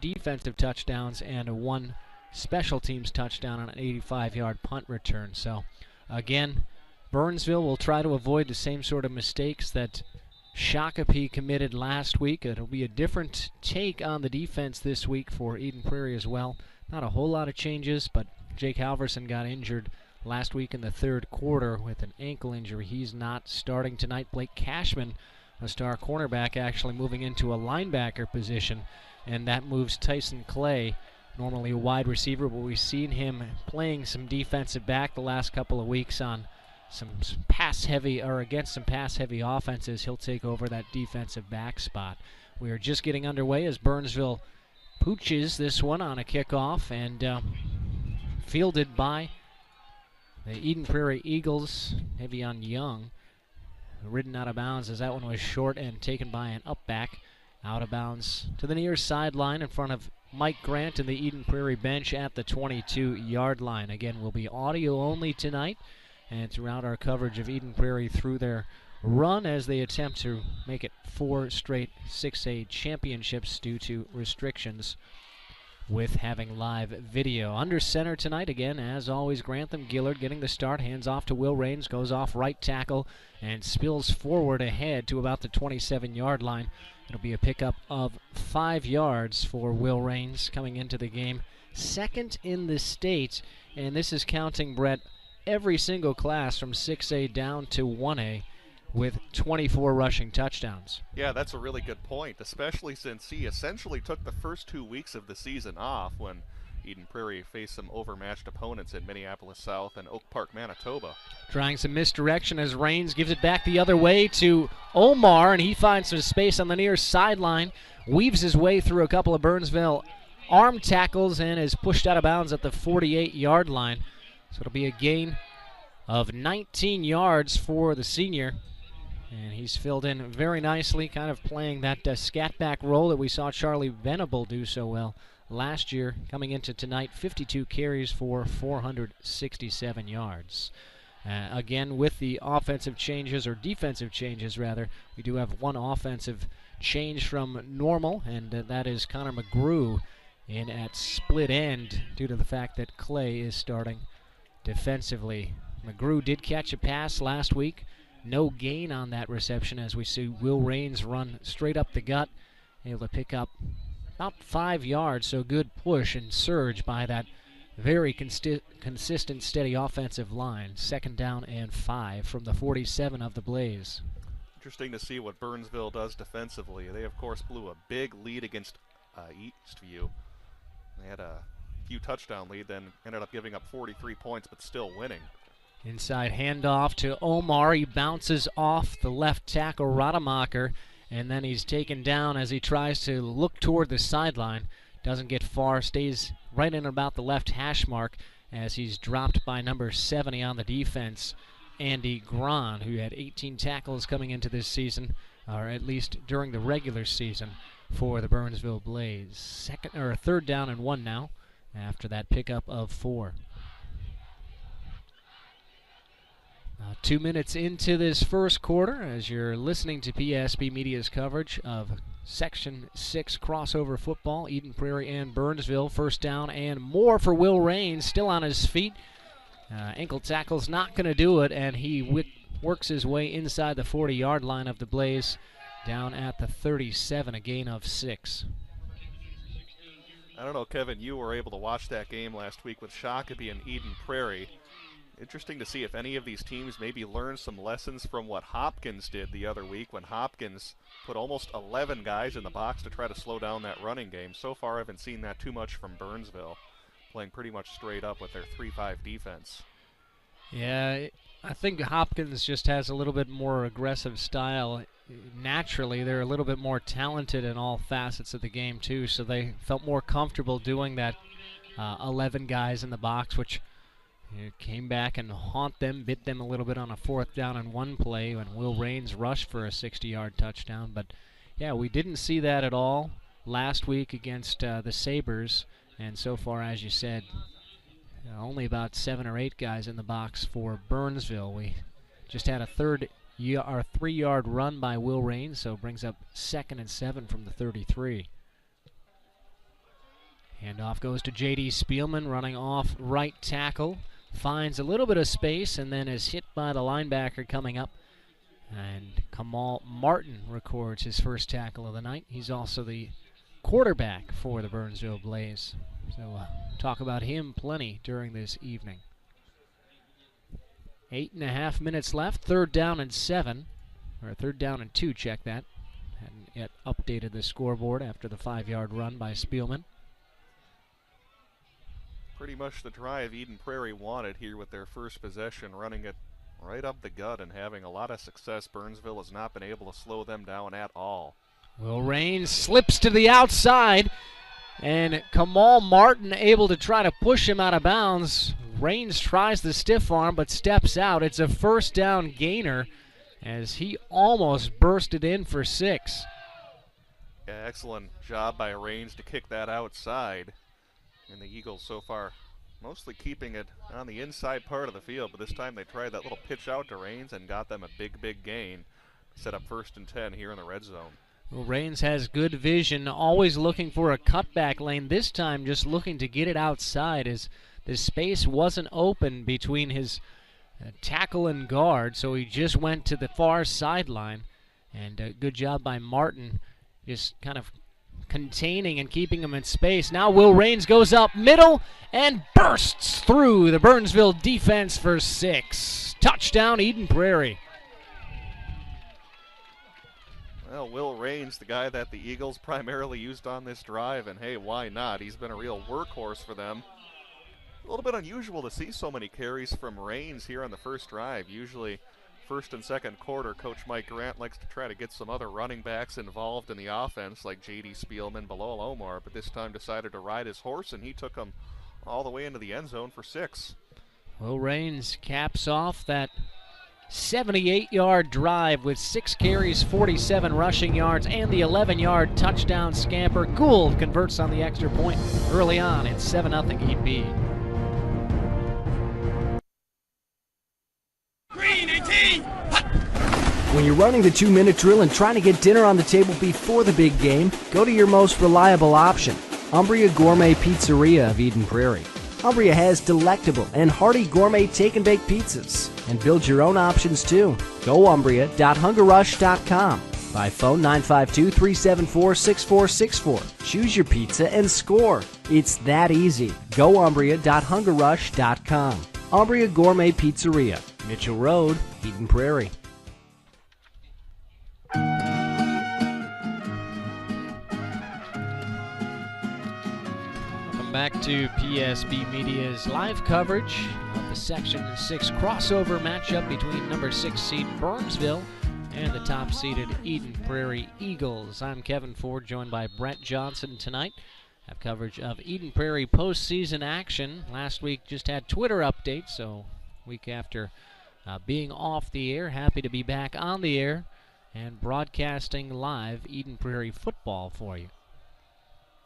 defensive touchdowns and one special teams touchdown on an 85-yard punt return. So, again, Burnsville will try to avoid the same sort of mistakes that Shakopee committed last week. It'll be a different take on the defense this week for Eden Prairie as well. Not a whole lot of changes, but Jake Halverson got injured last week in the third quarter with an ankle injury. He's not starting tonight. Blake Cashman, a star cornerback, actually moving into a linebacker position, and that moves Tyson Clay, normally a wide receiver, but we've seen him playing some defensive back the last couple of weeks on some pass-heavy or against some pass-heavy offenses. He'll take over that defensive back spot. We are just getting underway as Burnsville pooches this one on a kickoff and fielded by the Eden Prairie Eagles. Heavy on Young, ridden out of bounds as that one was short and taken by an up back. Out of bounds to the near sideline in front of Mike Grant and the Eden Prairie bench at the 22-yard line. Again, we'll be audio only tonight and throughout our coverage of Eden Prairie through their run as they attempt to make it 4 straight 6A championships due to restrictions with having live video. Under center tonight, again, as always, Grantham Gillard getting the start. Hands off to Will Raines, goes off right tackle and spills forward ahead to about the 27-yard line. It'll be a pickup of 5 yards for Will Raines coming into the game. Second in the state, and this is counting, Brett, every single class from 6A down to 1A with 24 rushing touchdowns. Yeah, that's a really good point, especially since he essentially took the first 2 weeks of the season off when Eden Prairie faced some overmatched opponents in Minneapolis South and Oak Park, Manitoba. Trying some misdirection as Raines gives it back the other way to Omar, and he finds some space on the near sideline, weaves his way through a couple of Burnsville arm tackles, and is pushed out of bounds at the 48-yard line. So it'll be a gain of 19 yards for the senior. And he's filled in very nicely, kind of playing that scat back role that we saw Charlie Venable do so well last year. Coming into tonight, 52 carries for 467 yards. Again, with the offensive changes, or defensive changes rather, we do have one offensive change from normal, and that is Connor McGrew in at split end due to the fact that Clay is starting defensively. McGrew did catch a pass last week. No gain on that reception as we see Will Raines run straight up the gut, able to pick up about 5 yards, so good push and surge by that very consistent, steady offensive line. Second down and 5 from the 47 of the Blaze. Interesting to see what Burnsville does defensively. They, of course, blew a big lead against Eastview. They had a few touchdown lead, then ended up giving up 43 points, but still winning. Inside handoff to Omar. He bounces off the left tackle, Rademacher, and then he's taken down as he tries to look toward the sideline. Doesn't get far, stays right in about the left hash mark as he's dropped by number 70 on the defense, Andy Gran, who had 18 tackles coming into this season, or at least during the regular season for the Burnsville Blaze. Third down and 1 now after that pickup of 4. 2 minutes into this first quarter as you're listening to PSB Media's coverage of Section 6 crossover football, Eden Prairie and Burnsville. First down and more for Will Raines, still on his feet. Ankle tackle's not going to do it, and he works his way inside the 40-yard line of the Blaze, down at the 37, a gain of 6. I don't know, Kevin, you were able to watch that game last week with Shakopee and Eden Prairie. Interesting to see if any of these teams maybe learned some lessons from what Hopkins did the other week when Hopkins put almost 11 guys in the box to try to slow down that running game. So far, I haven't seen that too much from Burnsville, playing pretty much straight up with their 3-5 defense. Yeah, I think Hopkins just has a little bit more aggressive style. Naturally, they're a little bit more talented in all facets of the game, too, so they felt more comfortable doing that 11 guys in the box, which came back and bit them a little bit on a 4th down and 1 play when Will Raines rushed for a 60-yard touchdown. But, yeah, we didn't see that at all last week against the Sabres. And so far, as you said, only about 7 or 8 guys in the box for Burnsville. We just had a 3-yard run by Will Raines, so brings up 2nd and 7 from the 33. Handoff goes to J.D. Spielman, running off right tackle. Finds a little bit of space and then is hit by the linebacker coming up. And Kamal Martin records his first tackle of the night. He's also the quarterback for the Burnsville Blaze. So talk about him plenty during this evening. 8.5 minutes left. 3rd down and 7. Or 3rd down and 2, check that. Hadn't yet updated the scoreboard after the 5-yard run by Spielman. Pretty much the drive Eden Prairie wanted here with their first possession, running it right up the gut and having a lot of success. Burnsville has not been able to slow them down at all. Will Raines slips to the outside, and Kamal Martin able to try to push him out of bounds. Raines tries the stiff arm but steps out. It's a 1st down gainer as he almost bursted in for 6. Yeah, excellent job by Raines to kick that outside. And the Eagles so far mostly keeping it on the inside part of the field, but this time they tried that little pitch out to Raines and got them a big gain. Set up 1st and 10 here in the red zone. Well, Raines has good vision, always looking for a cutback lane. This time just looking to get it outside as the space wasn't open between his tackle and guard, so he just went to the far sideline. And good job by Martin, just kind of containing and keeping him in space. Now Will Raines goes up middle and bursts through the Burnsville defense for 6. Touchdown, Eden Prairie. Well, Will Raines, the guy that the Eagles primarily used on this drive, and hey, why not? He's been a real workhorse for them. A little bit unusual to see so many carries from Raines here on the first drive. Usually 1st and 2nd quarter, Coach Mike Grant likes to try to get some other running backs involved in the offense, like J.D. Spielman, Bilal Omar, but this time decided to ride his horse, and he took him all the way into the end zone for 6. Will Raines caps off that 78-yard drive with 6 carries, 47 rushing yards, and the 11-yard touchdown scamper. Gould converts on the extra point early on. It's 7-0 EP. When you're running the 2-minute drill and trying to get dinner on the table before the big game, go to your most reliable option, Umbria Gourmet Pizzeria of Eden Prairie. Umbria has delectable and hearty gourmet take-and-bake pizzas. And build your own options too. Go Umbria.hungerrush.com. By phone 952-374-6464. Choose your pizza and score. It's that easy. Go Umbria.hungerrush.com. Umbria Gourmet Pizzeria, Mitchell Road, Eden Prairie. Back to PSB Media's live coverage of the Section 6 crossover matchup between number 6 seed Burnsville and the top-seeded Eden Prairie Eagles. I'm Kevin Ford, joined by Brett Johnson tonight. Have coverage of Eden Prairie postseason action. Last week just had Twitter updates, so week after being off the air, happy to be back on the air and broadcasting live Eden Prairie football for you.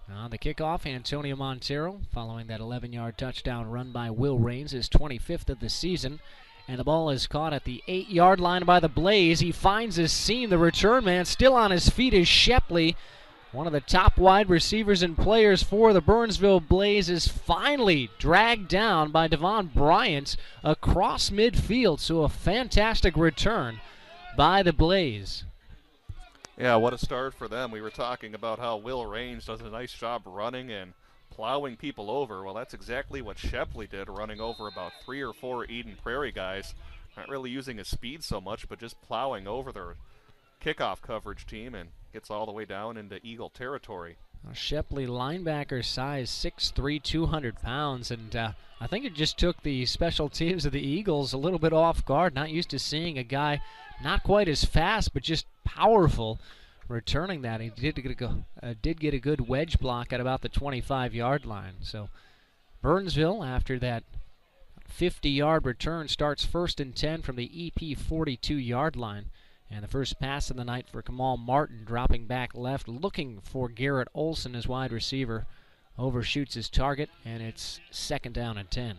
On the kickoff, Antonio Montero, following that 11-yard touchdown run by Will Raines, his 25th of the season. And the ball is caught at the 8-yard line by the Blaze. He finds his seam. The return man still on his feet is Shepley. One of the top wide receivers and players for the Burnsville Blaze is finally dragged down by Devon Bryant across midfield. So a fantastic return by the Blaze. Yeah, what a start for them. We were talking about how Will Raines does a nice job running and plowing people over. Well, that's exactly what Shepley did, running over about 3 or 4 Eden Prairie guys. Not really using his speed so much, but just plowing over their kickoff coverage team and gets all the way down into Eagle territory. Shepley, linebacker size, 6'3", 200 pounds, and I think it just took the special teams of the Eagles a little bit off guard. Not used to seeing a guy not quite as fast, but just powerful returning that. He did get a good wedge block at about the 25-yard line. So Burnsville, after that 50-yard return, starts 1st and 10 from the EP 42-yard line. And the first pass of the night for Kamal Martin, dropping back left, looking for Garrett Olson as wide receiver. Overshoots his target, and it's 2nd down and 10.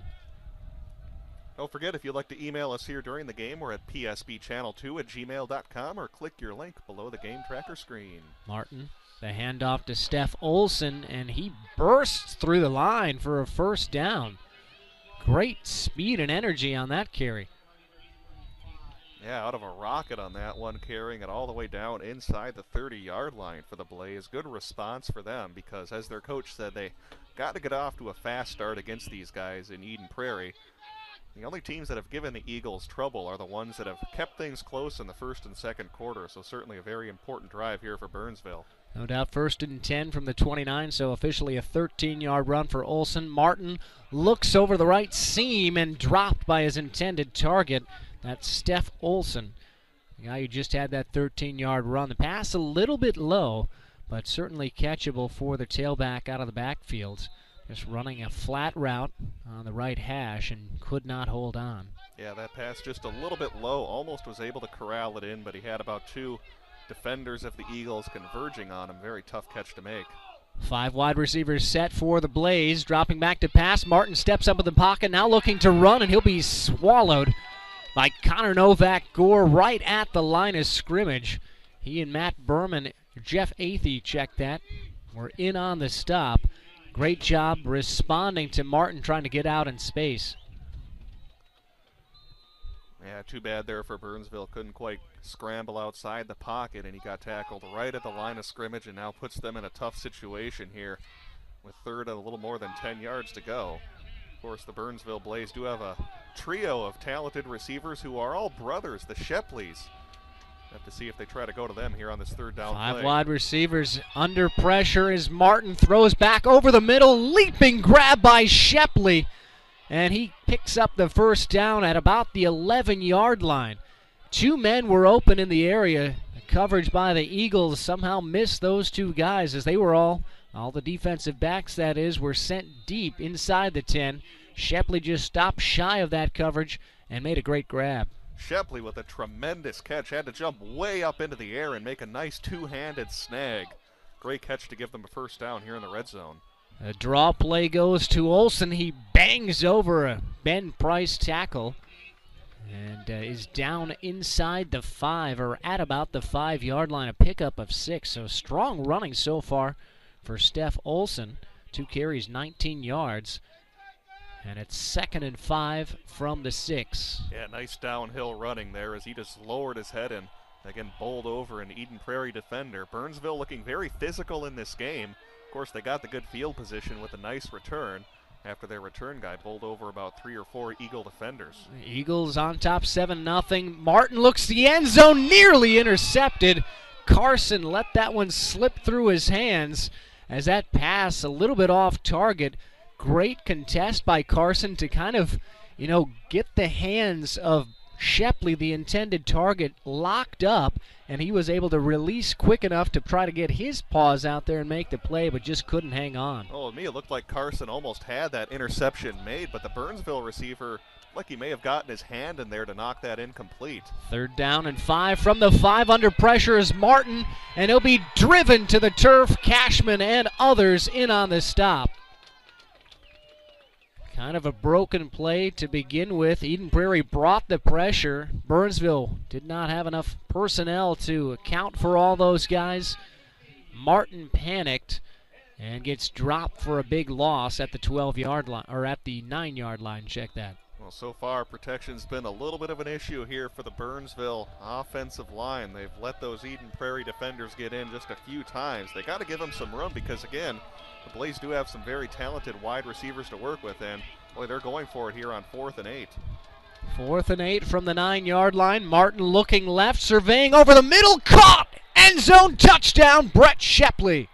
Don't forget, if you'd like to email us here during the game, we're at psbchannel2@gmail.com or click your link below the game tracker screen. Martin The handoff to Steph Olson, and he bursts through the line for a first down. Great speed and energy on that carry. Yeah, out of a rocket on that one, carrying it all the way down inside the 30-yard line for the Blaze. Good response for them because, as their coach said, they got to get off to a fast start against these guys in Eden Prairie. The only teams that have given the Eagles trouble are the ones that have kept things close in the first and second quarter, so certainly a very important drive here for Burnsville. No doubt, 1st and 10 from the 29, so officially a 13-yard run for Olson. Martin looks over the right seam and dropped by his intended target. That's Steph Olson, the guy who just had that 13-yard run. The pass a little bit low, but certainly catchable for the tailback out of the backfield. Just running a flat route on the right hash and could not hold on. Yeah, that pass just a little bit low. Almost was able to corral it in, but he had about 2 defenders of the Eagles converging on him. Very tough catch to make. 5 wide receivers set for the Blaze. Dropping back to pass. Martin steps up in the pocket, now looking to run, and he'll be swallowed by Connor Novak Gore right at the line of scrimmage. He and Matt Berman, Jeff Athey checked that. We're in on the stop. Great job responding to Martin trying to get out in space. Yeah, too bad there for Burnsville. Couldn't quite scramble outside the pocket, and he got tackled right at the line of scrimmage and now puts them in a tough situation here with 3rd and a little more than 10 yards to go. Of course, the Burnsville Blaze do have a trio of talented receivers who are all brothers, the Shepleys. Have to see if they try to go to them here on this 3rd down 5 play. wide receivers under pressure as Martin throws back over the middle. Leaping grab by Shepley. And he picks up the first down at about the 11-yard line. 2 men were open in the area. The coverage by the Eagles somehow missed those 2 guys as they were all the defensive backs, that is, were sent deep inside the 10. Shepley just stopped shy of that coverage and made a great grab. Shepley with a tremendous catch. Had to jump way up into the air and make a nice 2-handed snag. Great catch to give them a first down here in the red zone. A draw play goes to Olson. He bangs over a Ben Price tackle and is down inside the 5, or at about the 5-yard line, a pickup of 6. So strong running so far for Steph Olson. 2 carries, 19 yards. And it's 2nd and 5 from the 6. Yeah, nice downhill running there as he just lowered his head and again bowled over an Eden Prairie defender. Burnsville looking very physical in this game. Of course, they got the good field position with a nice return after their return guy bowled over about 3 or 4 Eagle defenders. The Eagles on top 7-0. Martin looks the end zone, nearly intercepted. Carson let that one slip through his hands as that pass a little bit off target. Great contest by Carson to kind of, get the hands of Shepley, the intended target, locked up, and he was able to release quick enough to try to get his paws out there and make the play, but just couldn't hang on. Oh, to me, it looked like Carson almost had that interception made, but the Burnsville receiver, like he may have gotten his hand in there to knock that incomplete. 3rd down and 5 from the 5. Under pressure is Martin, and he'll be driven to the turf. Cashman and others in on the stop. Kind of a broken play to begin with. Eden Prairie brought the pressure. Burnsville did not have enough personnel to account for all those guys. Martin panicked and gets dropped for a big loss at the 12-yard line, or at the 9-yard line. Check that. Well, so far, protection's been a little bit of an issue here for the Burnsville offensive line. They've let those Eden Prairie defenders get in just a few times. They got to give them some room because, again, the Blaze do have some very talented wide receivers to work with, and boy, they're going for it here on 4th and 8. 4th and 8 from the 9-yard line. Martin looking left, surveying over the middle, caught! End zone touchdown, Brett Shepley.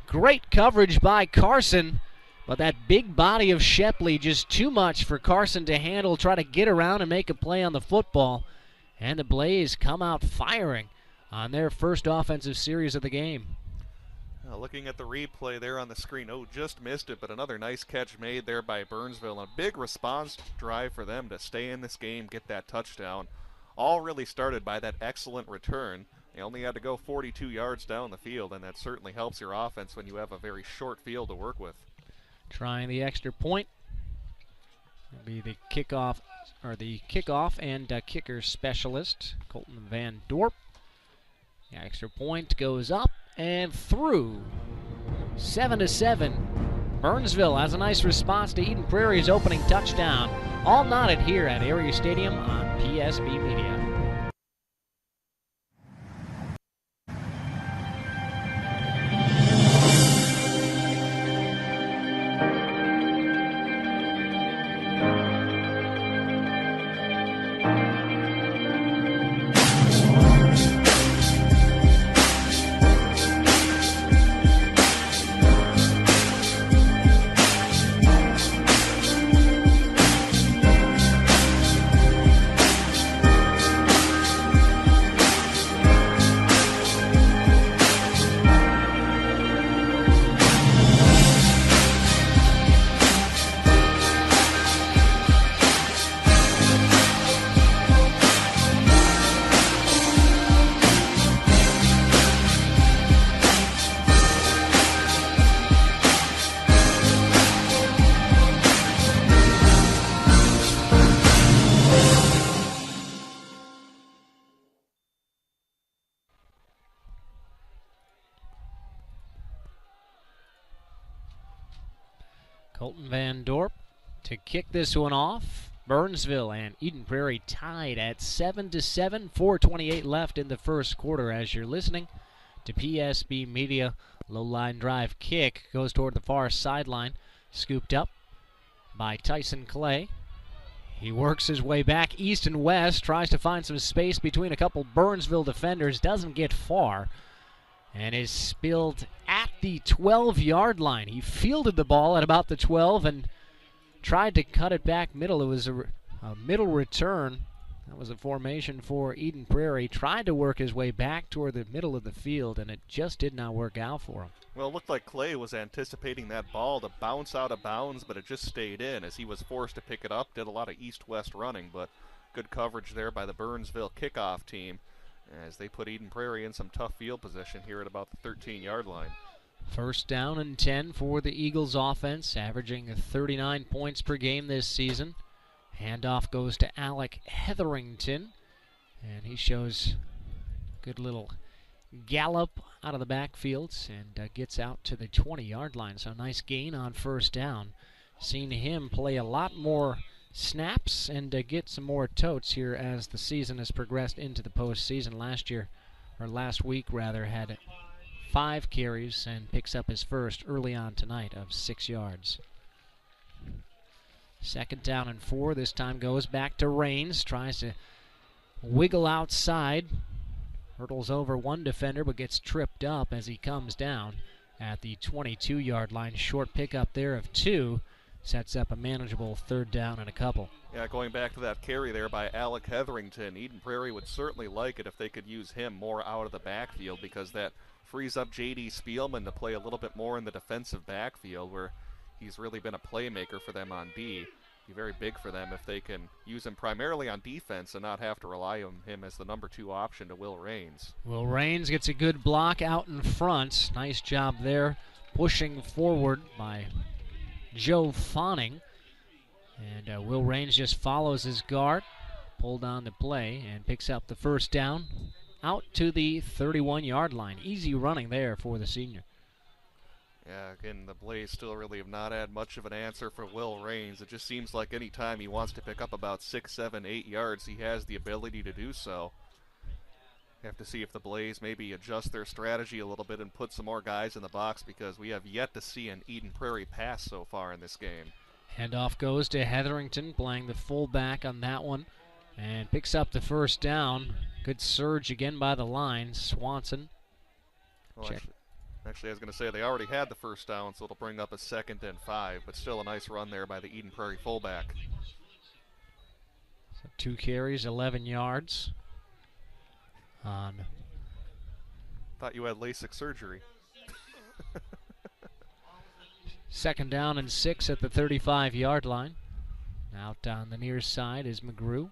Great coverage by Carson, but that big body of Shepley just too much for Carson to handle, try to get around and make a play on the football. And the Blaze come out firing on their first offensive series of the game. Looking at the replay there on the screen, just missed it, but another nice catch made there by Burnsville. And a big response drive for them to stay in this game, get that touchdown. All really started by that excellent return. They only had to go 42 yards down the field, and that certainly helps your offense when you have a very short field to work with. Trying the extra point. It'll be the kickoff and kicker specialist, Colton Van Dorp. The extra point goes up and through. 7-7. Burnsville has a nice response to Eden Prairie's opening touchdown. All knotted here at Area Stadium on PSB Media. Colton Van Dorp to kick this one off. Burnsville and Eden Prairie tied at 7-7, 4:28 left in the first quarter. As you're listening to PSB Media, low line drive kick goes toward the far sideline, scooped up by Tyson Clay. He works his way back east and west, tries to find some space between a couple Burnsville defenders, doesn't get far, and is spilled at the 12-yard line. He fielded the ball at about the 12 and tried to cut it back middle. It was a middle return. That was a formation for Eden Prairie. Tried to work his way back toward the middle of the field, and it just did not work out for him. Well, it looked like Clay was anticipating that ball to bounce out of bounds, but it just stayed in as he was forced to pick it up. Did a lot of east-west running, but good coverage there by the Burnsville kickoff team as they put Eden Prairie in some tough field position here at about the 13-yard line. First down and 10 for the Eagles offense, averaging 39 points per game this season. Handoff goes to Alec Hetherington, and he shows good little gallop out of the backfield and gets out to the 20-yard line. So nice gain on first down. Seen him play a lot more snaps and get some more totes here as the season has progressed into the postseason. Last week had 5 carries and picks up his first early on tonight of 6 yards. Second down and 4. This time goes back to Rains. Tries to wiggle outside. Hurdles over one defender but gets tripped up as he comes down at the 22-yard line. Short pickup there of 2. Sets up a manageable third down and a couple. Yeah, going back to that carry there by Alec Hetherington, Eden Prairie would certainly like it if they could use him more out of the backfield, because that frees up J.D. Spielman to play a little bit more in the defensive backfield, where he's really been a playmaker for them on D. Be very big for them if they can use him primarily on defense and not have to rely on him as the number 2 option to Will Rains. Will Rains gets a good block out in front. Nice job there, pushing forward by Joe Fawning. And Will Rains just follows his guard, pulled on the play, and picks up the first down out to the 31-yard line. Easy running there for the senior. Yeah, again, the Blaze still really have not had much of an answer for Will Rains. It just seems like any time he wants to pick up about 6, 7, 8 yards, he has the ability to do so. Have to see if the Blaze maybe adjust their strategy a little bit and put some more guys in the box, because we have yet to see an Eden Prairie pass so far in this game. Handoff goes to Hetherington, playing the fullback on that one, and picks up the first down. Good surge again by the line. Swanson. Well, actually, I was going to say they already had the first down, so it'll bring up a 2nd and 5, but still a nice run there by the Eden Prairie fullback. So 2 carries, 11 yards. Thought you had LASIK surgery. Second down and 6 at the 35-yard line. Out on the near side is McGrew.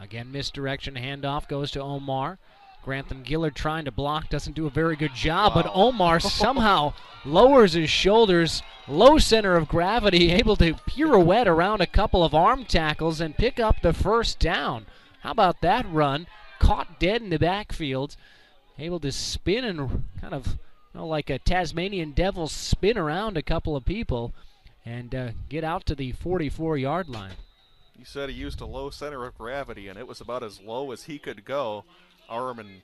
Again, misdirection, handoff goes to Omar. Grantham Gillard trying to block, doesn't do a very good job, wow. But Omar somehow lowers his shoulders, low center of gravity, able to pirouette around a couple of arm tackles and pick up the first down. How about that run? Caught dead in the backfield able to spin and kind of, like a Tasmanian devil, spin around a couple of people and get out to the 44-yard line. You said he used a low center of gravity, and it was about as low as he could go. Arm and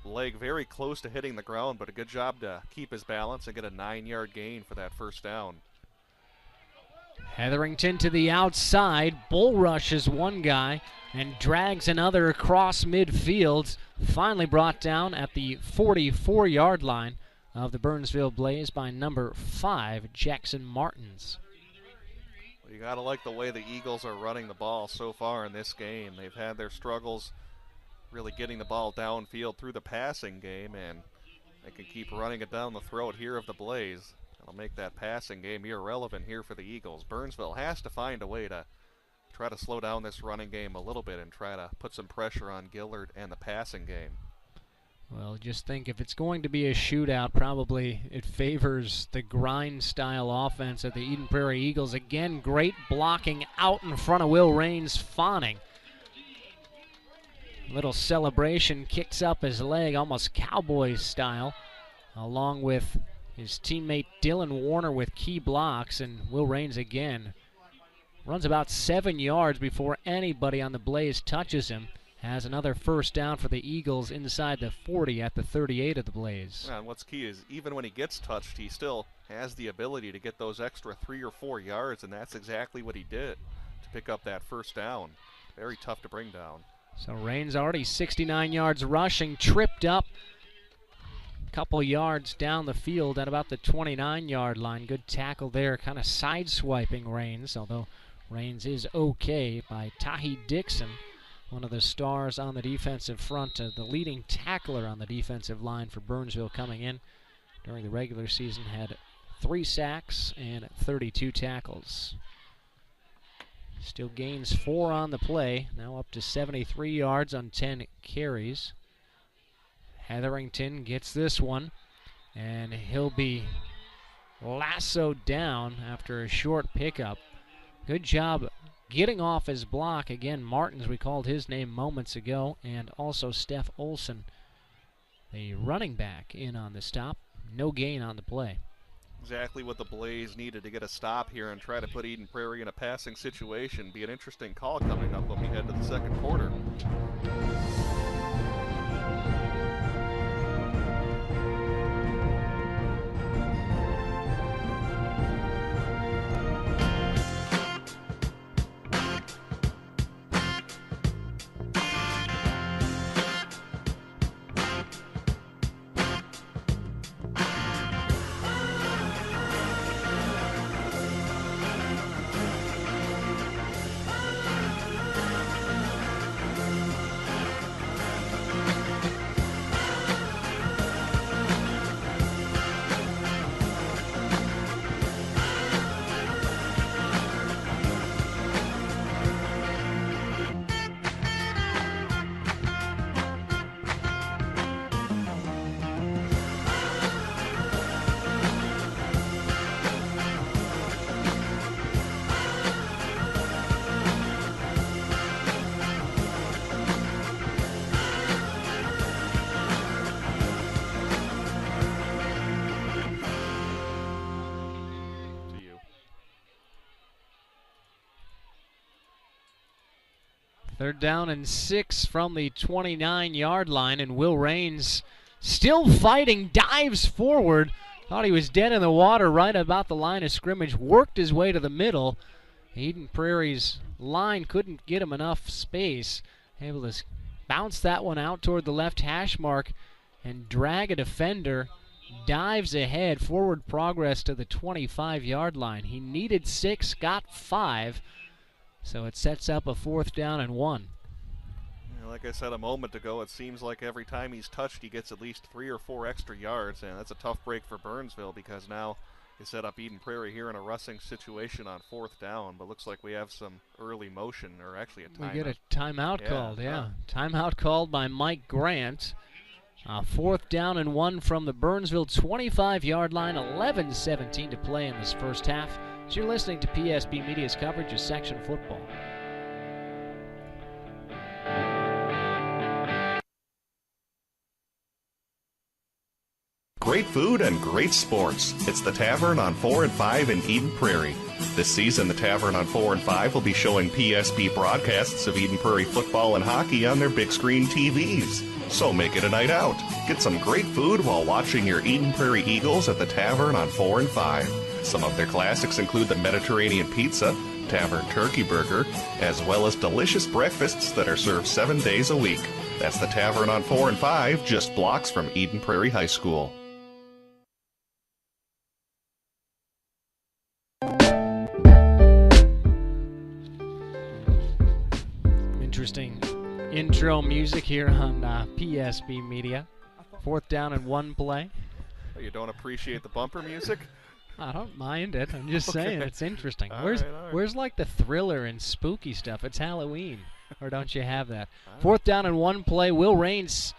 leg very close to hitting the ground, but a good job to keep his balance and get a 9-yard gain for that first down. Hetherington to the outside, bull rushes one guy and drags another across midfield. Finally brought down at the 44-yard line of the Burnsville Blaze by number 5, Jackson Martins. Well, you gotta like the way the Eagles are running the ball so far in this game. They've had their struggles really getting the ball downfield through the passing game, and they can keep running it down the throat here of the Blaze. That'll make that passing game irrelevant here for the Eagles. Burnsville has to find a way to try to slow down this running game a little bit and try to put some pressure on Gillard and the passing game. Well, just think, if it's going to be a shootout, probably it favors the grind-style offense of the Eden Prairie Eagles. Again, great blocking out in front of Will Raines, fawning. Little celebration, kicks up his leg, almost cowboy style, along with his teammate Dylan Warner with key blocks, and Will Raines again runs about 7 yards before anybody on the Blaze touches him. Has another first down for the Eagles inside the 40 at the 38 of the Blaze. Yeah, and what's key is even when he gets touched, he still has the ability to get those extra 3 or 4 yards, and that's exactly what he did to pick up that first down. Very tough to bring down. So Raines already 69 yards rushing, tripped up a couple yards down the field at about the 29-yard line. Good tackle there, kind of sideswiping Raines, although Raines is okay by Tahi Dixon, one of the stars on the defensive front, the leading tackler on the defensive line for Burnsville coming in during the regular season, had 3 sacks and 32 tackles. Still gains 4 on the play, now up to 73 yards on 10 carries. Hetherington gets this one, and he'll be lassoed down after a short pickup. Good job getting off his block. Again, Martins, we called his name moments ago, and also Steph Olson, the running back, in on the stop. No gain on the play. Exactly what the Blaze needed to get a stop here and try to put Eden Prairie in a passing situation. Be an interesting call coming up when we head to the second quarter. Third down and 6 from the 29-yard line, and Will Raines still fighting, dives forward. Thought he was dead in the water right about the line of scrimmage, worked his way to the middle. Eden Prairie's line couldn't get him enough space. Able to bounce that one out toward the left hash mark and drag a defender. Dives ahead, forward progress to the 25-yard line. He needed 6, got 5. So it sets up a 4th down and 1. Yeah, like I said a moment ago, it seems like every time he's touched, he gets at least 3 or 4 extra yards, and that's a tough break for Burnsville because now you set up Eden Prairie here in a rushing situation on 4th down, but looks like we have some early motion, or actually a timeout. We get a timeout called, yeah. Timeout called by Mike Grant. 4th down and 1 from the Burnsville 25-yard line, 11:17 to play in this first half. So you're listening to PSB Media's coverage of section football. great food and great sports. It's the Tavern on 4 and 5 in Eden Prairie. This season, the Tavern on 4 and 5 will be showing PSB broadcasts of Eden Prairie football and hockey on their big screen TVs. So make it a night out. Get some great food while watching your Eden Prairie Eagles at the Tavern on 4 and 5. Some of their classics include the Mediterranean Pizza, Tavern Turkey Burger, as well as delicious breakfasts that are served 7 days a week. That's the Tavern on 4 and 5, just blocks from Eden Prairie High School. Interesting intro music here on PSB Media. 4th down and 1 play. You don't appreciate the bumper music? I don't mind it. I'm just saying it's interesting. All Where's right. where's like the thriller and spooky stuff? It's Halloween. Or don't you have that? 4th down and 1 play. Will Raines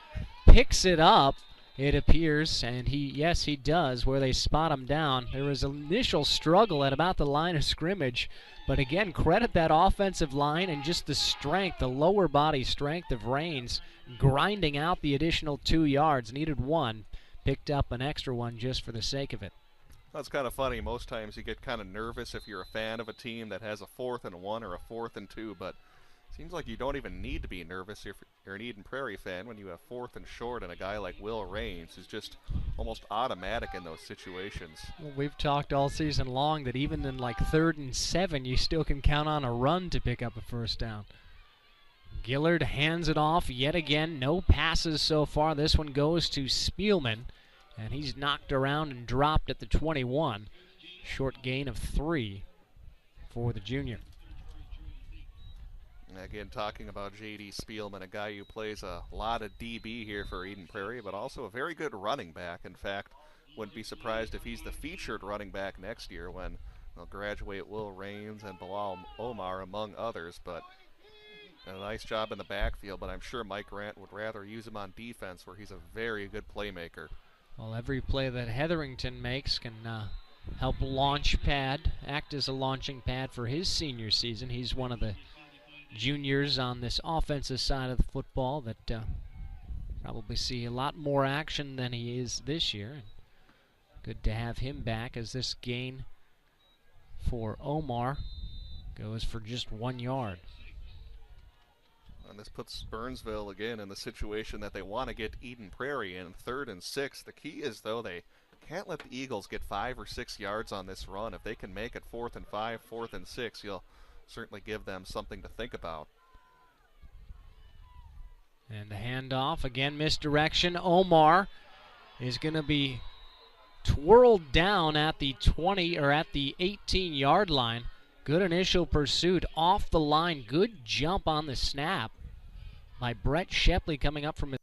picks it up, it appears, and he does, where they spot him down. There was an initial struggle at about the line of scrimmage, but again, credit that offensive line and just the strength, the lower body strength of Raines, grinding out the additional 2 yards. Needed 1, picked up an extra 1 just for the sake of it. That's kind of funny. Most times you get kind of nervous if you're a fan of a team that has a 4th and 1 or a 4th and 2, but seems like you don't even need to be nervous if you're an Eden Prairie fan when you have 4th and short and a guy like Will Raines who's just almost automatic in those situations. Well, we've talked all season long that even in like 3rd and 7, you still can count on a run to pick up a first down. Gillard hands it off yet again. No passes so far. This one goes to Spielman, and he's knocked around and dropped at the 21. Short gain of 3 for the junior. Again, talking about J.D. Spielman, a guy who plays a lot of DB here for Eden Prairie, but also a very good running back. In fact, wouldn't be surprised if he's the featured running back next year when they'll graduate Will Raines and Bilal Omar, among others. But a nice job in the backfield, but I'm sure Mike Grant would rather use him on defense where he's a very good playmaker. Well, every play that Hetherington makes can help launch pad, act as a launching pad for his senior season. He's one of the juniors on this offensive side of the football that probably see a lot more action than he is this year. And good to have him back as this gain for Omar goes for just 1 yard. And this puts Burnsville again in the situation that they want to get Eden Prairie in 3rd and 6. The key is, though, they can't let the Eagles get 5 or 6 yards on this run. If they can make it 4th and 5, 4th and 6, you'll certainly give them something to think about. And the handoff, again, misdirection. Omar is going to be twirled down at the 20 or at the 18-yard line. Good initial pursuit off the line. Good jump on the snap by Brett Shepley coming up from his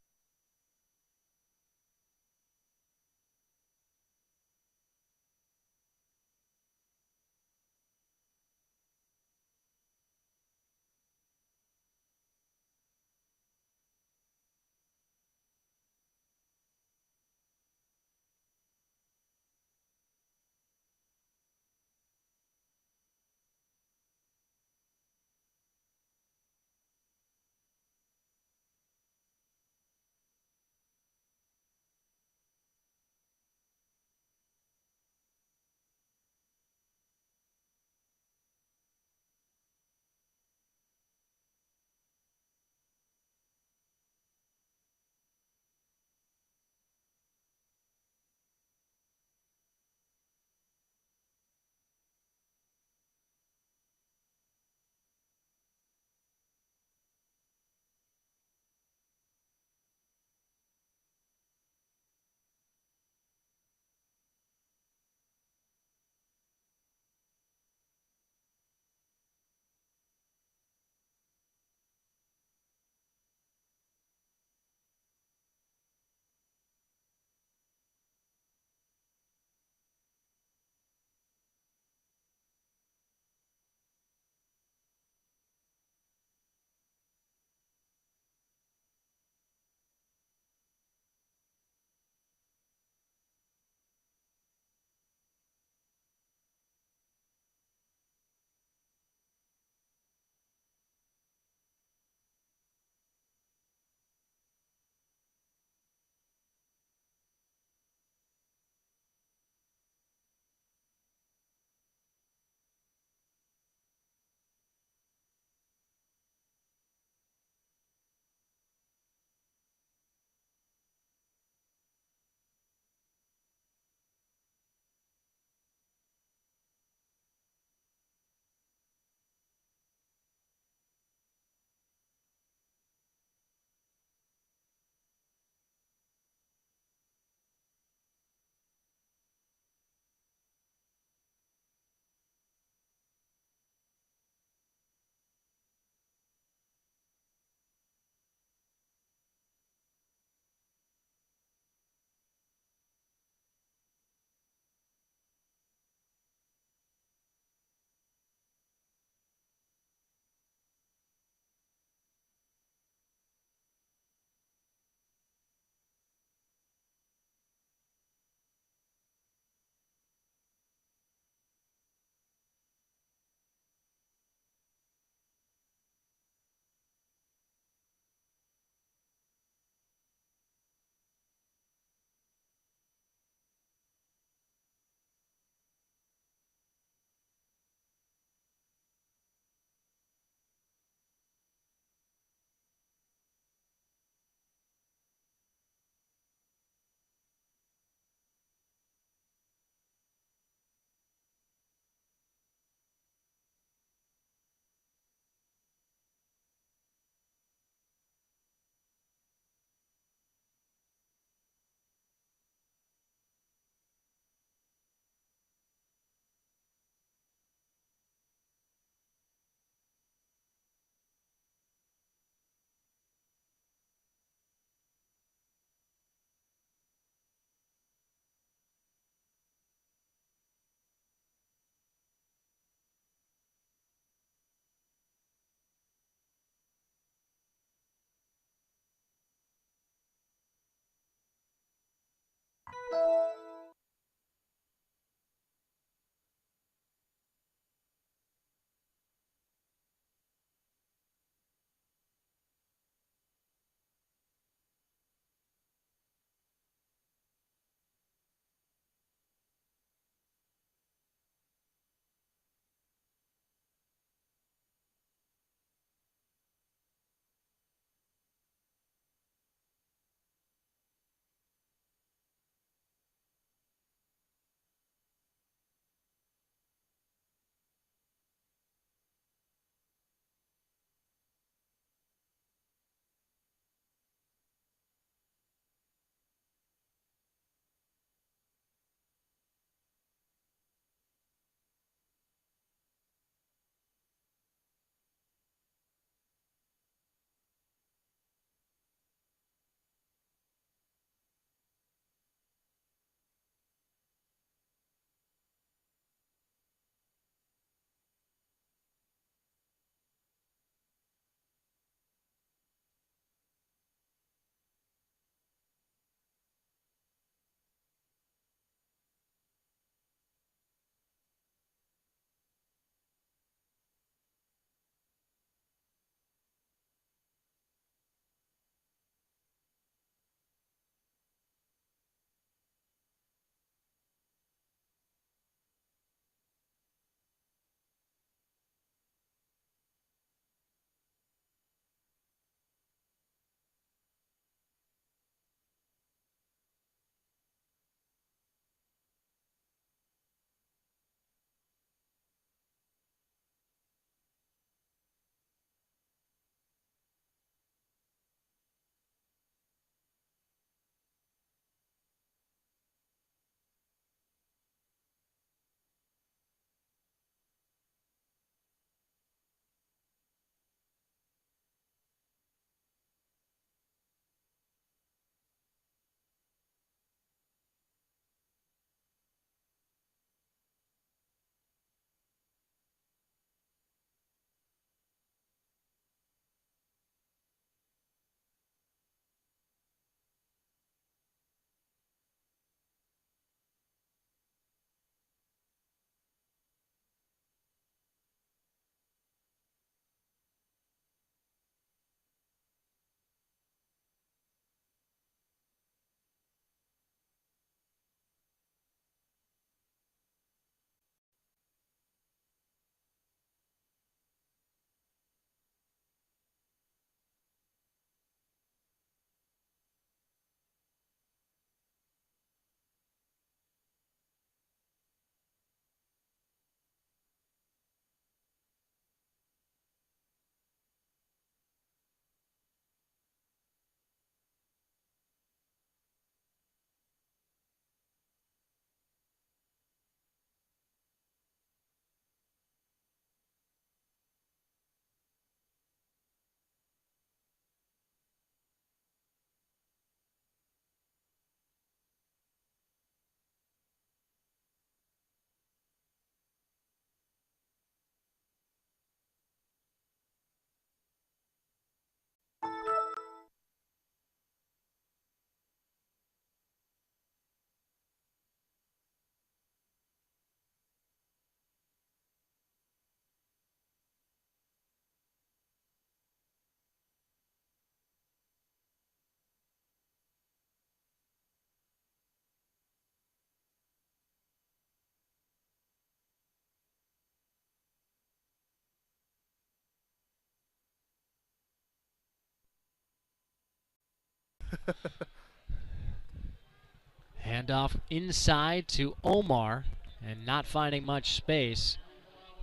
Handoff inside to Omar, and not finding much space.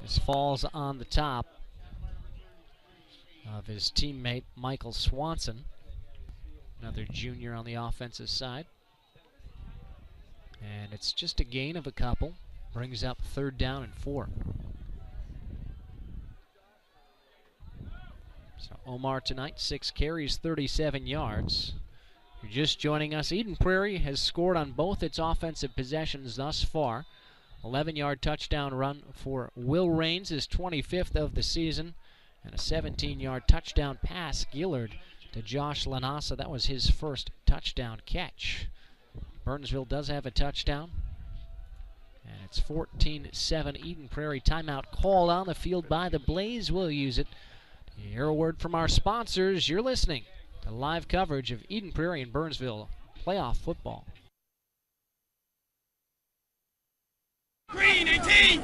This falls on the top of his teammate Michael Swanson, another junior on the offensive side. And it's just a gain of a couple. Brings up 3rd down and 4. So Omar tonight, 6 carries, 37 yards. If you're just joining us, Eden Prairie has scored on both its offensive possessions thus far. 11-yard touchdown run for Will Raines, his 25th of the season, and a 17-yard touchdown pass, Gillard, to Josh Lanasa. That was his first touchdown catch. Burnsville does have a touchdown, and it's 14-7 Eden Prairie. Timeout called on the field by the Blaze. We'll use it. To hear a word from our sponsors. You're listening to live coverage of Eden Prairie and Burnsville playoff football. Green 18!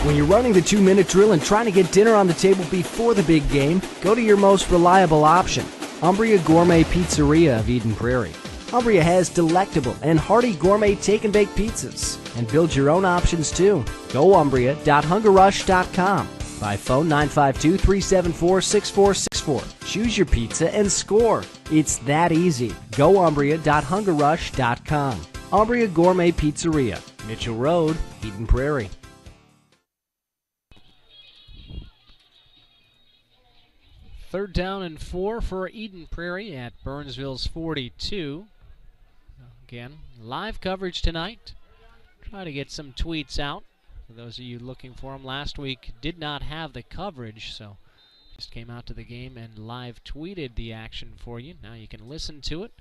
When you're running the 2-minute drill and trying to get dinner on the table before the big game, go to your most reliable option, Umbria Gourmet Pizzeria of Eden Prairie. Umbria has delectable and hearty gourmet take-and-bake pizzas. And build your own options too. Go Umbria.hungerrush.com. By phone 952-374-6464. Choose your pizza and score. It's that easy. Go Umbria.hungerrush.com. Umbria Gourmet Pizzeria, Mitchell Road, Eden Prairie. Third down and 4 for Eden Prairie at Burnsville's 42. Again, live coverage tonight. Try to get some tweets out for those of you looking for them. Last week did not have the coverage, so just came out to the game and live tweeted the action for you. Now you can listen to it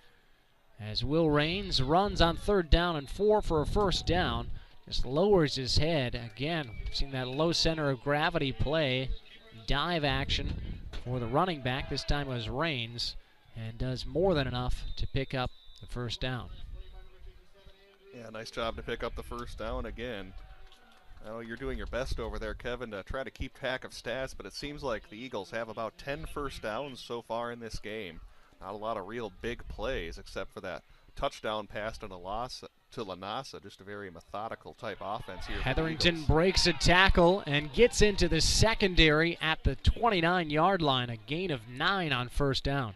as Will Raines runs on 3rd down and 4 for a first down. Just lowers his head. Again, we've seen that low center of gravity play. Dive action for the running back. This time it was Raines, and does more than enough to pick up the first down. Yeah, nice job to pick up the first down again. I know you're doing your best over there, Kevin, to try to keep track of stats, but it seems like the Eagles have about 10 first downs so far in this game. Not a lot of real big plays except for that touchdown pass to Lanasa. Just a very methodical type offense here. Hetherington breaks a tackle and gets into the secondary at the 29-yard line. A gain of 9 on first down.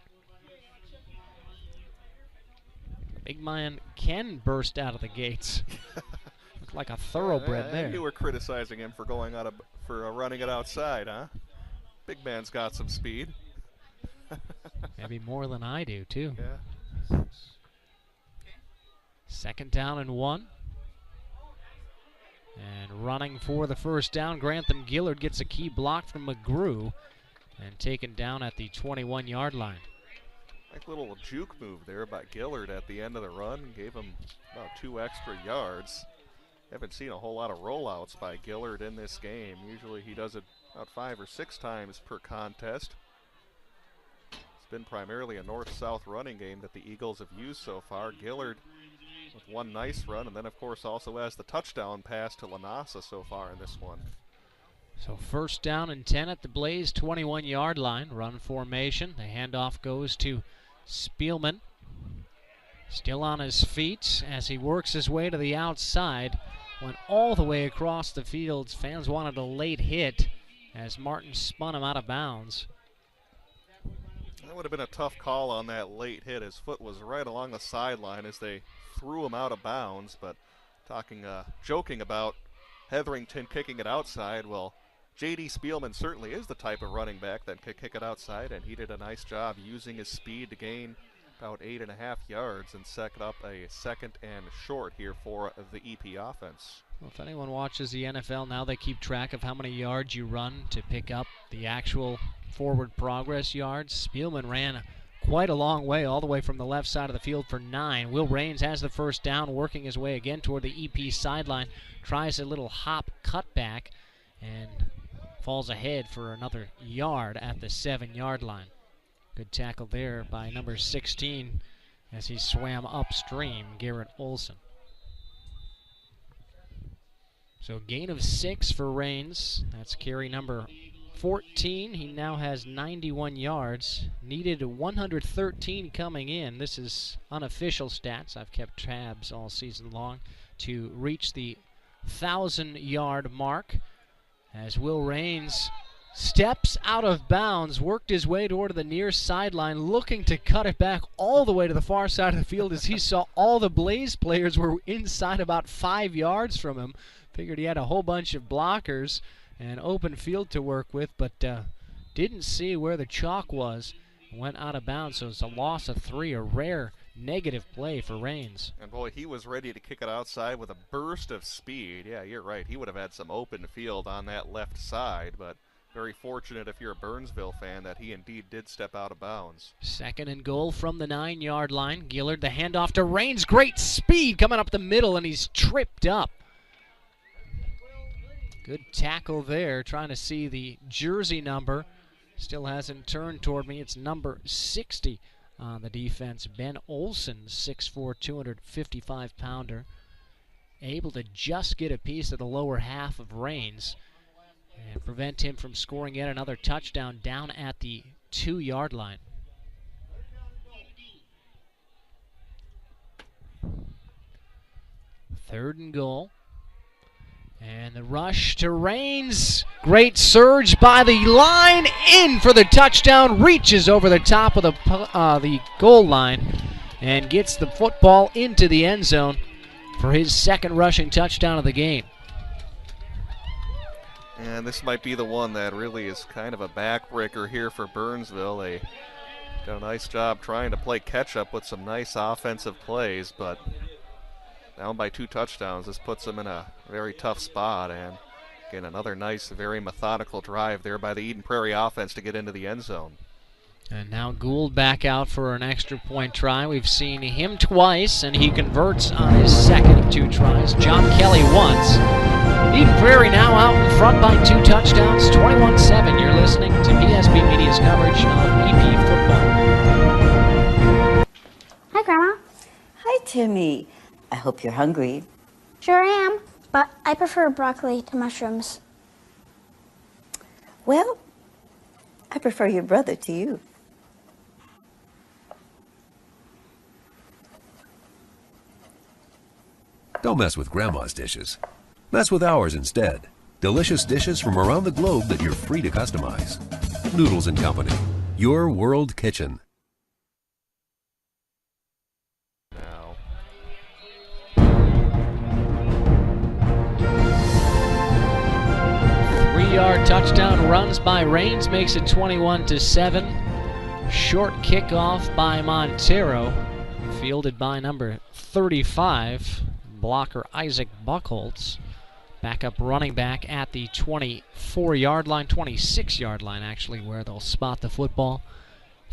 Big man Ken burst out of the gates. Looked like a thoroughbred there. You were criticizing him for running it outside, huh? Big man's got some speed. Maybe more than I do, too. Yeah. 2nd down and 1. And running for the first down, Grantham Gillard gets a key block from McGrew and taken down at the 21-yard line. Like little juke move there by Gillard at the end of the run. Gave him about 2 extra yards. Haven't seen a whole lot of rollouts by Gillard in this game. Usually he does it about 5 or 6 times per contest. It's been primarily a north-south running game that the Eagles have used so far. Gillard with one nice run, and then of course also has the touchdown pass to Lanasa so far in this one. So 1st down and 10 at the Blaze 21-yard line. Run formation. The handoff goes to Spielman. Still on his feet as he works his way to the outside. Went all the way across the field. Fans wanted a late hit as Martin spun him out of bounds. That would have been a tough call on that late hit. His foot was right along the sideline as they threw him out of bounds. But joking about Hetherington kicking it outside, well, J.D. Spielman certainly is the type of running back that can kick it outside, and he did a nice job using his speed to gain about 8.5 yards and set up a 2nd and short here for the EP offense. Well, if anyone watches the NFL now, they keep track of how many yards you run to pick up the actual forward progress yards. Spielman ran quite a long way, all the way from the left side of the field for 9. Will Raines has the first down, working his way again toward the EP sideline. Tries a little hop cutback and falls ahead for another yard at the 7-yard line. Good tackle there by number 16 as he swam upstream, Garrett Olson. So gain of 6 for Raines. That's carry number 14. He now has 91 yards. Needed 113 coming in. This is unofficial stats. I've kept tabs all season long to reach the 1,000-yard mark. As Will Raines steps out of bounds, worked his way toward the near sideline, looking to cut it back all the way to the far side of the field as he saw all the Blaze players were inside about 5 yards from him. Figured he had a whole bunch of blockers and open field to work with, but didn't see where the chalk was. Went out of bounds, so it's a loss of 3, a rare negative play for Raines. And boy, he was ready to kick it outside with a burst of speed. Yeah, you're right. He would have had some open field on that left side, but very fortunate if you're a Burnsville fan that he indeed did step out of bounds. 2nd and goal from the 9-yard line. Gillard, the handoff to Raines. Great speed coming up the middle, and he's tripped up. Good tackle there, trying to see the jersey number. Still hasn't turned toward me. It's number 60 on the defense. Ben Olson, 6'4", 255-pounder. Able to just get a piece of the lower half of Raines and prevent him from scoring yet another touchdown down at the 2-yard line. Third and goal. And the rush to Raines. Great surge by the line. In for the touchdown. Reaches over the top of the goal line and gets the football into the end zone for his 2nd rushing touchdown of the game. And this might be the one that really is kind of a backbreaker here for Burnsville. They did a nice job trying to play catch-up with some nice offensive plays, but down by 2 touchdowns, this puts them in a very tough spot. And again, another nice, very methodical drive there by the Eden Prairie offense to get into the end zone. And now Gould back out for an extra point try. We've seen him twice, and he converts on his 2nd of 2 tries. John Kelly once. Eden Prairie now out in front by 2 touchdowns, 21-7. You're listening to PSB Media's coverage of EP football. Hi, Grandma. Hi, Timmy. I hope you're hungry. Sure am, but I prefer broccoli to mushrooms. Well, I prefer your brother to you. Don't mess with Grandma's dishes. Mess with ours instead. Delicious dishes from around the globe that you're free to customize. Noodles & Company, your world kitchen. Now, 3-yard touchdown runs by Raines makes it 21-7. Short kickoff by Montero, fielded by number 35, blocker Isaac Buchholz. Backup running back at the 24-yard line, 26-yard line actually, where they'll spot the football.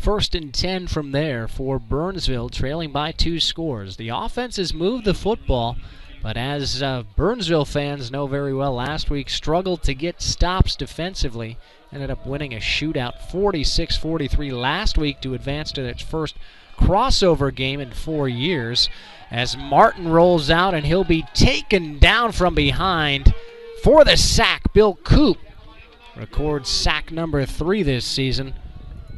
1st and 10 from there for Burnsville, trailing by 2 scores. The offense has moved the football, but as Burnsville fans know very well, last week struggled to get stops defensively. Ended up winning a shootout 46-43 last week to advance to its first crossover game in 4 years. As Martin rolls out, and he'll be taken down from behind for the sack. Bill Coop records sack number 3 this season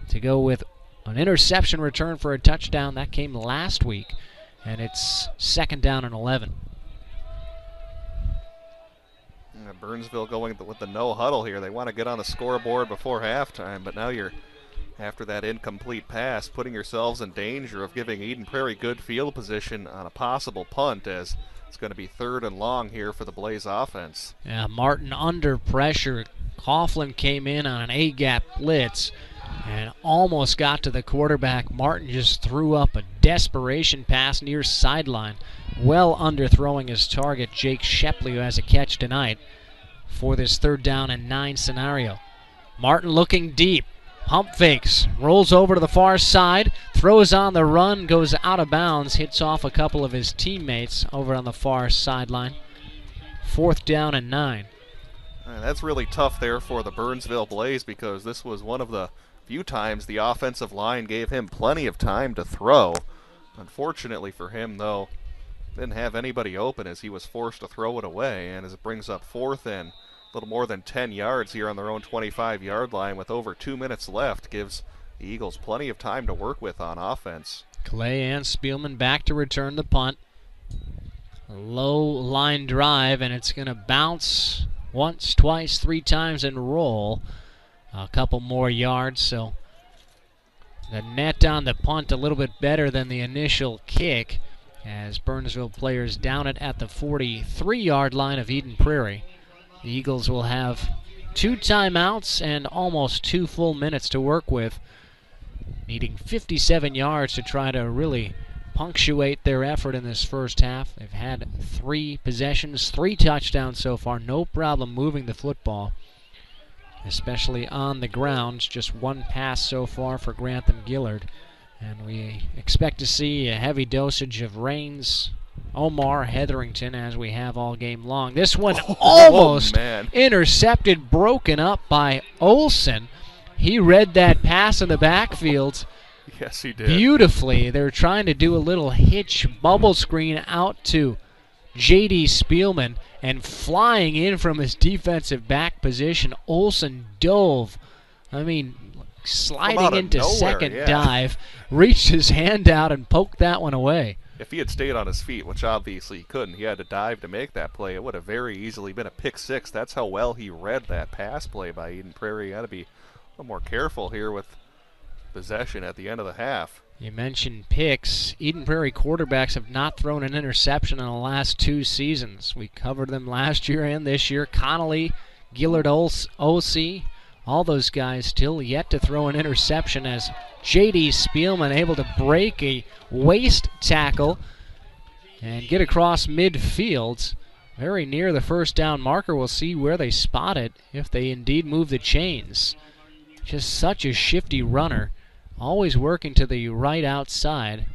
to go with an interception return for a touchdown. That came last week, and it's 2nd down and 11. Burnsville going with the no huddle here. They want to get on the scoreboard before halftime, but now you're, after that incomplete pass, putting yourselves in danger of giving Eden Prairie good field position on a possible punt, as it's going to be 3rd and long here for the Blaze offense. Yeah, Martin under pressure. Coughlin came in on an A-gap blitz and almost got to the quarterback. Martin just threw up a desperation pass near sideline, well underthrowing his target, Jake Shepley, who has a catch tonight for this 3rd down and 9 scenario. Martin looking deep. Pump fakes, rolls over to the far side, throws on the run, goes out of bounds, hits off a couple of his teammates over on the far sideline. 4th down and 9. That's really tough there for the Burnsville Blaze, because this was one of the few times the offensive line gave him plenty of time to throw. Unfortunately for him, though, didn't have anybody open as he was forced to throw it away, and as it brings up 4th and little more than 10 yards here on their own 25-yard line with over 2 minutes left. Gives the Eagles plenty of time to work with on offense. Clay and Spielman back to return the punt. A low line drive, and it's going to bounce once, twice, 3 times and roll. A couple more yards, so the net on the punt a little bit better than the initial kick, as Burnsville players down it at the 43-yard line of Eden Prairie. The Eagles will have 2 timeouts and almost 2 full minutes to work with, needing 57 yards to try to really punctuate their effort in this first half. They've had 3 possessions, 3 touchdowns so far, no problem moving the football, especially on the ground. Just 1 pass so far for Grantham Gillard. And we expect to see a heavy dosage of Rains, Omar, Hetherington, as we have all game long. This one almost intercepted, broken up by Olsen. He read that pass in the backfield. Yes, he did. Beautifully. They're trying to do a little hitch bubble screen out to J.D. Spielman, and flying in from his defensive back position, Olsen dove. Sliding into nowhere, second dive, reached his hand out and poked that one away. If he had stayed on his feet, which obviously he couldn't, he had to dive to make that play, it would have very easily been a pick 6. That's how well he read that pass play by Eden Prairie. You got to be a little more careful here with possession at the end of the half. You mentioned picks. Eden Prairie quarterbacks have not thrown an interception in the last 2 seasons. We covered them last year and this year. Connolly, Gillard, O.C., all those guys still yet to throw an interception, as J.D. Spielman able to break a waist tackle and get across midfield very near the first down marker. We'll see where they spot it if they indeed move the chains. Just such a shifty runner, always working to the right outside,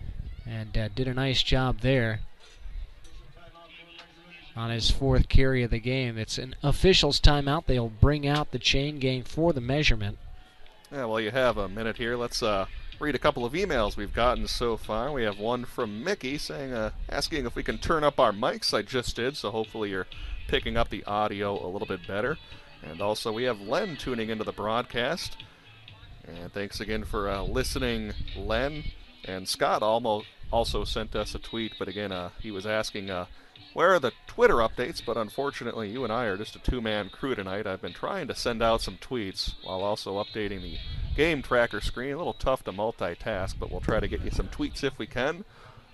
and did a nice job there on his 4th carry of the game. It's an official's timeout. They'll bring out the chain gang for the measurement. Yeah, well, you have a minute here. Let's read a couple of emails we've gotten so far. We have one from Mickey saying, asking if we can turn up our mics. I just did, so hopefully you're picking up the audio a little bit better. And also we have Len tuning into the broadcast. And thanks again for listening, Len. And Scott also sent us a tweet, but again, he was asking, where are the Twitter updates? But unfortunately, you and I are just a 2-man crew tonight. I've been trying to send out some tweets while also updating the game tracker screen. A little tough to multitask, but we'll try to get you some tweets if we can.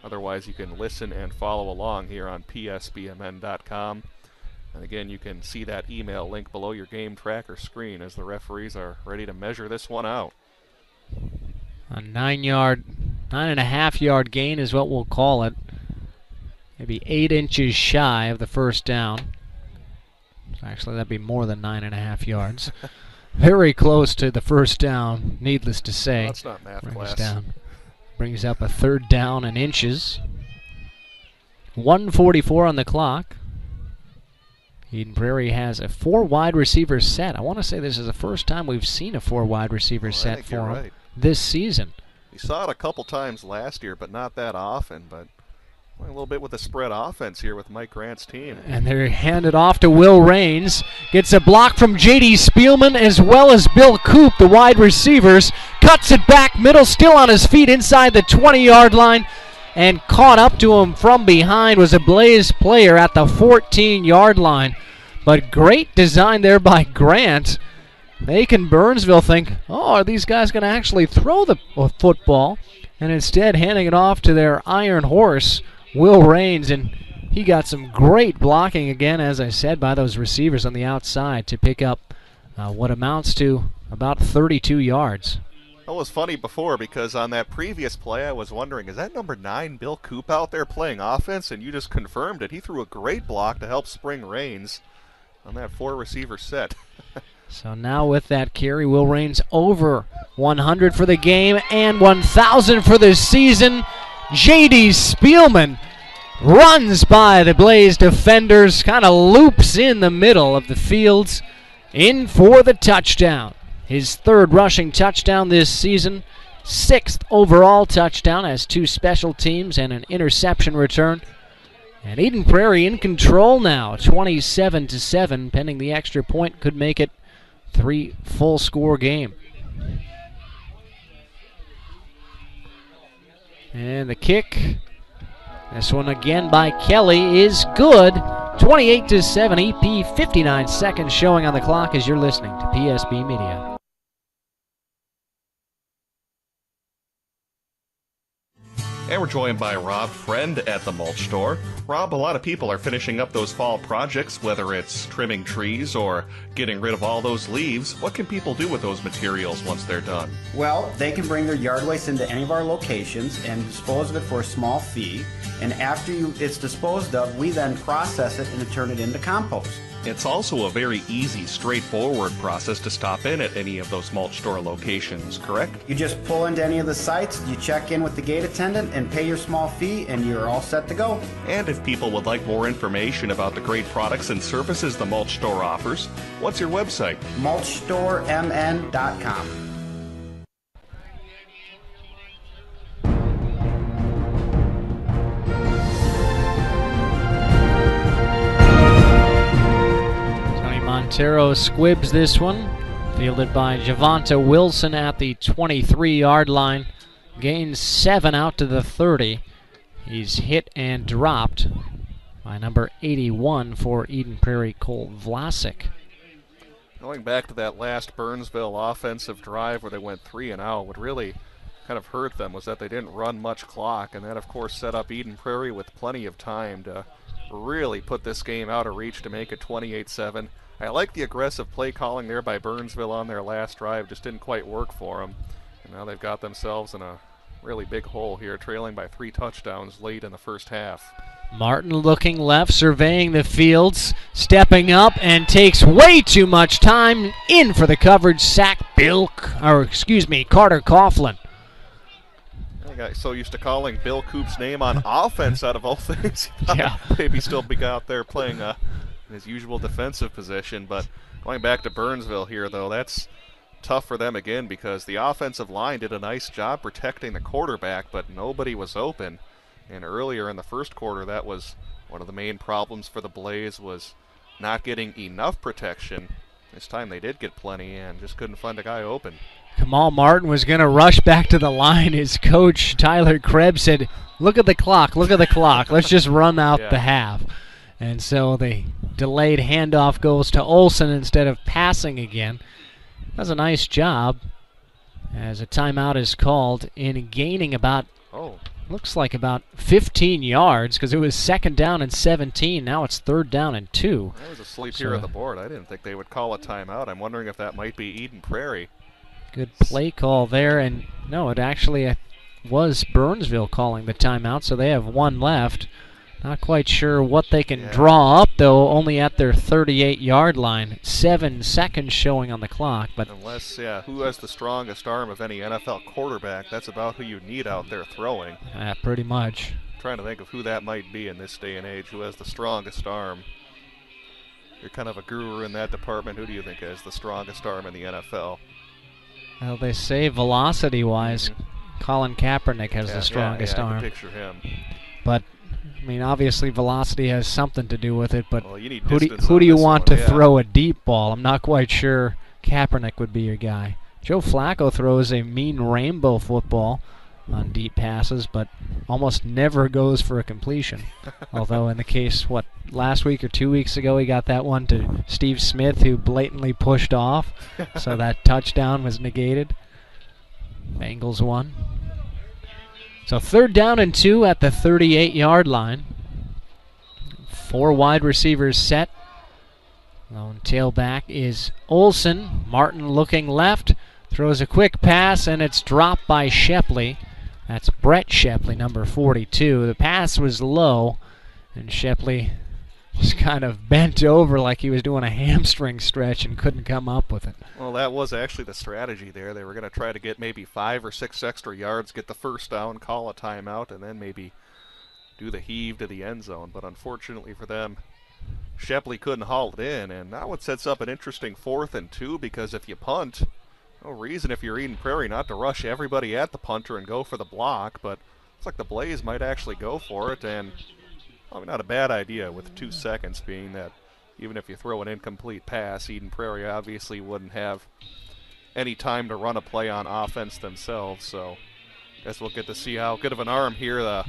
Otherwise, you can listen and follow along here on psbmn.com. And again, you can see that email link below your game tracker screen as the referees are ready to measure this one out. A 9.5-yard gain is what we'll call it. Maybe 8 inches shy of the first down. Actually, that'd be more than 9.5 yards. Very close to the first down, needless to say. Well, that's not math class. Brings up a 3rd down in inches. 1:44 on the clock. Eden Prairie has a 4 wide receiver set. I want to say this is the first time we've seen a 4 wide receiver set for them this season. We saw it a couple times last year, but not that often. But a little bit with the spread offense here with Mike Grant's team. And they're handed off to Will Rains. Gets a block from J.D. Spielman as well as Bill Coop, the wide receivers. Cuts it back middle, still on his feet inside the 20-yard line. And caught up to him from behind was a Blaze player at the 14-yard line. But great design there by Grant. They can Burnsville think, oh, are these guys going to actually throw the football? And instead handing it off to their iron horse, Will Rains, and he got some great blocking again, as I said, by those receivers on the outside to pick up what amounts to about 32 yards. That was funny before because on that previous play I was wondering, is that number 9 Bill Coop out there playing offense? And you just confirmed it. He threw a great block to help spring Rains on that 4-receiver set. So now with that carry, Will Rains over 100 for the game and 1,000 for the season. J.D. Spielman runs by the Blaze defenders, kind of loops in the middle of the fields, in for the touchdown. His 3rd rushing touchdown this season, 6th overall touchdown, has 2 special teams and an interception return. And Eden Prairie in control now, 27-7. Pending the extra point, could make it 3 full score game. And the kick, this one again by Kelly, is good. 28-7, EP, 59 seconds showing on the clock as you're listening to PSB Media. And we're joined by Rob Friend at the mulch store. Rob, a lot of people are finishing up those fall projects, whether it's trimming trees or getting rid of all those leaves. What can people do with those materials once they're done? Well, they can bring their yard waste into any of our locations and dispose of it for a small fee. And after it's disposed of, we then process it and turn it into compost. It's also a very easy, straightforward process to stop in at any of those mulch store locations, correct? You just pull into any of the sites, you check in with the gate attendant and pay your small fee, and you're all set to go. And if people would like more information about the great products and services the mulch store offers, what's your website? mulchstoremn.com. Montero squibs this one, fielded by Javonta Wilson at the 23-yard line. Gains 7 out to the 30. He's hit and dropped by number 81 for Eden Prairie, Cole Vlasic. Going back to that last Burnsville offensive drive where they went 3 and out, what really kind of hurt them was that they didn't run much clock, and that of course set up Eden Prairie with plenty of time to really put this game out of reach to make it 28-7. I like the aggressive play calling there by Burnsville on their last drive. Just didn't quite work for them. And now they've got themselves in a really big hole here, trailing by 3 touchdowns late in the first half. Martin looking left, surveying the fields, stepping up, and takes way too much time. In for the coverage, sack Carter Coughlin. I got so used to calling Bill Coop's name on offense out of all things. Yeah. Maybe still be out there playing his usual defensive position, but going back to Burnsville here, though, that's tough for them again because the offensive line did a nice job protecting the quarterback, but nobody was open. And earlier in the first quarter, that was one of the main problems for the Blaze, was not getting enough protection. This time they did get plenty and just couldn't find a guy open. Kamal Martin was going to rush back to the line. His coach, Tyler Krebs, said, look at the clock, let's just run out the half. And so the delayed handoff goes to Olson instead of passing again. Does a nice job as a timeout is called in gaining about, looks like about 15 yards because it was 2nd down and 17. Now it's 3rd down and 2. That was a sleep here on the board. I didn't think they would call a timeout. I'm wondering if that might be Eden Prairie. Good play call there, and no, it actually was Burnsville calling the timeout, so they have 1 left. Not quite sure what they can draw up, though, only at their 38-yard line. 7 seconds showing on the clock. But unless, who has the strongest arm of any NFL quarterback? That's about who you need out there throwing. Pretty much. I'm trying to think of who that might be in this day and age, who has the strongest arm. You're kind of a guru in that department. Who do you think has the strongest arm in the NFL? Well, they say velocity-wise, Colin Kaepernick has the strongest arm. I can picture him. But I mean, obviously velocity has something to do with it, but who do you want to throw a deep ball? I'm not quite sure Kaepernick would be your guy. Joe Flacco throws a mean rainbow football on deep passes, but almost never goes for a completion. Although in the case, last week or 2 weeks ago, he got that one to Steve Smith, who blatantly pushed off, so that touchdown was negated. Bengals won. So 3rd down and 2 at the 38-yard line. 4 wide receivers set. Lone tailback is Olson. Martin looking left. Throws a quick pass, and it's dropped by Shepley. That's Brett Shepley, number 42. The pass was low, and Shepley just kind of bent over like he was doing a hamstring stretch and couldn't come up with it. Well, that was actually the strategy there. They were going to try to get maybe 5 or 6 extra yards, get the first down, call a timeout, and then maybe do the heave to the end zone. But unfortunately for them, Shepley couldn't haul it in, and now it sets up an interesting 4th and 2, because if you punt, no reason if you're Eden Prairie not to rush everybody at the punter and go for the block, but looks like the Blaze might actually go for it, and Probably not a bad idea with 2 seconds, being that even if you throw an incomplete pass, Eden Prairie obviously wouldn't have any time to run a play on offense themselves. So I guess we'll get to see how good of an arm here the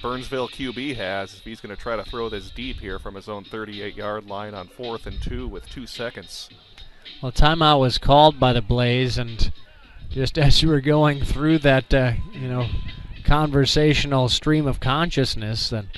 Burnsville QB has if he's going to try to throw this deep here from his own 38-yard line on 4th and 2 with 2 seconds. Well, timeout was called by the Blaze, and just as you were going through that, conversational stream of consciousness, then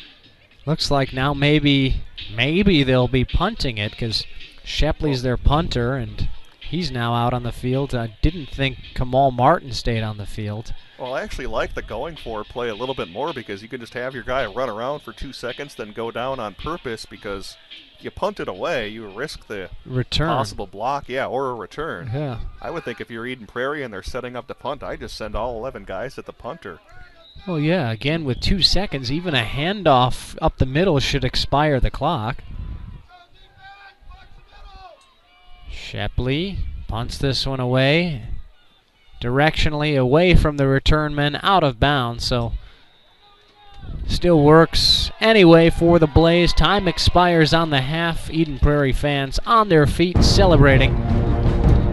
looks like now maybe they'll be punting it because Shepley's their punter, and he's now out on the field. I didn't think Kamal Martin stayed on the field. Well, I actually like the going for play a little bit more because you can just have your guy run around for 2 seconds, then go down on purpose, because you punt it away, you risk the return, possible block, or a return. Yeah. I would think if you're Eden Prairie and they're setting up to punt, I just send all 11 guys at the punter. Well, yeah, again, with 2 seconds, even a handoff up the middle should expire the clock. Shepley punts this one away, directionally away from the return men, out of bounds, so still works anyway for the Blaze. Time expires on the half. Eden Prairie fans on their feet celebrating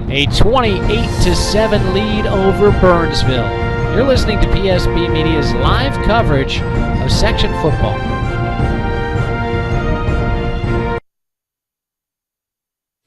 a 28-7 lead over Burnsville. You're listening to PSB Media's live coverage of section football.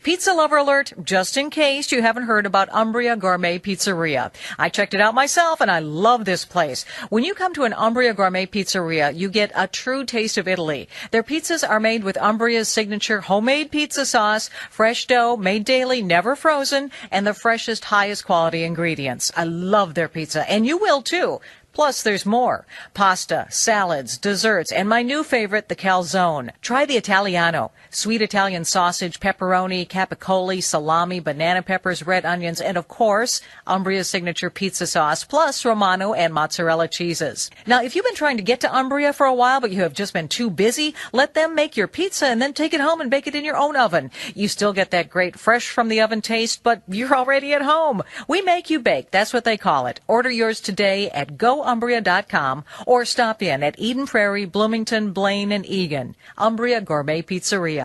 Pizza lover alert, just in case you haven't heard about Umbria Gourmet Pizzeria. I checked it out myself, and I love this place. When you come to an Umbria Gourmet Pizzeria, you get a true taste of Italy. Their pizzas are made with Umbria's signature homemade pizza sauce, fresh dough, made daily, never frozen, and the freshest, highest quality ingredients. I love their pizza, and you will too. Plus, there's more. Pasta, salads, desserts, and my new favorite, the calzone. Try the Italiano. Sweet Italian sausage, pepperoni, capicoli, salami, banana peppers, red onions, and of course, Umbria's signature pizza sauce, plus Romano and mozzarella cheeses. Now, if you've been trying to get to Umbria for a while, but you have just been too busy, let them make your pizza and then take it home and bake it in your own oven. You still get that great fresh from the oven taste, but you're already at home. We make you bake. That's what they call it. Order yours today at GoUmbria.com or stop in at Eden Prairie, Bloomington, Blaine, and Eagan. Umbria Gourmet Pizzeria.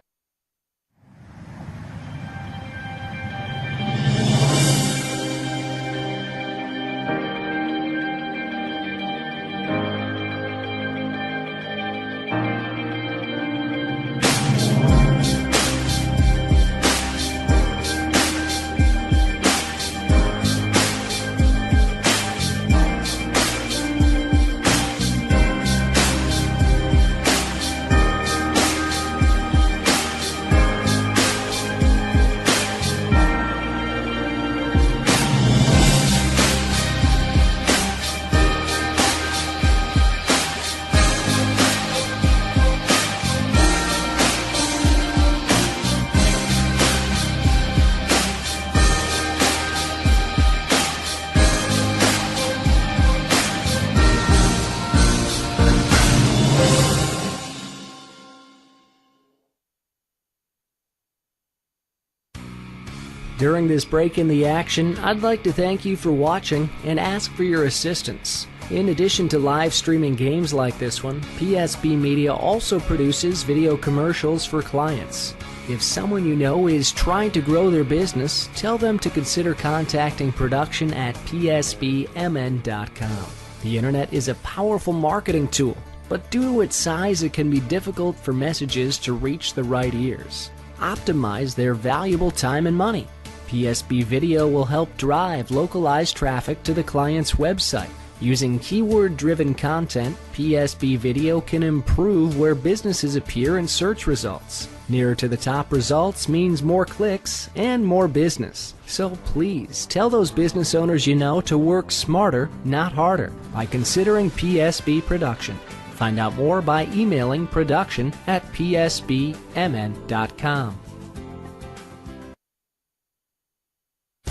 During this break in the action, I'd like to thank you for watching and ask for your assistance. In addition to live streaming games like this one, PSB Media also produces video commercials for clients. If someone you know is trying to grow their business, tell them to consider contacting production at psbmn.com. The internet is a powerful marketing tool, but due to its size, it can be difficult for messages to reach the right ears. Optimize their valuable time and money. PSB Video will help drive localized traffic to the client's website. Using keyword-driven content, PSB Video can improve where businesses appear in search results. Nearer to the top results means more clicks and more business. So please tell those business owners you know to work smarter, not harder, by considering PSB Production. Find out more by emailing production@psbmn.com.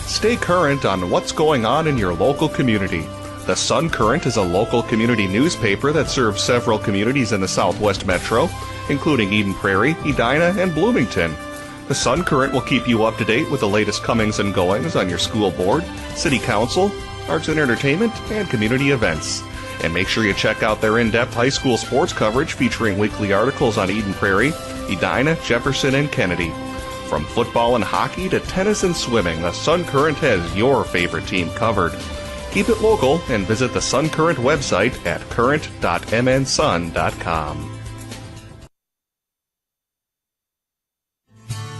Stay current on what's going on in your local community. The Sun Current is a local community newspaper that serves several communities in the Southwest Metro, including Eden Prairie, Edina, and Bloomington. The Sun Current will keep you up to date with the latest comings and goings on your school board, city council, arts and entertainment, and community events. And make sure you check out their in-depth high school sports coverage featuring weekly articles on Eden Prairie, Edina, Jefferson, and Kennedy. From football and hockey to tennis and swimming, the Sun Current has your favorite team covered. Keep it local and visit the Sun Current website at current.mnsun.com.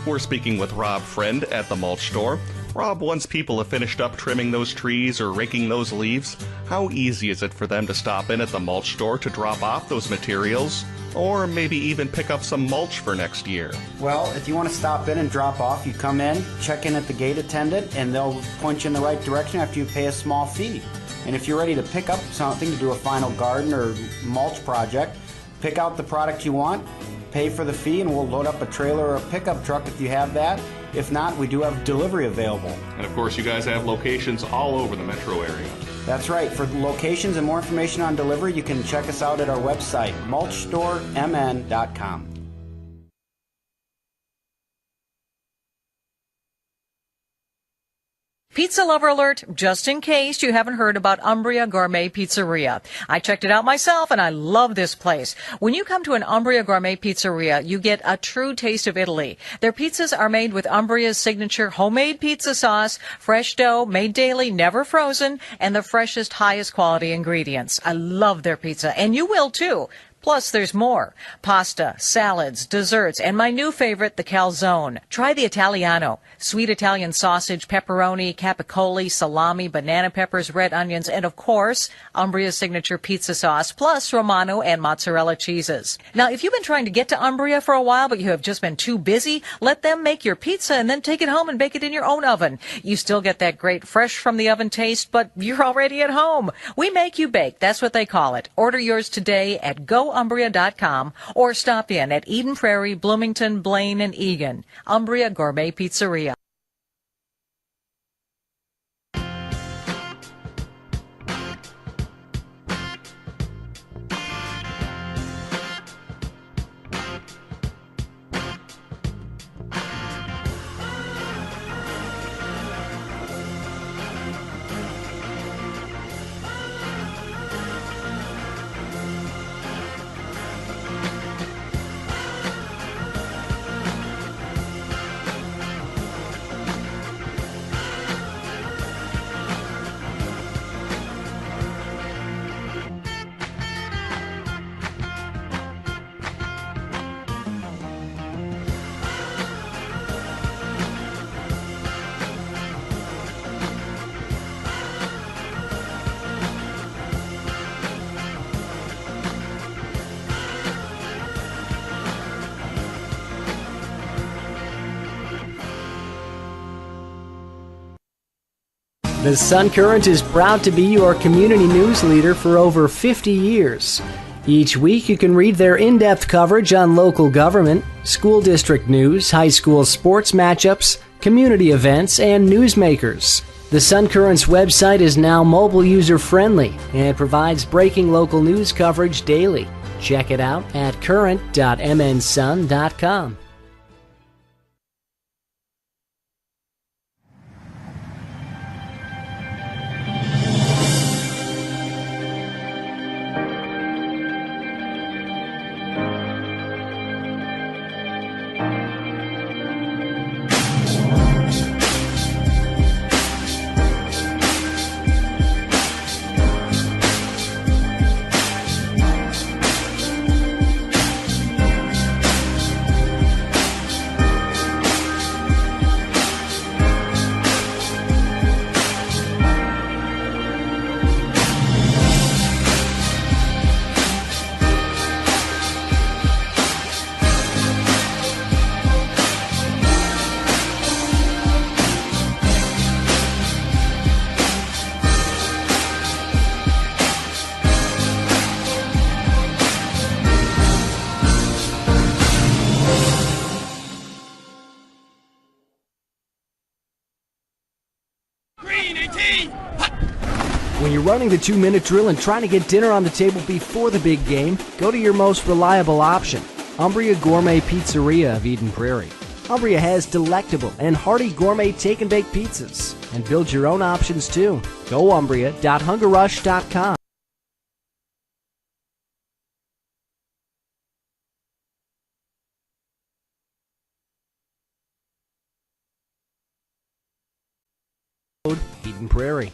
We're speaking with Rob Friend at the mulch store. Rob, once people have finished up trimming those trees or raking those leaves, how easy is it for them to stop in at the mulch store to drop off those materials? Or maybe even pick up some mulch for next year? Well, if you want to stop in and drop off, you come in, check in at the gate attendant, and they'll point you in the right direction after you pay a small fee. And if you're ready to pick up something to do a final garden or mulch project, pick out the product you want, pay for the fee, and we'll load up a trailer or a pickup truck if you have that. If not, we do have delivery available. And of course, you guys have locations all over the metro area. That's right. For locations and more information on delivery, you can check us out at our website, mulchstoremn.com. Pizza lover alert, just in case you haven't heard about Umbria Gourmet Pizzeria. I checked it out myself and I love this place. When you come to an Umbria Gourmet Pizzeria, you get a true taste of Italy. Their pizzas are made with Umbria's signature homemade pizza sauce, fresh dough, made daily, never frozen, and the freshest, highest quality ingredients. I love their pizza, and you will too. Plus, there's more. Pasta, salads, desserts, and my new favorite, the calzone. Try the Italiano. Sweet Italian sausage, pepperoni, capicoli, salami, banana peppers, red onions, and of course, Umbria's signature pizza sauce, plus Romano and mozzarella cheeses. Now, if you've been trying to get to Umbria for a while, but you have just been too busy, let them make your pizza and then take it home and bake it in your own oven. You still get that great fresh from the oven taste, but you're already at home. We make you bake. That's what they call it. Order yours today at GoUmbria.com or stop in at Eden Prairie, Bloomington, Blaine, and Eagan. Umbria Gourmet Pizzeria. The Sun Current is proud to be your community news leader for over 50 years. Each week you can read their in-depth coverage on local government, school district news, high school sports matchups, community events, and newsmakers. The Sun Current's website is now mobile user-friendly and provides breaking local news coverage daily. Check it out at current.mnsun.com. When you're running the 2-minute drill and trying to get dinner on the table before the big game, go to your most reliable option, Umbria Gourmet Pizzeria of Eden Prairie. Umbria has delectable and hearty gourmet take-and-bake pizzas. And build your own options too. GoUmbria.hungerrush.com. Eden Prairie.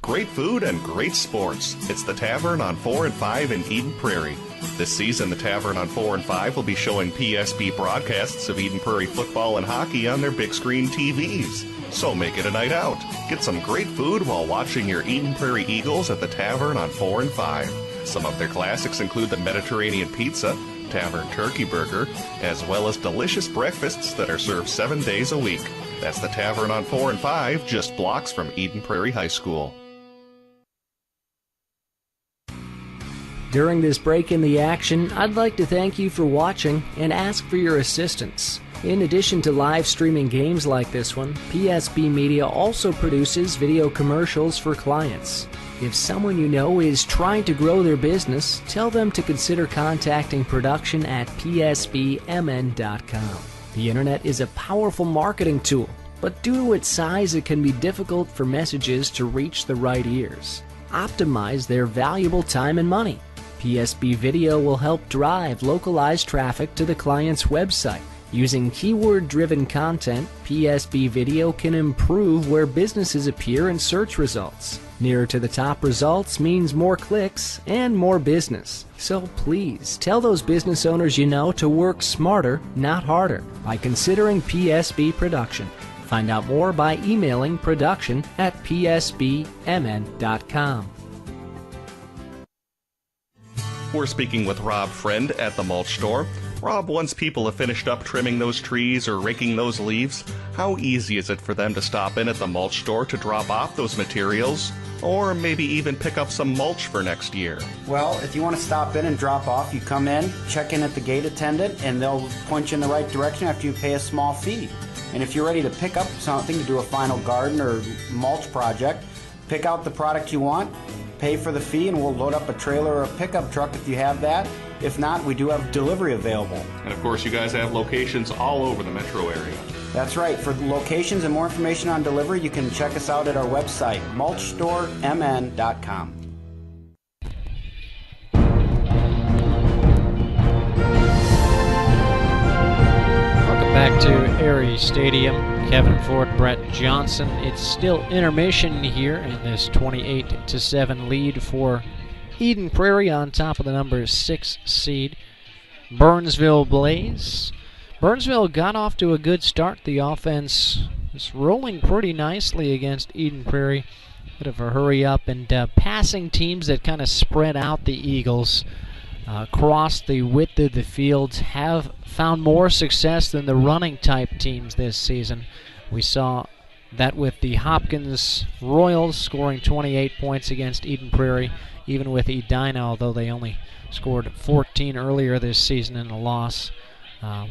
Great food and great sports. It's the Tavern on 4 and 5 in Eden Prairie. This season, the Tavern on 4 and 5 will be showing PSB broadcasts of Eden Prairie football and hockey on their big screen TVs. So make it a night out. Get some great food while watching your Eden Prairie Eagles at the Tavern on 4 and 5. Some of their classics include the Mediterranean pizza, Tavern turkey burger, as well as delicious breakfasts that are served 7 days a week. That's the Tavern on 4 and 5, just blocks from Eden Prairie High School. During this break in the action, I'd like to thank you for watching and ask for your assistance. In addition to live streaming games like this one, PSB Media also produces video commercials for clients. If someone you know is trying to grow their business, tell them to consider contacting production at psbmn.com. The internet is a powerful marketing tool, but due to its size, it can be difficult for messages to reach the right ears. Optimize their valuable time and money. PSB Video will help drive localized traffic to the client's website. Using keyword-driven content, PSB Video can improve where businesses appear in search results. Nearer to the top results means more clicks and more business. So please, tell those business owners you know to work smarter, not harder, by considering PSB Production. Find out more by emailing production@psbmn.com. We're speaking with Rob Friend at the mulch store. Rob, once people have finished up trimming those trees or raking those leaves, how easy is it for them to stop in at the mulch store to drop off those materials, or maybe even pick up some mulch for next year? Well, if you want to stop in and drop off, you come in, check in at the gate attendant, and they'll point you in the right direction after you pay a small fee. And if you're ready to pick up something to do a final garden or mulch project, pick out the product you want, pay for the fee, and we'll load up a trailer or a pickup truck if you have that. If not, we do have delivery available. And of course, you guys have locations all over the metro area. That's right. For locations and more information on delivery, you can check us out at our website, mulchstoremn.com. Welcome back to Prairie Stadium. Kevin Ford, Brett Johnson. It's still intermission here in this 28-7 lead for Eden Prairie on top of the number 6 seed Burnsville Blaze. Burnsville got off to a good start. The offense is rolling pretty nicely against Eden Prairie. Bit of a hurry up and passing teams that kind of spread out the Eagles across the width of the field have found more success than the running type teams this season. We saw that with the Hopkins Royals scoring 28 points against Eden Prairie, even with Edina, although they only scored 14 earlier this season in a loss,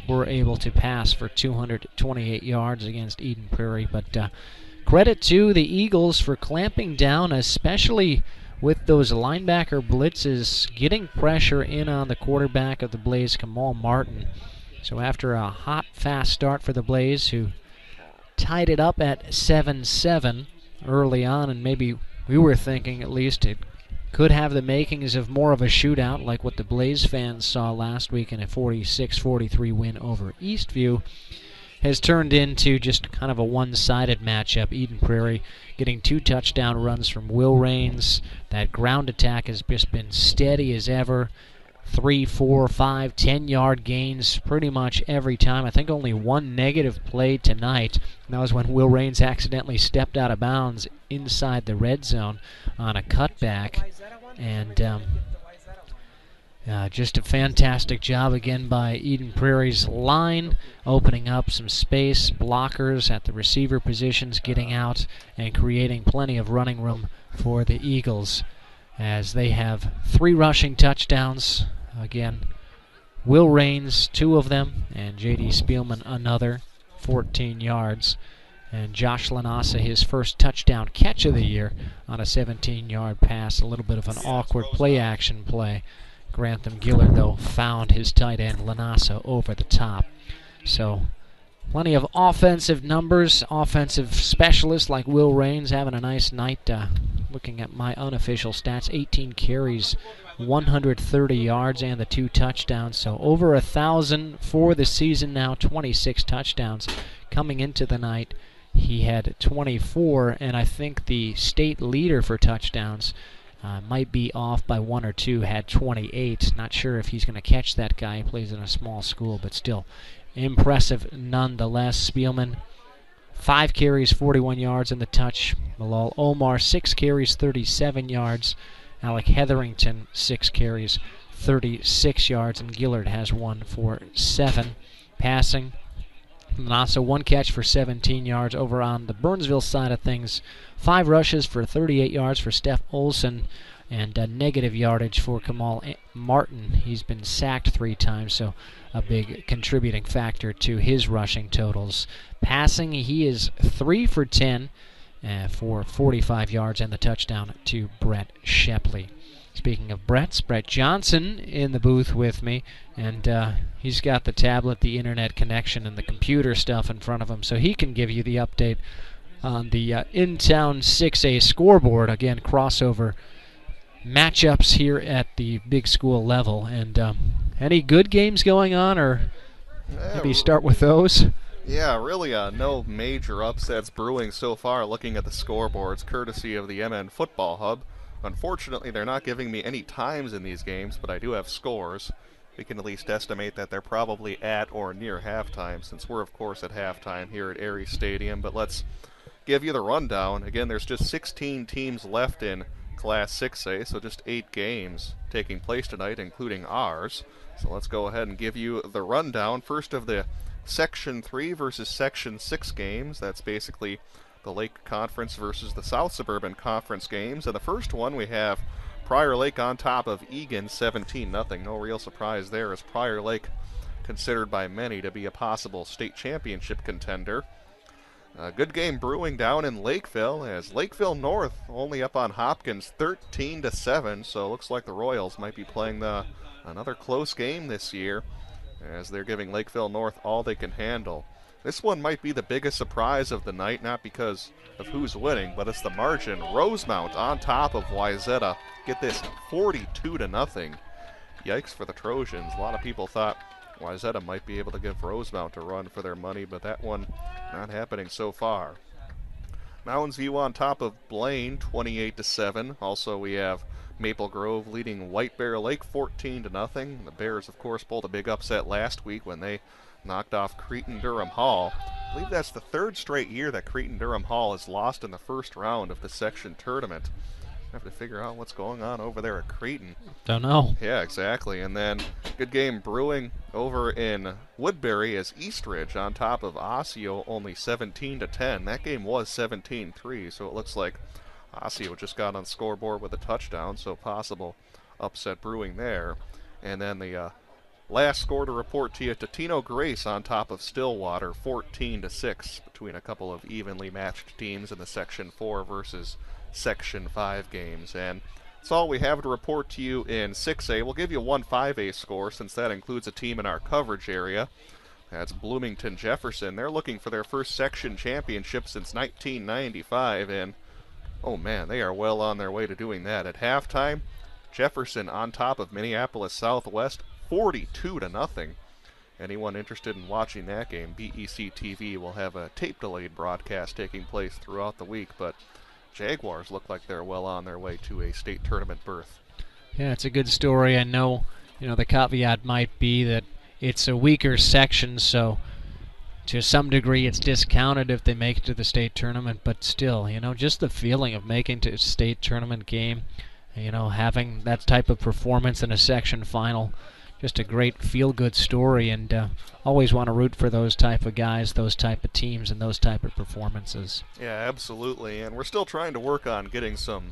were able to pass for 228 yards against Eden Prairie. But credit to the Eagles for clamping down, especially with those linebacker blitzes, getting pressure in on the quarterback of the Blaze, Kamal Martin. So after a hot, fast start for the Blaze, who tied it up at 7-7 early on, and maybe we were thinking at least it could have the makings of more of a shootout like what the Blaze fans saw last week in a 46-43 win over Eastview, has turned into just kind of a one-sided matchup. Eden Prairie getting 2 touchdown runs from Will Raines. That ground attack has just been steady as ever. 3, 4, 5, 10-yard gains pretty much every time. I think only one negative play tonight. And that was when Will Raines accidentally stepped out of bounds inside the red zone on a cutback. And just a fantastic job again by Eden Prairie's line, opening up some space, blockers at the receiver positions getting out, and creating plenty of running room for the Eagles, as they have 3 rushing touchdowns. Again, Will Raines, 2 of them, and J.D. Spielman, another, 14 yards. And Josh Lanasa, his first touchdown catch of the year on a 17-yard pass. A little bit of an awkward play-action play. Grantham Gillard, though, found his tight end, Lanasa, over the top. So, plenty of offensive numbers. Offensive specialists like Will Raines having a nice night. Looking at my unofficial stats, 18 carries 130 yards and the 2 touchdowns. So over 1,000 for the season now, 26 touchdowns. Coming into the night, he had 24, and I think the state leader for touchdowns might be off by 1 or 2, had 28. Not sure if he's going to catch that guy. He plays in a small school, but still impressive nonetheless. Spielman, 5 carries, 41 yards in the touch. Malal Omar, 6 carries, 37 yards. Alec Hetherington, 6 carries, 36 yards. And Gillard has 1 for 7. Passing, Manassa, 1 catch for 17 yards. Over on the Burnsville side of things, 5 rushes for 38 yards for Steph Olson, and negative yardage for Kamal Martin. He's been sacked 3 times, so a big contributing factor to his rushing totals. Passing, he is 3 for 10 for 45 yards and the touchdown to Brett Shepley. Speaking of Brett Johnson in the booth with me, and he's got the tablet, the internet connection, and the computer stuff in front of him, so he can give you the update on the in-town 6A scoreboard. Again, crossover matchups here at the big school level. And any good games going on, or maybe start with those? Yeah, really no major upsets brewing so far looking at the scoreboards, courtesy of the MN Football Hub. Unfortunately, they're not giving me any times in these games, but I do have scores. We can at least estimate that they're probably at or near halftime, since we're, of course, at halftime here at Aries Stadium. But let's give you the rundown. Again, there's just 16 teams left in Class 6A, so just 8 games taking place tonight, including ours. So let's go ahead and give you the rundown. First of the Section 3 versus Section 6 games. That's basically the Lake Conference versus the South Suburban Conference games. And the first one, we have Prior Lake on top of Egan, 17-0. No real surprise there, as Prior Lake considered by many to be a possible state championship contender. A good game brewing down in Lakeville, as Lakeville North only up on Hopkins 13-7, so it looks like the Royals might be playing another close game this year, as they're giving Lakeville North all they can handle. This one might be the biggest surprise of the night, not because of who's winning, but it's the margin. Rosemount on top of Wayzata. Get this, 42-0. Yikes for the Trojans. A lot of people thought Wayzata might be able to give Rosemount a run for their money, but that one not happening so far. Mountains View on top of Blaine, 28-7. Also, we have Maple Grove leading White Bear Lake 14-0. The Bears, of course, pulled a big upset last week when they knocked off Cretin-Durham Hall. I believe that's the 3rd straight year that Cretin-Durham Hall has lost in the first round of the section tournament. I have to figure out what's going on over there at Cretin. Don't know. Yeah, exactly. And then good game brewing over in Woodbury as Eastridge on top of Osseo, only 17-10. That game was 17-3, so it looks like Osseo just got on scoreboard with a touchdown, so possible upset brewing there. And then the last score to report to you, Totino Grace on top of Stillwater, 14-6, between a couple of evenly matched teams in the Section 4 versus Section 5 games. And that's all we have to report to you in 6A. We'll give you one 5A score, since that includes a team in our coverage area. That's Bloomington Jefferson. They're looking for their first section championship since 1995, and oh man, they are well on their way to doing that. At halftime, Jefferson on top of Minneapolis Southwest, 42-0. Anyone interested in watching that game, BEC TV will have a tape-delayed broadcast taking place throughout the week, but Jaguars look like they're well on their way to a state tournament berth. Yeah, it's a good story. I know, the caveat might be that it's a weaker section, so to some degree it's discounted if they make it to the state tournament, but still, just the feeling of making to a state tournament game, having that type of performance in a section final, just a great feel-good story, and always want to root for those type of guys, those type of teams, and those type of performances. Yeah, absolutely, and we're still trying to work on getting some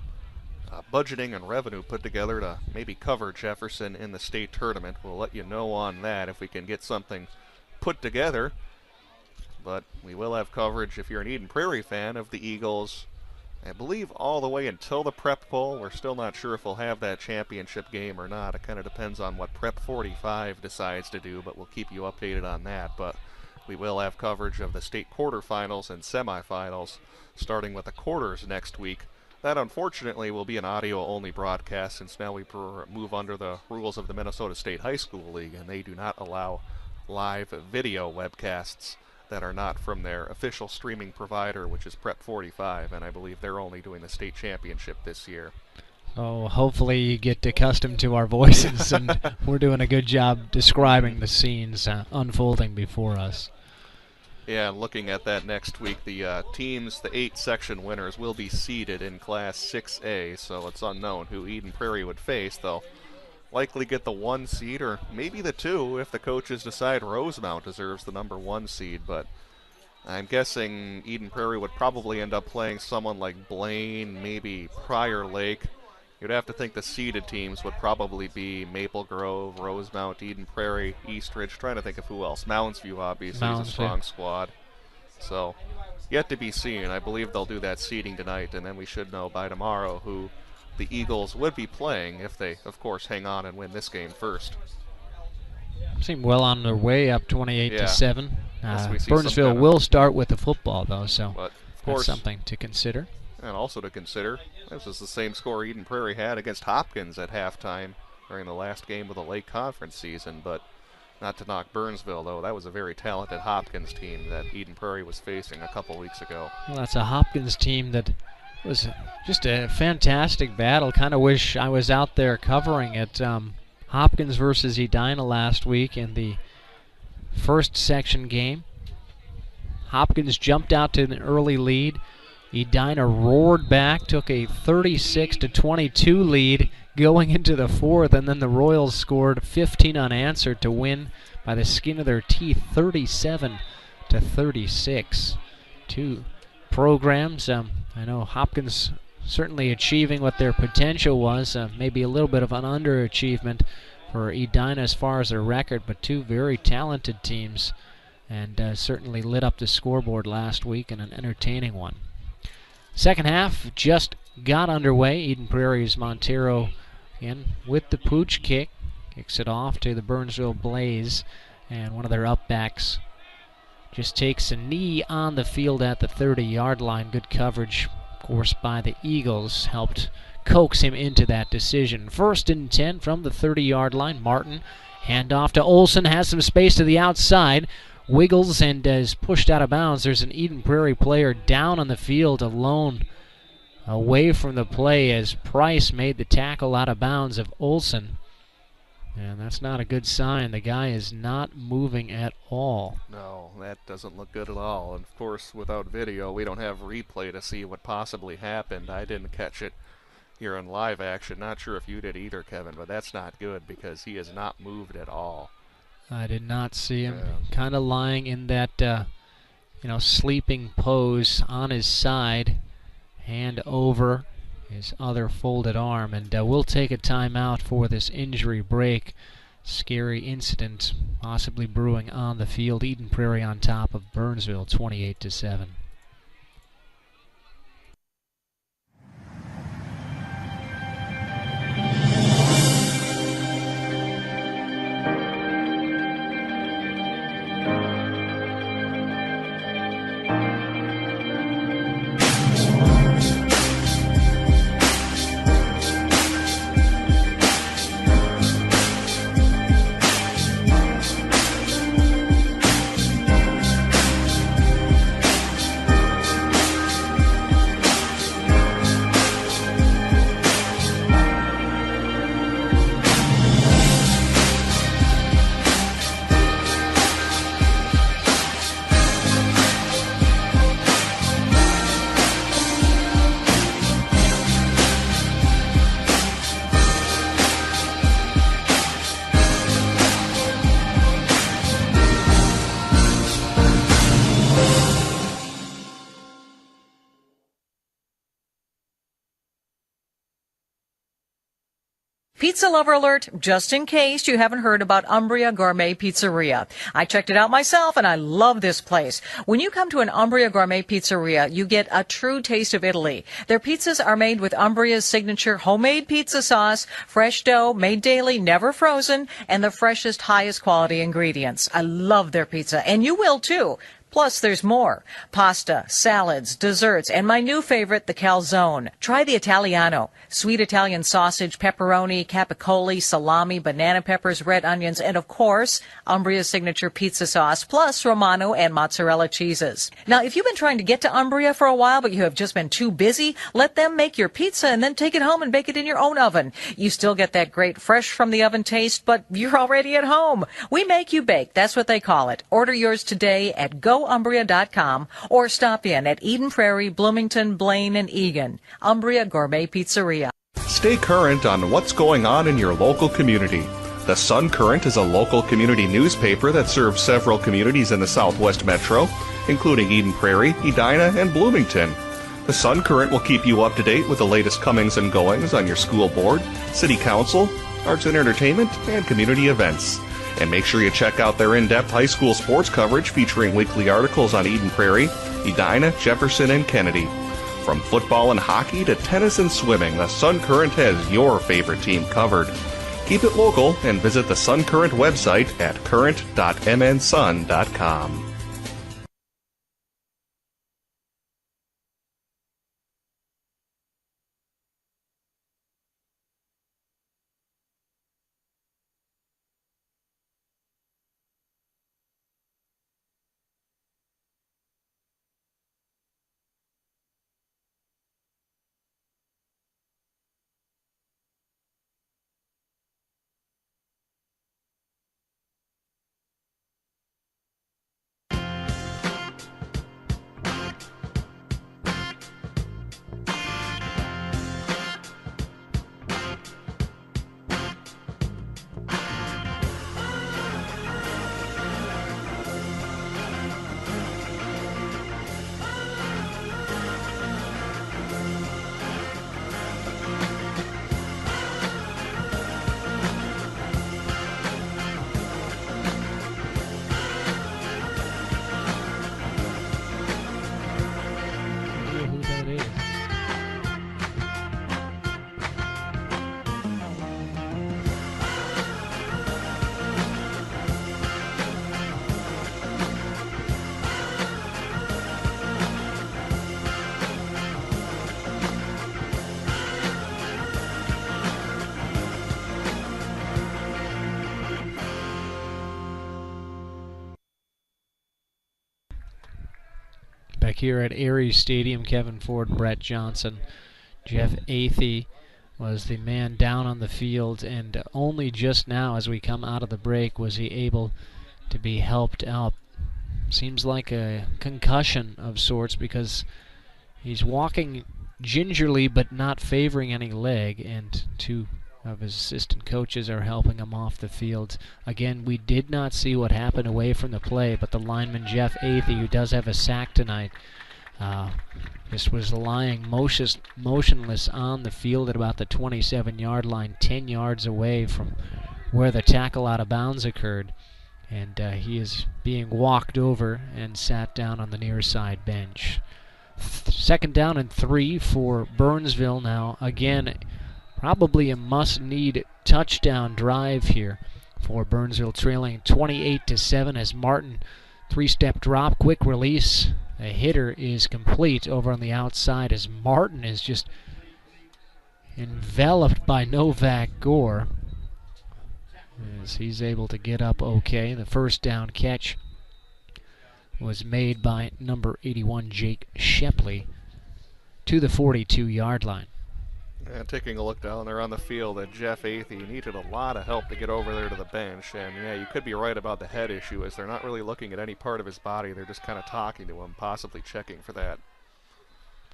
budgeting and revenue put together to maybe cover Jefferson in the state tournament. We'll let you know on that if we can get something put together, but we will have coverage if you're an Eden Prairie fan of the Eagles, I believe all the way until the Prep Bowl. We're still not sure if we'll have that championship game or not. It kind of depends on what Prep 45 decides to do, but we'll keep you updated on that. But we will have coverage of the state quarterfinals and semifinals, starting with the quarters next week. That unfortunately will be an audio-only broadcast, since now we move under the rules of the Minnesota State High School League, and they do not allow live video webcasts that are not from their official streaming provider, which is Prep 45, and I believe they're only doing the state championship this year. Oh, hopefully you get accustomed to our voices, and we're doing a good job describing the scenes unfolding before us. Yeah, and looking at that next week, the teams, the 8 section winners, will be seeded in Class 6A, so it's unknown who Eden Prairie would face. They'll likely get the 1 seed, or maybe the 2 if the coaches decide Rosemount deserves the number 1 seed, but I'm guessing Eden Prairie would probably end up playing someone like Blaine, maybe Prior Lake. You'd have to think the seeded teams would probably be Maple Grove, Rosemount, Eden Prairie, Eastridge. Trying to think of who else. Mounds View, obviously, is a strong squad. So, yet to be seen. I believe they'll do that seeding tonight, and then we should know by tomorrow who the Eagles would be playing if they, of course, hang on and win this game first. Seem well on their way, up 28-7. Burnsville will will start with the football, though, so but of course, that's something to consider. And also to consider, this is the same score Eden Prairie had against Hopkins at halftime during the last game of the Lake Conference season, but not to knock Burnsville, though. That was a very talented Hopkins team that Eden Prairie was facing a couple weeks ago. Well, that's a Hopkins team that was just a fantastic battle. Kind of wish I was out there covering it. Hopkins versus Edina last week in the first section game. Hopkins jumped out to an early lead. Edina roared back, took a 36-22 lead going into the fourth, and then the Royals scored 15 unanswered to win by the skin of their teeth, 37-36. 2 programs. I know Hopkins certainly achieving what their potential was, maybe a little bit of an underachievement for Edina as far as their record, but 2 very talented teams, and certainly lit up the scoreboard last week in an entertaining one. Second half just got underway. Eden Prairie's Montero again with the pooch kick. Kicks it off to the Burnsville Blaze, and one of their upbacks just takes a knee on the field at the 30-yard line. Good coverage, of course, by the Eagles. Helped coax him into that decision. 1st and 10 from the 30-yard line. Martin, handoff to Olson, has some space to the outside. Wiggles and is pushed out of bounds. There's an Eden Prairie player down on the field alone, away from the play, as Price made the tackle out of bounds of Olson. And that's not a good sign. The guy is not moving at all. No, that doesn't look good at all. And of course, without video, we don't have replay to see what possibly happened. I didn't catch it here in live action. Not sure if you did either, Kevin, but that's not good because he has not moved at all. I did not see him. Kind of lying in that, sleeping pose on his side, hand over his other folded arm. And we'll take a timeout for this injury break. Scary incident possibly brewing on the field. Eden Prairie on top of Burnsville, 28-7. Pizza lover alert, just in case you haven't heard about Umbria Gourmet Pizzeria. I checked it out myself, and I love this place. When you come to an Umbria Gourmet Pizzeria, you get a true taste of Italy. Their pizzas are made with Umbria's signature homemade pizza sauce, fresh dough, made daily, never frozen, and the freshest, highest quality ingredients. I love their pizza, and you will too. Plus, there's more. Pasta, salads, desserts, and my new favorite, the calzone. Try the Italiano. Sweet Italian sausage, pepperoni, capicoli, salami, banana peppers, red onions, and of course, Umbria's signature pizza sauce, plus Romano and mozzarella cheeses. Now, if you've been trying to get to Umbria for a while, but you have just been too busy, let them make your pizza and then take it home and bake it in your own oven. You still get that great fresh from the oven taste, but you're already at home. We make you bake. That's what they call it. Order yours today at GoUmbria.com or stop in at Eden Prairie, Bloomington, Blaine, and Eagan. Umbria Gourmet Pizzeria. Stay current on what's going on in your local community. The Sun Current is a local community newspaper that serves several communities in the Southwest Metro, including Eden Prairie, Edina, and Bloomington. The Sun Current will keep you up to date with the latest comings and goings on your school board, city council, arts and entertainment, and community events. And make sure you check out their in-depth high school sports coverage featuring weekly articles on Eden Prairie, Edina, Jefferson, and Kennedy. From football and hockey to tennis and swimming, the Sun Current has your favorite team covered. Keep it local and visit the Sun Current website at current.mnsun.com. Back here at Aries Stadium, Kevin Ford, Brett Johnson, Jeff Athey was the man down on the field, and only just now as we come out of the break was he able to be helped out. Seems like a concussion of sorts because he's walking gingerly but not favoring any leg, and two of his assistant coaches are helping him off the field. Again, we did not see what happened away from the play, but the lineman Jeff Athey, who does have a sack tonight, just was lying motionless on the field at about the 27-yard line, 10 yards away from where the tackle out of bounds occurred. And he is being walked over and sat down on the near side bench. Second down and 3 for Burnsville now. Again, probably a must-need touchdown drive here for Burnsville, trailing 28-7 as Martin, three-step drop, quick release. The hitter is complete over on the outside as Martin is just enveloped by Novak Gore as he's able to get up okay. The first down catch was made by number 81, Jake Shepley, to the 42-yard line. And taking a look down there on the field at Jeff Athey, needed a lot of help to get over there to the bench. And yeah, you could be right about the head issue, as they're not really looking at any part of his body. They're just kind of talking to him, possibly checking for that.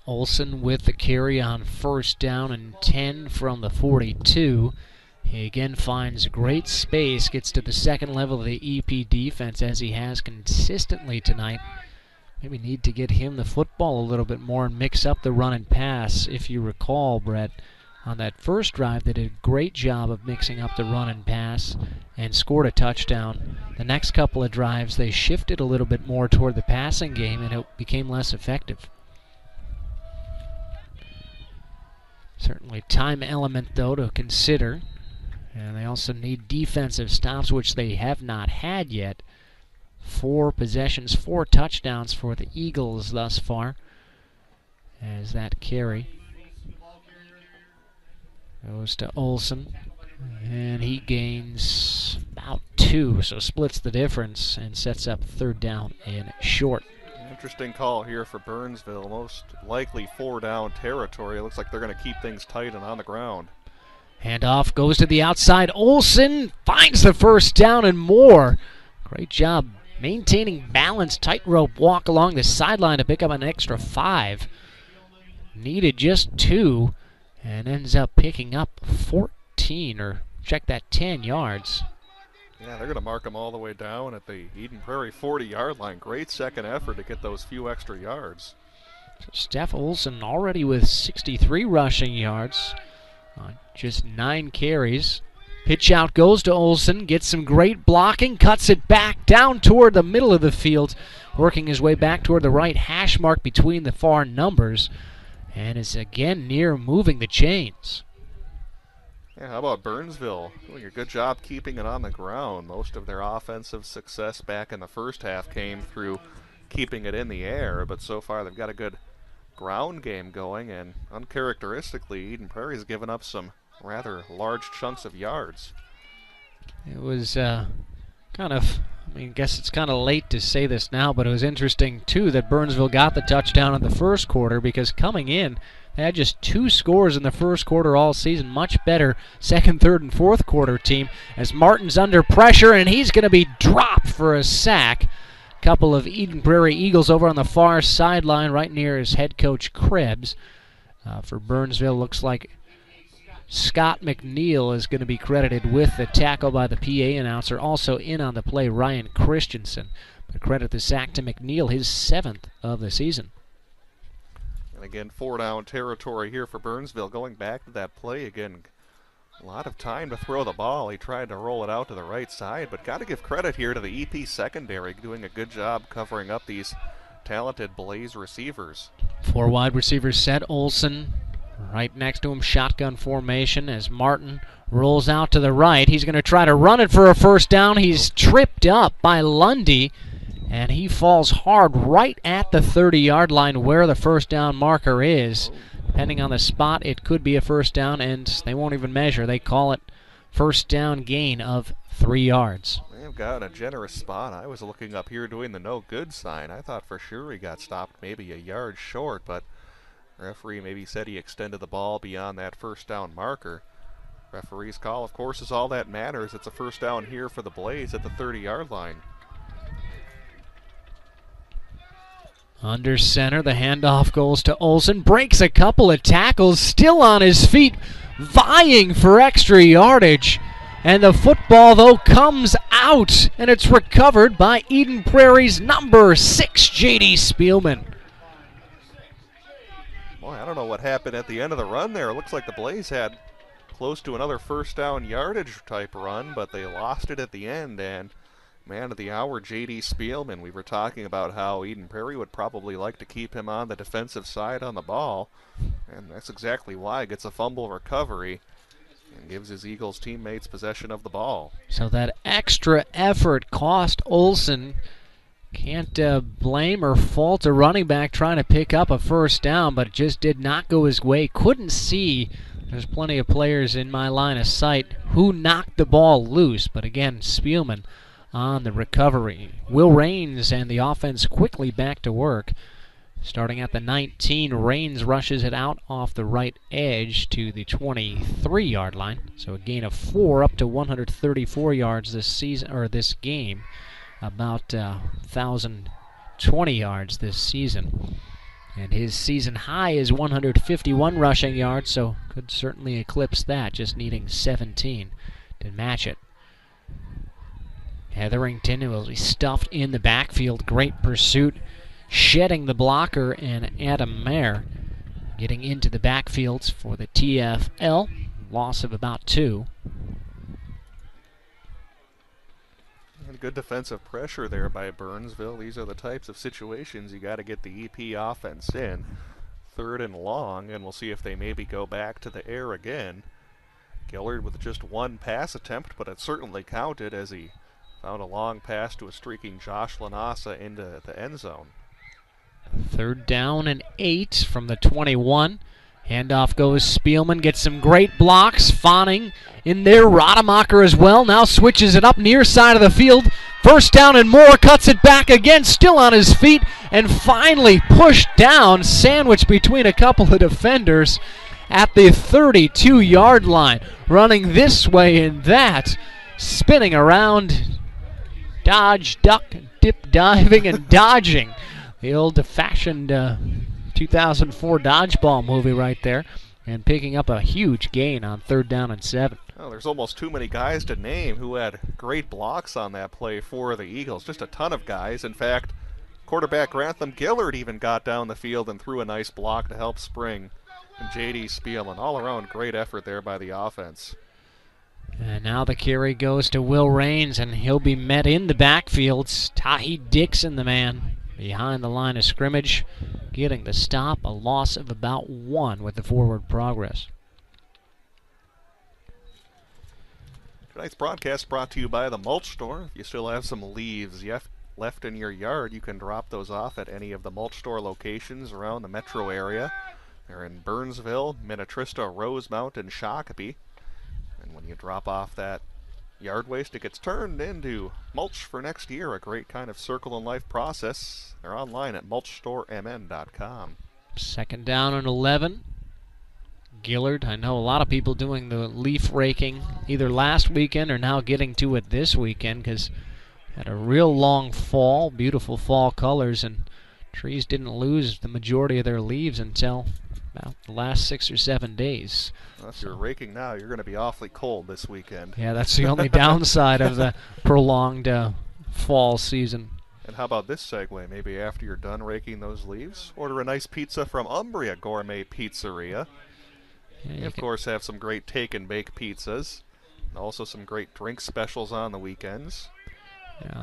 Olson with the carry on first down and 10 from the 42. He again finds great space, gets to the second level of the EP defense, as he has consistently tonight. Maybe need to get him the football a little bit more and mix up the run and pass. If you recall, Brett, on that first drive, they did a great job of mixing up the run and pass and scored a touchdown. The next couple of drives, they shifted a little bit more toward the passing game, and it became less effective. Certainly time element, though, to consider. And they also need defensive stops, which they have not had yet. 4 possessions, 4 touchdowns for the Eagles thus far. As that carry goes to Olsen, and he gains about 2, so splits the difference and sets up 3rd down and short. Interesting call here for Burnsville. Most likely 4-down territory. It looks like they're going to keep things tight and on the ground. Handoff goes to the outside. Olsen finds the 1st down and more. Great job maintaining balance, tightrope walk along the sideline to pick up an extra 5. Needed just 2 and ends up picking up 14, or check that, 10 yards. Yeah, they're going to mark them all the way down at the Eden Prairie 40-yard line. Great second effort to get those few extra yards. So Steph Olsen already with 63 rushing yards on just 9 carries. Pitch out goes to Olsen, gets some great blocking, cuts it back down toward the middle of the field, working his way back toward the right hash mark between the far numbers, and is again near moving the chains. Yeah, how about Burnsville? Doing a good job keeping it on the ground. Most of their offensive success back in the first half came through keeping it in the air, but so far they've got a good ground game going, and uncharacteristically, Eden Prairie's given up some rather large chunks of yards. It was I guess it's kind of late to say this now, but it was interesting, too, that Burnsville got the touchdown in the first quarter, because coming in, they had just 2 scores in the first quarter all season. Much better second, third, and fourth quarter team, as Martin's under pressure, and he's going to be dropped for a sack. Couple of Eden Prairie Eagles over on the far sideline right near his head coach Krebs. For Burnsville, looks like Scott McNeil is going to be credited with the tackle by the PA announcer. Also in on the play, Ryan Christensen. But credit the sack to McNeil, his 7th of the season. And again, 4-down territory here for Burnsville. Going back to that play again, a lot of time to throw the ball. He tried to roll it out to the right side, but got to give credit here to the EP secondary, doing a good job covering up these talented Blaze receivers. 4 wide receivers set. Olsen right next to him, shotgun formation as Martin rolls out to the right. He's going to try to run it for a 1st down. He's tripped up by Lundy, and he falls hard right at the 30-yard line where the 1st down marker is. Depending on the spot, it could be a 1st down, and they won't even measure. They call it 1st down gain of 3 yards. They've got a generous spot. I was looking up here doing the no good sign. I thought for sure he got stopped maybe a yard short, but referee maybe said he extended the ball beyond that 1st down marker. Referee's call, of course, is all that matters. It's a 1st down here for the Blaze at the 30-yard line. Under center, the handoff goes to Olsen. Breaks a couple of tackles, still on his feet, vying for extra yardage. And the football, though, comes out, and it's recovered by Eden Prairie's number 6, J.D. Spielman. Boy, I don't know what happened at the end of the run there. It looks like the Blaze had close to another 1st down yardage type run, but they lost it at the end, and man of the hour, J.D. Spielman. We were talking about how Eden Prairie would probably like to keep him on the defensive side on the ball, and that's exactly why. Gets a fumble recovery and gives his Eagles teammates possession of the ball. So that extra effort cost Olsen. Can't blame or fault a running back trying to pick up a 1st down, but it just did not go his way. Couldn't see. There's plenty of players in my line of sight who knocked the ball loose, but again, Spielman on the recovery. Will Raines and the offense quickly back to work. Starting at the 19, Raines rushes it out off the right edge to the 23-yard line. So a gain of 4 up to 134 yards this season, or this game. About 1,020 yards this season. And his season high is 151 rushing yards, so could certainly eclipse that, just needing 17 to match it. Hetherington will be stuffed in the backfield. Great pursuit, shedding the blocker, and Adam Mayer getting into the backfields for the TFL. Loss of about 2. And good defensive pressure there by Burnsville. These are the types of situations you got to get the EP offense in. 3rd and long, and we'll see if they maybe go back to the air again. Gillard with just 1 pass attempt, but it certainly counted as he Found a long pass to a streaking Josh Lanasa into the end zone. 3rd down and 8 from the 21. Handoff goes Spielman, gets some great blocks. Fanning in there, Rademacher as well. Now switches it up near side of the field. 1st down and more, cuts it back again, still on his feet, and finally pushed down, sandwiched between a couple of defenders at the 32-yard line. Running this way and that, spinning around, dodge, duck, dip, diving, and dodging. The old-fashioned 2004 dodgeball movie right there, and picking up a huge gain on 3rd down and 7. Well, there's almost too many guys to name who had great blocks on that play for the Eagles. Just a ton of guys. In fact, quarterback Grantham Gillard even got down the field and threw a nice block to help spring. And J.D. Spielman, all around great effort there by the offense. And now the carry goes to Will Raines, and he'll be met in the backfields. Tahi Dixon, the man behind the line of scrimmage, getting the stop, a loss of about 1 with the forward progress. Tonight's broadcast brought to you by the Mulch Store. If you still have some leaves left in your yard, you can drop those off at any of the Mulch Store locations around the metro area. They're in Burnsville, Minnetrista, Rosemount, and Shakopee. And when you drop off that yard waste, it gets turned into mulch for next year, a great kind of circle in life process. They're online at mulchstoremn.com. 2nd down and 11. Gillard, I know a lot of people doing the leaf raking either last weekend or now getting to it this weekend, because had a real long fall, beautiful fall colors, and trees didn't lose the majority of their leaves until about the last 6 or 7 days. Well, if you're raking now, you're going to be awfully cold this weekend. Yeah, that's the only downside of the prolonged fall season. And how about this segue? Maybe after you're done raking those leaves, order a nice pizza from Umbria Gourmet Pizzeria. Yeah, and of course have some great take and bake pizzas, and also some great drink specials on the weekends.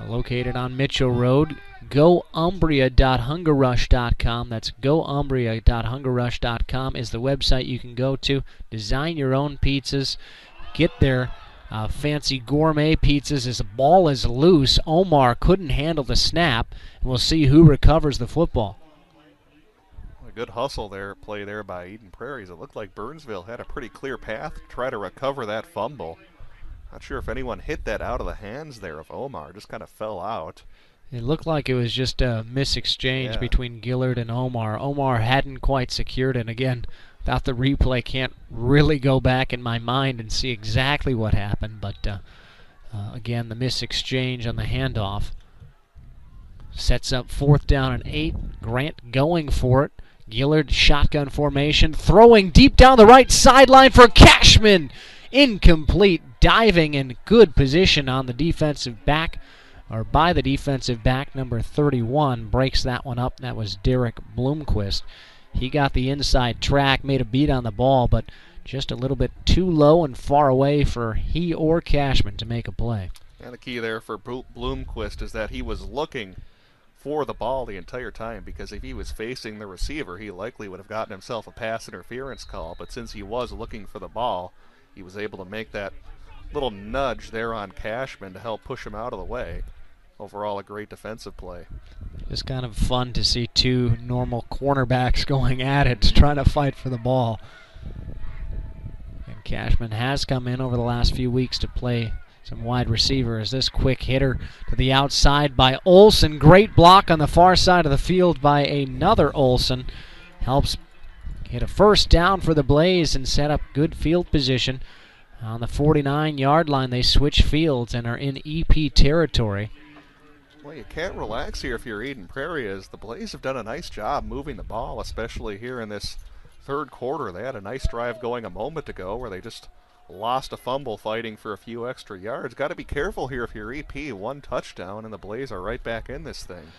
Located on Mitchell Road. GoUmbria.HungerRush.com. That's GoUmbria.HungerRush.com is the website you can go to. Design your own pizzas. Get their fancy gourmet pizzas. As the ball is loose, Omar couldn't handle the snap, and we'll see who recovers the football. A good hustle play there by Eden Prairies. It looked like Burnsville had a pretty clear path to try to recover that fumble. Not sure if anyone hit that out of the hands there of Omar. Just kind of fell out. It looked like it was just a misexchange between Gillard and Omar. Omar hadn't quite secured it. Again, without the replay, can't really go back in my mind and see exactly what happened. But again, the misexchange on the handoff sets up 4th down and 8. Grant going for it. Gillard, shotgun formation, throwing deep down the right sideline for Cashman. Incomplete, diving in good position on the defensive back, or by the defensive back, number 31, breaks that one up. That was Derek Bloomquist. He got the inside track, made a beat on the ball, but just a little bit too low and far away for he or Cashman to make a play. And the key there for Bloomquist is that he was looking for the ball the entire time, because if he was facing the receiver, he likely would have gotten himself a pass interference call. But since he was looking for the ball, he was able to make that little nudge there on Cashman to help push him out of the way. Overall, a great defensive play. It's kind of fun to see two normal cornerbacks going at it, trying to fight for the ball. And Cashman has come in over the last few weeks to play some wide receiver. As this quick hitter to the outside by Olsen. Great block on the far side of the field by another Olsen. Helps get a 1st down for the Blaze and set up good field position. On the 49-yard line, they switch fields and are in EP territory. Well, you can't relax here if you're Eden Prairie, as the Blaze have done a nice job moving the ball, especially here in this 3rd quarter. They had a nice drive going a moment ago where they just lost a fumble fighting for a few extra yards. Got to be careful here if you're EP. 1 touchdown, and the Blaze are right back in this thing.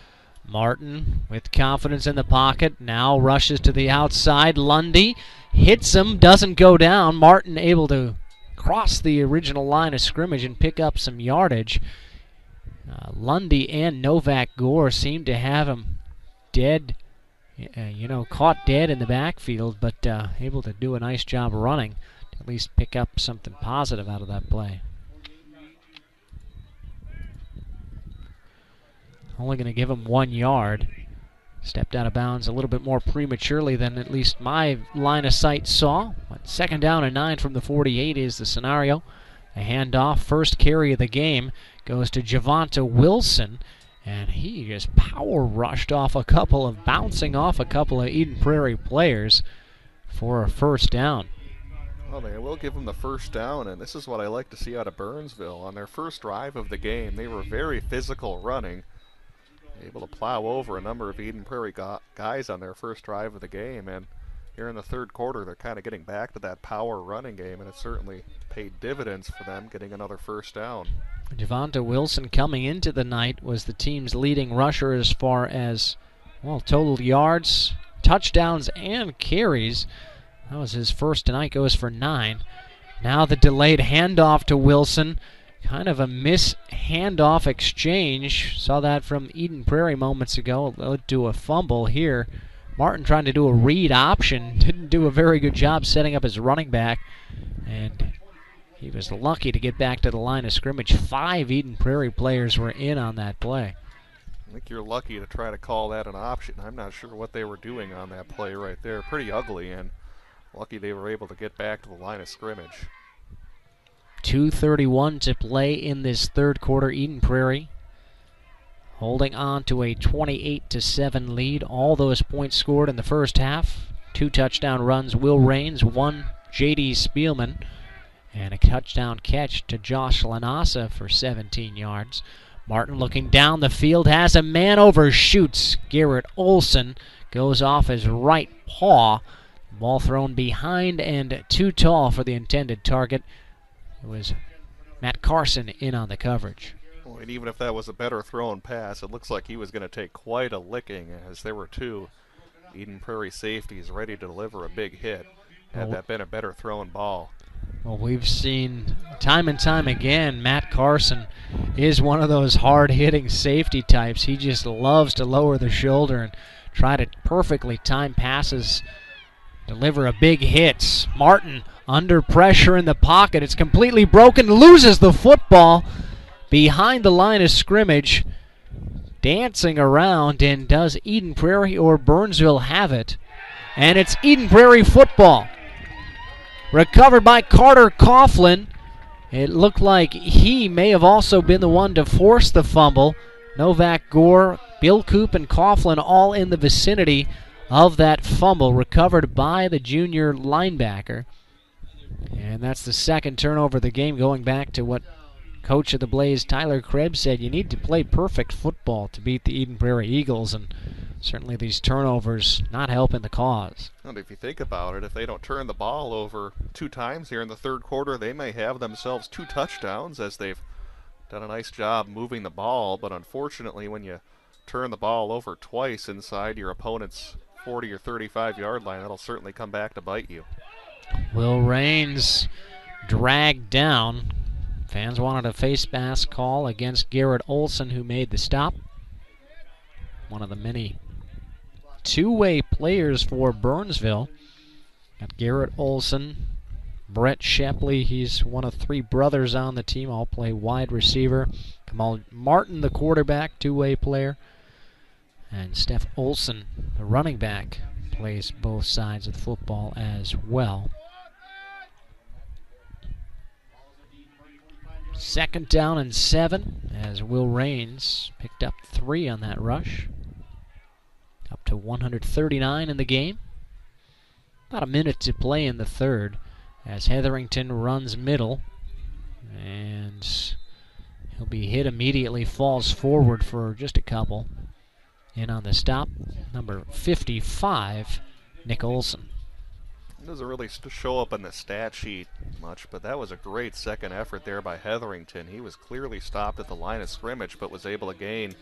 Martin with confidence in the pocket, now rushes to the outside. Lundy hits him, doesn't go down. Martin able to cross the original line of scrimmage and pick up some yardage. Lundy and Novak Gore seem to have him dead, caught dead in the backfield, but able to do a nice job running to at least pick up something positive out of that play. Only going to give him 1 yard. Stepped out of bounds a little bit more prematurely than at least my line of sight saw. But 2nd down and 9 from the 48 is the scenario. A handoff, first carry of the game, goes to Javonta Wilson. And he just power rushed off bouncing off a couple of Eden Prairie players for a first down. Well, they will give them the first down, and this is what I like to see out of Burnsville. On their first drive of the game, they were very physical running, able to plow over a number of Eden Prairie guys on their first drive of the game, and here in the third quarter they're kind of getting back to that power running game, and it certainly paid dividends for them, getting another first down. Javonta Wilson coming into the night was the team's leading rusher as far as, well, total yards, touchdowns, and carries. That was his first tonight, goes for 9. Now the delayed handoff to Wilson. Kind of a handoff exchange. Saw that from Eden Prairie moments ago. Led to a fumble here. Martin trying to do a read option. Didn't do a very good job setting up his running back. And he was lucky to get back to the line of scrimmage. 5 Eden Prairie players were in on that play. I think you're lucky to try to call that an option. I'm not sure what they were doing on that play right there. Pretty ugly, and lucky they were able to get back to the line of scrimmage. 2:31 to play in this third quarter. Eden Prairie holding on to a 28-7 lead. All those points scored in the first half. 2 touchdown runs, Will Raines, 1 J.D. Spielman, and a touchdown catch to Josh Lanasa for 17 yards. Martin looking down the field, has a man overshoots. Garrett Olson goes off his right paw. Ball thrown behind and too tall for the intended target. It was Matt Carson in on the coverage. Well, and even if that was a better thrown pass, it looks like he was going to take quite a licking, as there were 2 Eden Prairie safeties ready to deliver a big hit. Had that been a better thrown ball. Well, we've seen time and time again, Matt Carson is one of those hard-hitting safety types. He just loves to lower the shoulder and try to perfectly time passes, deliver a big hit. Martin under pressure in the pocket. It's completely broken, loses the football behind the line of scrimmage, dancing around, and does Eden Prairie or Burnsville have it? And it's Eden Prairie football. Recovered by Carter Coughlin. It looked like he may have also been the one to force the fumble. Novak Gore, Bill Coop, and Coughlin all in the vicinity of that fumble, recovered by the junior linebacker. And that's the second turnover of the game, going back to what coach of the Blaze, Tyler Krebs, said. You need to play perfect football to beat the Eden Prairie Eagles, and certainly these turnovers not helping the cause. And if you think about it, if they don't turn the ball over 2 times here in the third quarter, they may have themselves 2 touchdowns, as they've done a nice job moving the ball. But unfortunately, when you turn the ball over twice inside your opponent's 40 or 35 yard line, that'll certainly come back to bite you. Will Raines dragged down. Fans wanted a face mask call against Garrett Olson, who made the stop. One of the many two-way players for Burnsville. Got Garrett Olson, Brett Shepley, he's one of 3 brothers on the team, all play wide receiver. Kamal Martin, the quarterback, two-way player. And Steph Olson, the running back, plays both sides of the football as well. 2nd down and 7 as Will Raines picked up 3 on that rush. Up to 139 in the game. About a minute to play in the third as Hetherington runs middle. And he'll be hit immediately, falls forward for just a couple. In on the stop, number 55, Nick Olson. It doesn't really show up on the stat sheet much, but that was a great second effort there by Hetherington. He was clearly stopped at the line of scrimmage, but was able to gain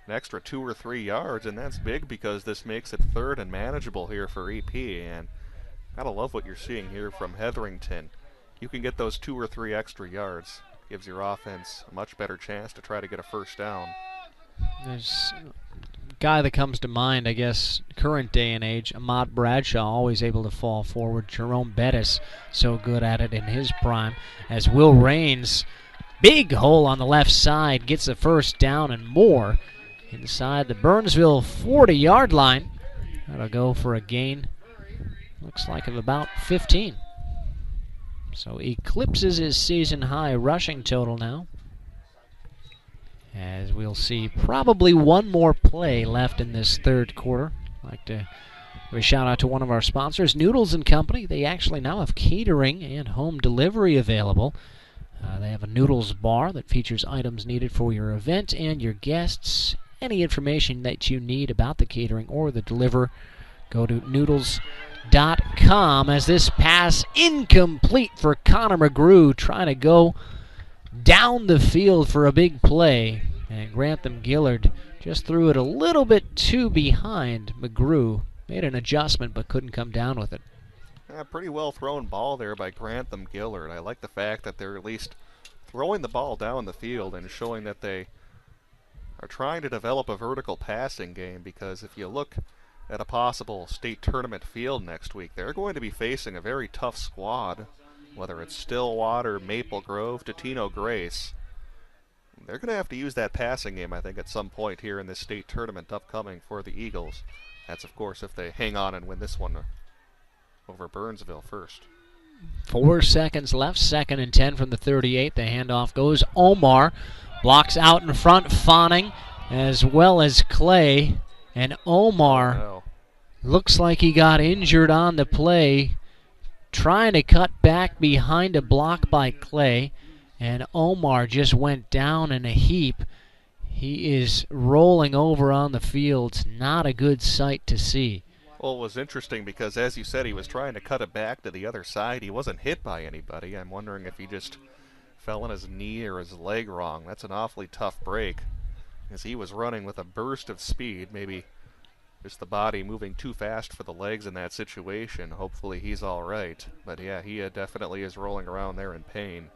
an extra 2 or 3 yards, and that's big because this makes it third and manageable here for EP. And gotta love what you're seeing here from Hetherington. You can get those 2 or 3 extra yards. Gives your offense a much better chance to try to get a first down. There's guy that comes to mind, I guess, current day and age, Ahmad Bradshaw, always able to fall forward. Jerome Bettis, so good at it in his prime. As Will Raines, big hole on the left side, gets a first down and more. inside the Burnsville 40-yard line. That'll go for a gain, looks like of about 15. So eclipses his season-high rushing total now. As we'll see probably one more play left in this third quarter. I'd like to give a shout out to one of our sponsors, Noodles & Company. They actually now have catering and home delivery available. They have a noodles bar that features items needed for your event and your guests. Any information that you need about the catering or the deliver, go to noodles.com. As this pass incomplete for Connor McGrew, trying to go down the field for a big play, and Grantham Gillard just threw it a little bit too behind McGrew. Made an adjustment but couldn't come down with it. Yeah, pretty well thrown ball there by Grantham Gillard. I like the fact that they're at least throwing the ball down the field and showing that they are trying to develop a vertical passing game, because if you look at a possible state tournament field next week, they're going to be facing a very tough squad. Whether it's Stillwater, Maple Grove, Totino Grace, they're going to have to use that passing game, I think, at some point here in this state tournament upcoming for the Eagles. That's, of course, if they hang on and win this one over Burnsville first. 4 seconds left, 2nd and 10 from the 38. The handoff goes Omar. Blocks out in front, Fawning, as well as Clay. And Omar looks like he got injured on the play, trying to cut back behind a block by Clay, and Omar just went down in a heap. He is rolling over on the field. Not a good sight to see. Well, it was interesting because, as you said, he was trying to cut it back to the other side. He wasn't hit by anybody. I'm wondering if he just fell on his knee or his leg wrong. That's an awfully tough break, as he was running with a burst of speed. Maybe just the body moving too fast for the legs in that situation. Hopefully he's all right. But yeah, he definitely is rolling around there in pain.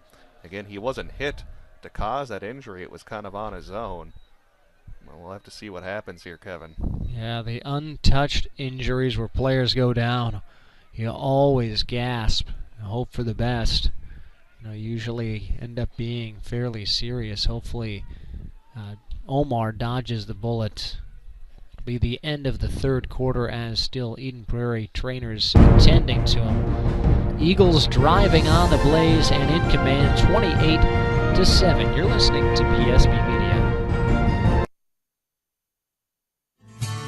Again, he wasn't hit to cause that injury. It was kind of on his own. Well, we'll have to see what happens here, Kevin. Yeah, the untouched injuries where players go down, you always gasp and hope for the best. Usually end up being fairly serious. Hopefully Omar dodges the bullet. It'll be the end of the third quarter, as still Eden Prairie trainers attending to him. Eagles driving on the blaze and in command 28-7. You're listening to PSB Media.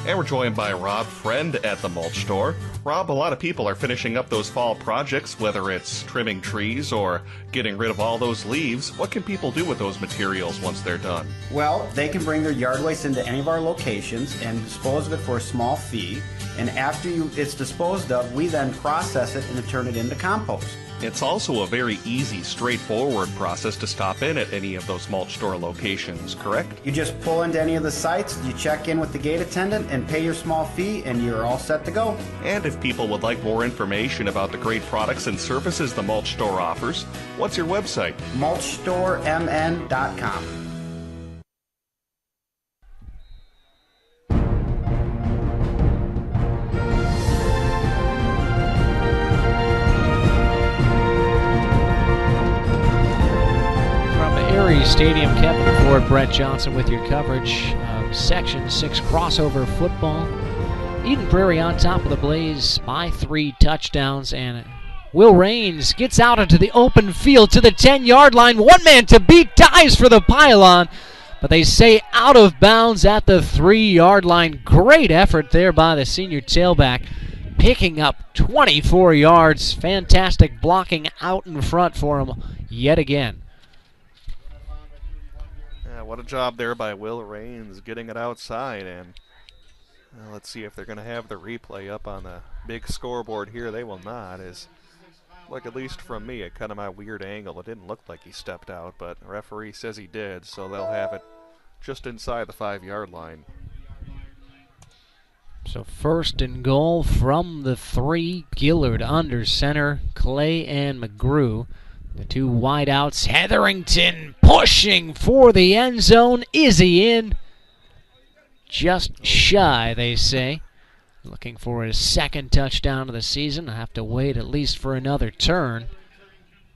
And we're joined by Rob Friend at the Mulch Store. Rob, a lot of people are finishing up those fall projects, whether it's trimming trees or getting rid of all those leaves. What can people do with those materials once they're done? Well, they can bring their yard waste into any of our locations and dispose of it for a small fee. And after it's disposed of, we then process it and turn it into compost. It's also a very easy, straightforward process to stop in at any of those Mulch Store locations, correct? You just pull into any of the sites, you check in with the gate attendant and pay your small fee, and you're all set to go. And if people would like more information about the great products and services the Mulch Store offers, what's your website? mulchstoremn.com. Stadium, Kevin Ford, Brett Johnson with your coverage of Section 6 crossover football. Eden Prairie on top of the blaze by 3 touchdowns, and Will Raines gets out into the open field to the 10-yard line. One man to beat, dives for the pylon, but they say out of bounds at the 3-yard line. Great effort there by the senior tailback, picking up 24 yards. Fantastic blocking out in front for him yet again. What a job there by Will Raines getting it outside, and let's see if they're going to have the replay up on the big scoreboard here. They will not. Look, at least from me, at kind of my weird angle, it didn't look like he stepped out, but the referee says he did, so they'll have it just inside the 5-yard line. So 1st and goal from the 3. Gillard under center, Clay and McGrew. The 2 wideouts, Hetherington pushing for the end zone. Is he in? Just shy, they say. Looking for his 2nd touchdown of the season. I have to wait at least for another turn.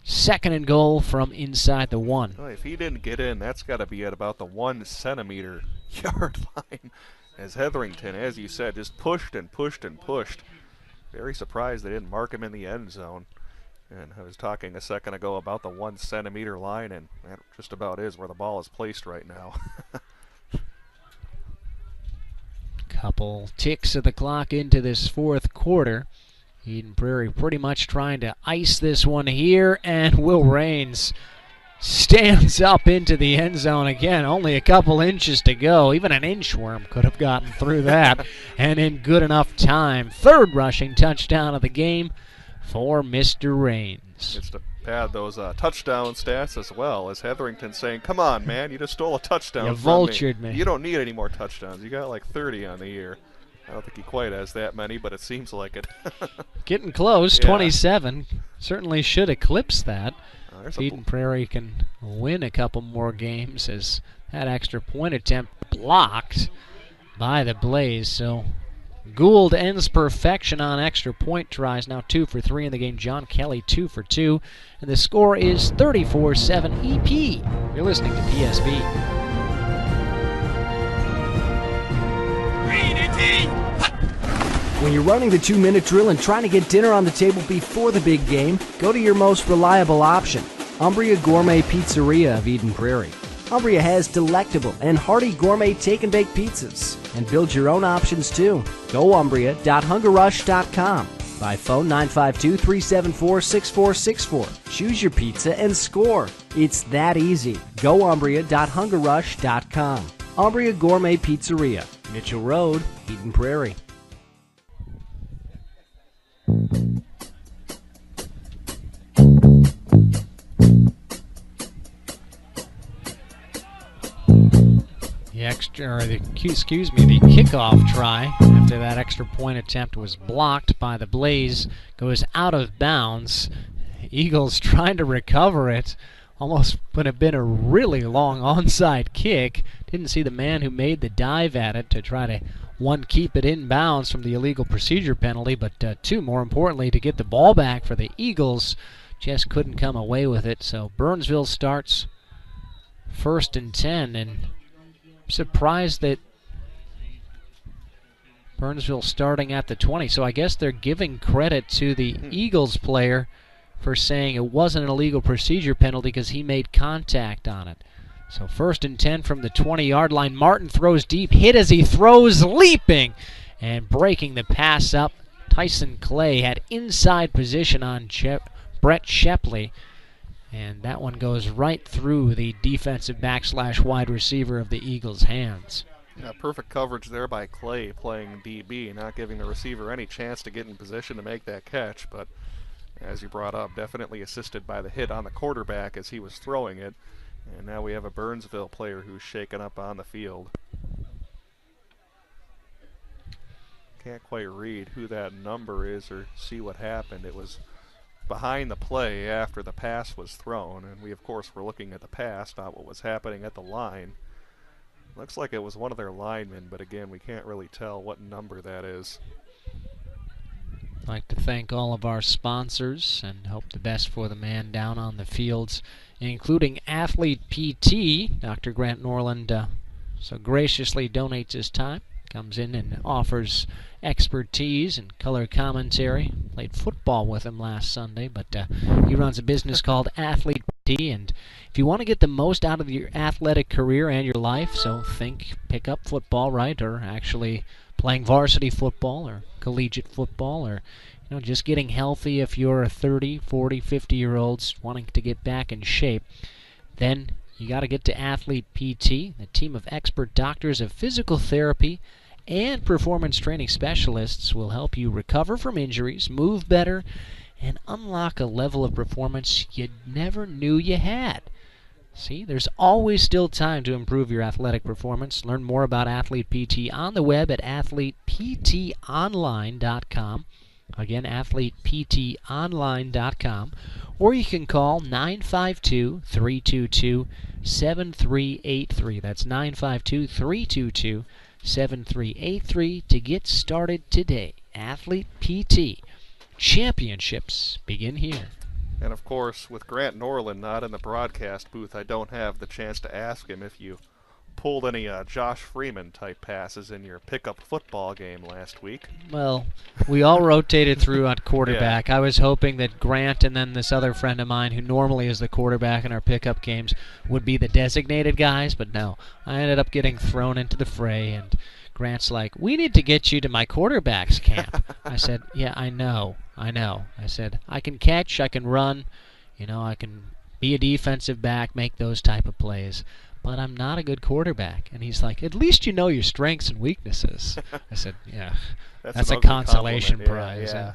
2nd and goal from inside the 1. Well, if he didn't get in, that's got to be at about the 1 centimeter yard line. As Hetherington, as you said, just pushed and pushed and pushed. Very surprised they didn't mark him in the end zone. And I was talking a second ago about the 1 centimeter line, and that just about is where the ball is placed right now. Couple ticks of the clock into this 4th quarter. Eden Prairie pretty much trying to ice this one here, and Will Raines stands up into the end zone again. Only a couple inches to go. Even an inchworm could have gotten through that, and in good enough time. 3rd rushing touchdown of the game for Mr. Raines. It's to pad those touchdown stats as well, as Hetherington saying, come on, man, you just stole a touchdown You from vultured me. You don't need any more touchdowns. You got like 30 on the year. I don't think he quite has that many, but it seems like it. Getting close, Yeah. 27. Certainly should eclipse that. There's Eden Prairie can win a couple more games as that extra point attempt blocked by the Blaze. So Gould ends perfection on extra point tries. Now 2 for 3 in the game. John Kelly 2 for 2. And the score is 34-7 EP. You're listening to PSB. Green 18. When you're running the 2-minute drill and trying to get dinner on the table before the big game, go to your most reliable option, Umbria Gourmet Pizzeria of Eden Prairie. Umbria has delectable and hearty gourmet take-and-bake pizzas. And build your own options too. Go Umbria.hungerrush.com. By phone 952-374-6464. Choose your pizza and score. It's that easy. Go Umbria.hungerrush.com. Umbria Gourmet Pizzeria, Mitchell Road, Eden Prairie. The kickoff try after that extra point attempt was blocked by the Blaze goes out of bounds. Eagles trying to recover it. Almost would have been a really long onside kick. Didn't see the man who made the dive at it to try to, 1, keep it in bounds from the illegal procedure penalty, but 2, more importantly, to get the ball back for the Eagles. Just couldn't come away with it. So Burnsville starts 1st and 10, and I'm surprised that Burnsville starting at the 20. So I guess they're giving credit to the Eagles player for saying it wasn't an illegal procedure penalty because he made contact on it. So 1st and 10 from the 20-yard line. Martin throws deep, hit as he throws, leaping and breaking the pass up. Tyson Clay had inside position on Brett Shepley, and that one goes right through the defensive back / wide receiver of the Eagles' hands. Yeah, perfect coverage there by Clay playing DB, not giving the receiver any chance to get in position to make that catch, but as you brought up, definitely assisted by the hit on the quarterback as he was throwing it. And now we have a Burnsville player who's shaken up on the field. Can't quite read who that number is or see what happened. It was behind the play after the pass was thrown, and we of course were looking at the pass, not what was happening at the line. Looks like it was one of their linemen, but again, we can't really tell what number that is. I'd like to thank all of our sponsors and hope the best for the man down on the fields, including Athlete PT. Dr. Grant Norland so graciously donates his time, comes in and offers expertise and color commentary. Played football with him last Sunday, but he runs a business called Athlete PT, and if you want to get the most out of your athletic career and your life, so pick up football, right, or actually playing varsity football or collegiate football, or just getting healthy if you're a 30, 40, 50-year-olds wanting to get back in shape, then you got to get to Athlete PT, a team of expert doctors of physical therapy and performance training specialists will help you recover from injuries, move better, and unlock a level of performance you never knew you had. See, there's always still time to improve your athletic performance. Learn more about Athlete PT on the web at athleteptonline.com. Again, athleteptonline.com. Or you can call 952-322-7383. That's 952-322-7383 to get started today. Athlete PT. Championships begin here. And of course, with Grant Norland not in the broadcast booth, I don't have the chance to ask him if you pulled any Josh Freeman type passes in your pickup football game last week. Well, we all rotated through at quarterback. Yeah. I was hoping that Grant and then this other friend of mine who normally is the quarterback in our pickup games would be the designated guys, but no. I ended up getting thrown into the fray, and Grant's like, "We need to get you to my quarterback's camp." I said, "Yeah, I know. I said, "I can catch, I can run, I can be a defensive back, make those type of plays. But I'm not a good quarterback." And he's like, "At least you know your strengths and weaknesses." I said, "Yeah, that's a consolation prize." Yeah.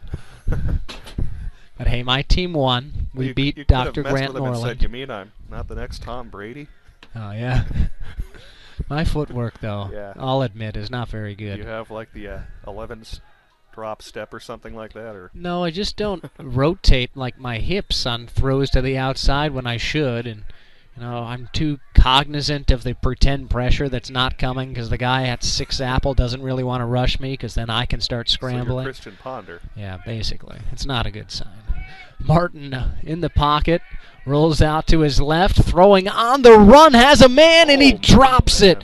But hey, my team won. We beat you Dr. Grant Grant Norland. Norland. Said, "You mean I'm not the next Tom Brady?" Oh, yeah. My footwork, though, Yeah. I'll admit, is not very good. Do you have like the 11 drop step or something like that? Or No, I just don't rotate like my hips on throws to the outside when I should, and I'm too cognizant of the pretend pressure that's not coming because the guy at 6 Apple doesn't really want to rush me because then I can start scrambling. So you're Christian Ponder. Yeah, basically. It's not a good sign. Martin in the pocket, rolls out to his left, throwing on the run, has a man, and he drops it.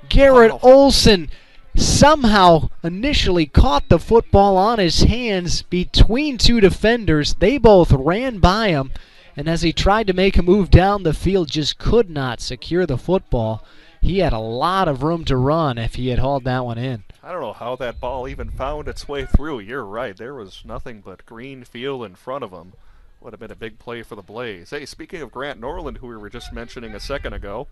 Garrett Olson somehow initially caught the football on his hands between two defenders. They both ran by him, and as he tried to make a move down the field, just could not secure the football. He had a lot of room to run if he had hauled that one in. I don't know how that ball even found its way through. You're right. There was nothing but green field in front of him. Would have been a big play for the Blaze. Hey, speaking of Grant Norland, who we were just mentioning a second ago,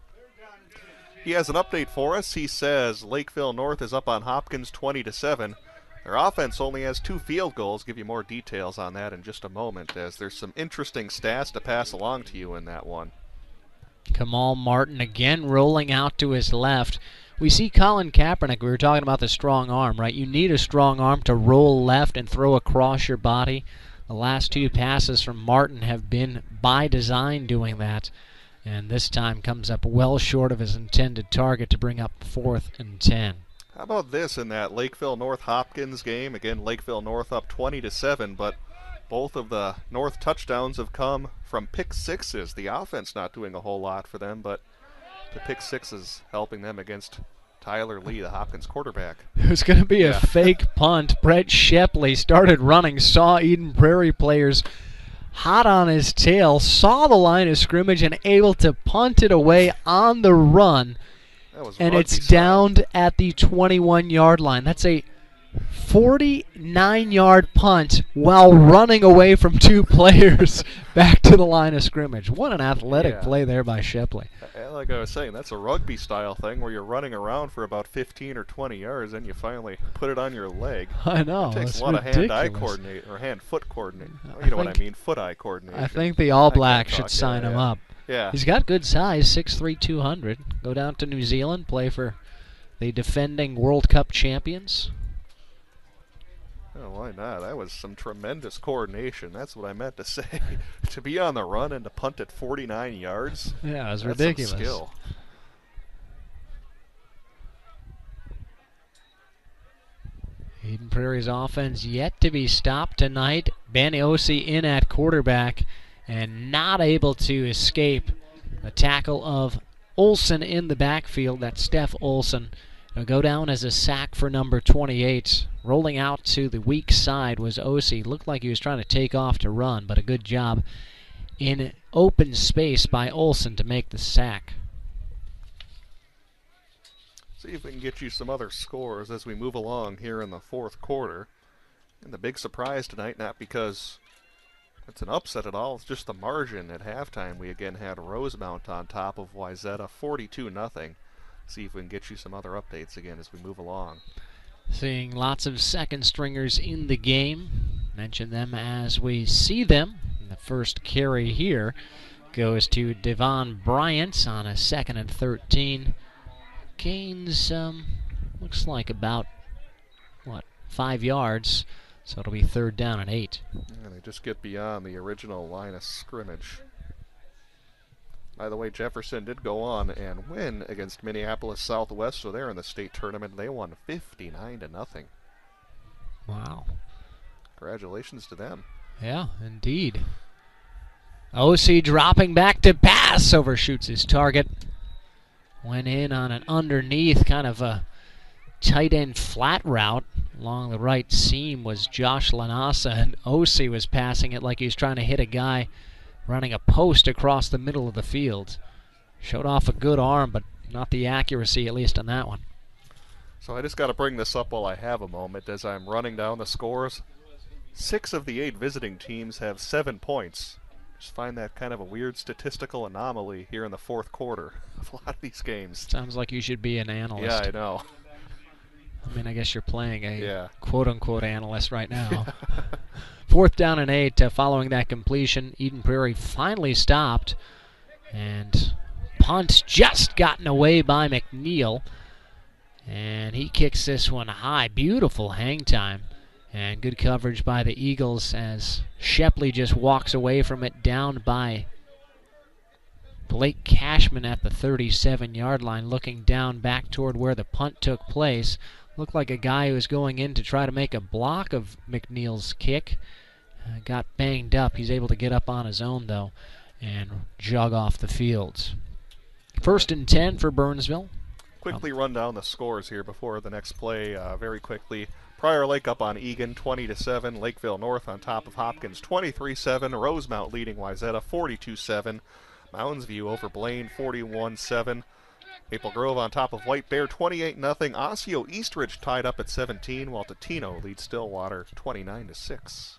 he has an update for us. He says Lakeville North is up on Hopkins 20-7. Their offense only has 2 field goals. Give you more details on that in just a moment, as there's some interesting stats to pass along to you in that one. Kamal Martin again rolling out to his left. We see Colin Kaepernick. We were talking about the strong arm, right? You need a strong arm to roll left and throw across your body. The last 2 passes from Martin have been by design doing that. And this time comes up well short of his intended target to bring up 4th and 10. How about this in that Lakeville North Hopkins game? Again, Lakeville North up 20-7, but both of the North touchdowns have come from pick sixes. The offense not doing a whole lot for them, but the pick sixes helping them against Tyler Lee, the Hopkins quarterback. It was going to be a fake punt. Brett Shepley started running, saw Eden Prairie players hot on his tail, saw the line of scrimmage, and able to punt it away on the run. And it's downed at the 21-yard line. That's a 49-yard punt while running away from 2 players back to the line of scrimmage. What an athletic play there by Shepley. Like I was saying, that's a rugby-style thing where you're running around for about 15 or 20 yards, and you finally put it on your leg. I know. It takes a lot of hand-eye coordination, or hand-foot coordination. You know what I mean, foot-eye coordination. I think the All Blacks should sign him up. Yeah. He's got good size, 6'3", 200. Go down to New Zealand, play for the defending World Cup champions. Oh, why not? That was some tremendous coordination. That's what I meant to say. To be on the run and to punt at 49 yards. Yeah, it was that's ridiculous. Some skill. Eden Prairie's offense yet to be stopped tonight. Baniosi in at quarterback and not able to escape the tackle of Olson in the backfield. That's Steph Olson. It'll go down as a sack for number 28. Rolling out to the weak side was Osi. Looked like he was trying to take off to run, but a good job in open space by Olson to make the sack. See if we can get you some other scores as we move along here in the 4th quarter. And the big surprise tonight, not because it's an upset at all, it's just the margin at halftime. We again had Rosemount on top of Wayzata, 42-0. See if we can get you some other updates again as we move along. Seeing lots of second stringers in the game. Mention them as we see them. The first carry here goes to Devon Bryant on a 2nd and 13. Gains looks like about 5 yards, so it'll be 3rd down and 8. And they just get beyond the original line of scrimmage. By the way, Jefferson did go on and win against Minneapolis Southwest, so they're in the state tournament. They won 59-0. Wow. Congratulations to them. Yeah, indeed. OC dropping back to pass, overshoots his target. Went in on an underneath, kind of a tight end flat route. Along the right seam was Josh Lanasa, and OC was passing it like he was trying to hit a guy running a post across the middle of the field. Showed off a good arm, but not the accuracy, at least on that one. So I just got to bring this up while I have a moment as I'm running down the scores. 6 of the 8 visiting teams have 7 points. Just find that kind of a weird statistical anomaly here in the fourth quarter of a lot of these games. Sounds like you should be an analyst. Yeah, I know. I mean, I guess you're playing a Yeah. quote-unquote analyst right now. 4th down and 8 following that completion. Eden Prairie finally stopped. And punt just gotten away by McNeil. And he kicks this one high. Beautiful hang time. And good coverage by the Eagles as Shepley just walks away from it, down by Blake Cashman at the 37-yard line, looking down back toward where the punt took place. Looked like a guy who was going in to try to make a block of McNeil's kick. Got banged up. He's able to get up on his own, though, and jog off the field. 1st and 10 for Burnsville. Quickly run down the scores here before the next play very quickly. Prior Lake up on Egan 20-7. Lakeville North on top of Hopkins 23-7. Rosemount leading Wayzata 42-7. Mounds View over Blaine 41-7. Maple Grove on top of White Bear 28-0. Osseo Eastridge tied up at 17, while Totino leads Stillwater 29-6.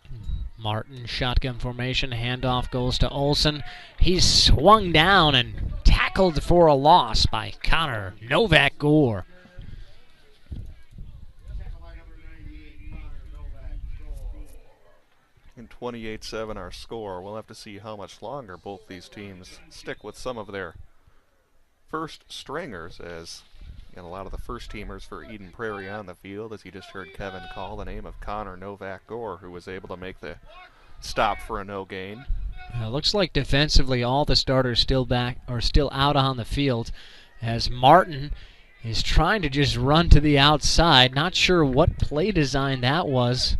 Martin shotgun formation, handoff goes to Olson. He's swung down and tackled for a loss by Connor Novak Gore. In 28-7 our score. We'll have to see how much longer both these teams stick with some of their first stringers, as and a lot of the first teamers for Eden Prairie on the field, as you just heard Kevin call the name of Connor Novak Gore, who was able to make the stop for a no gain. Looks like defensively all the starters still out on the field, as Martin is trying to just run to the outside. Not sure what play design that was.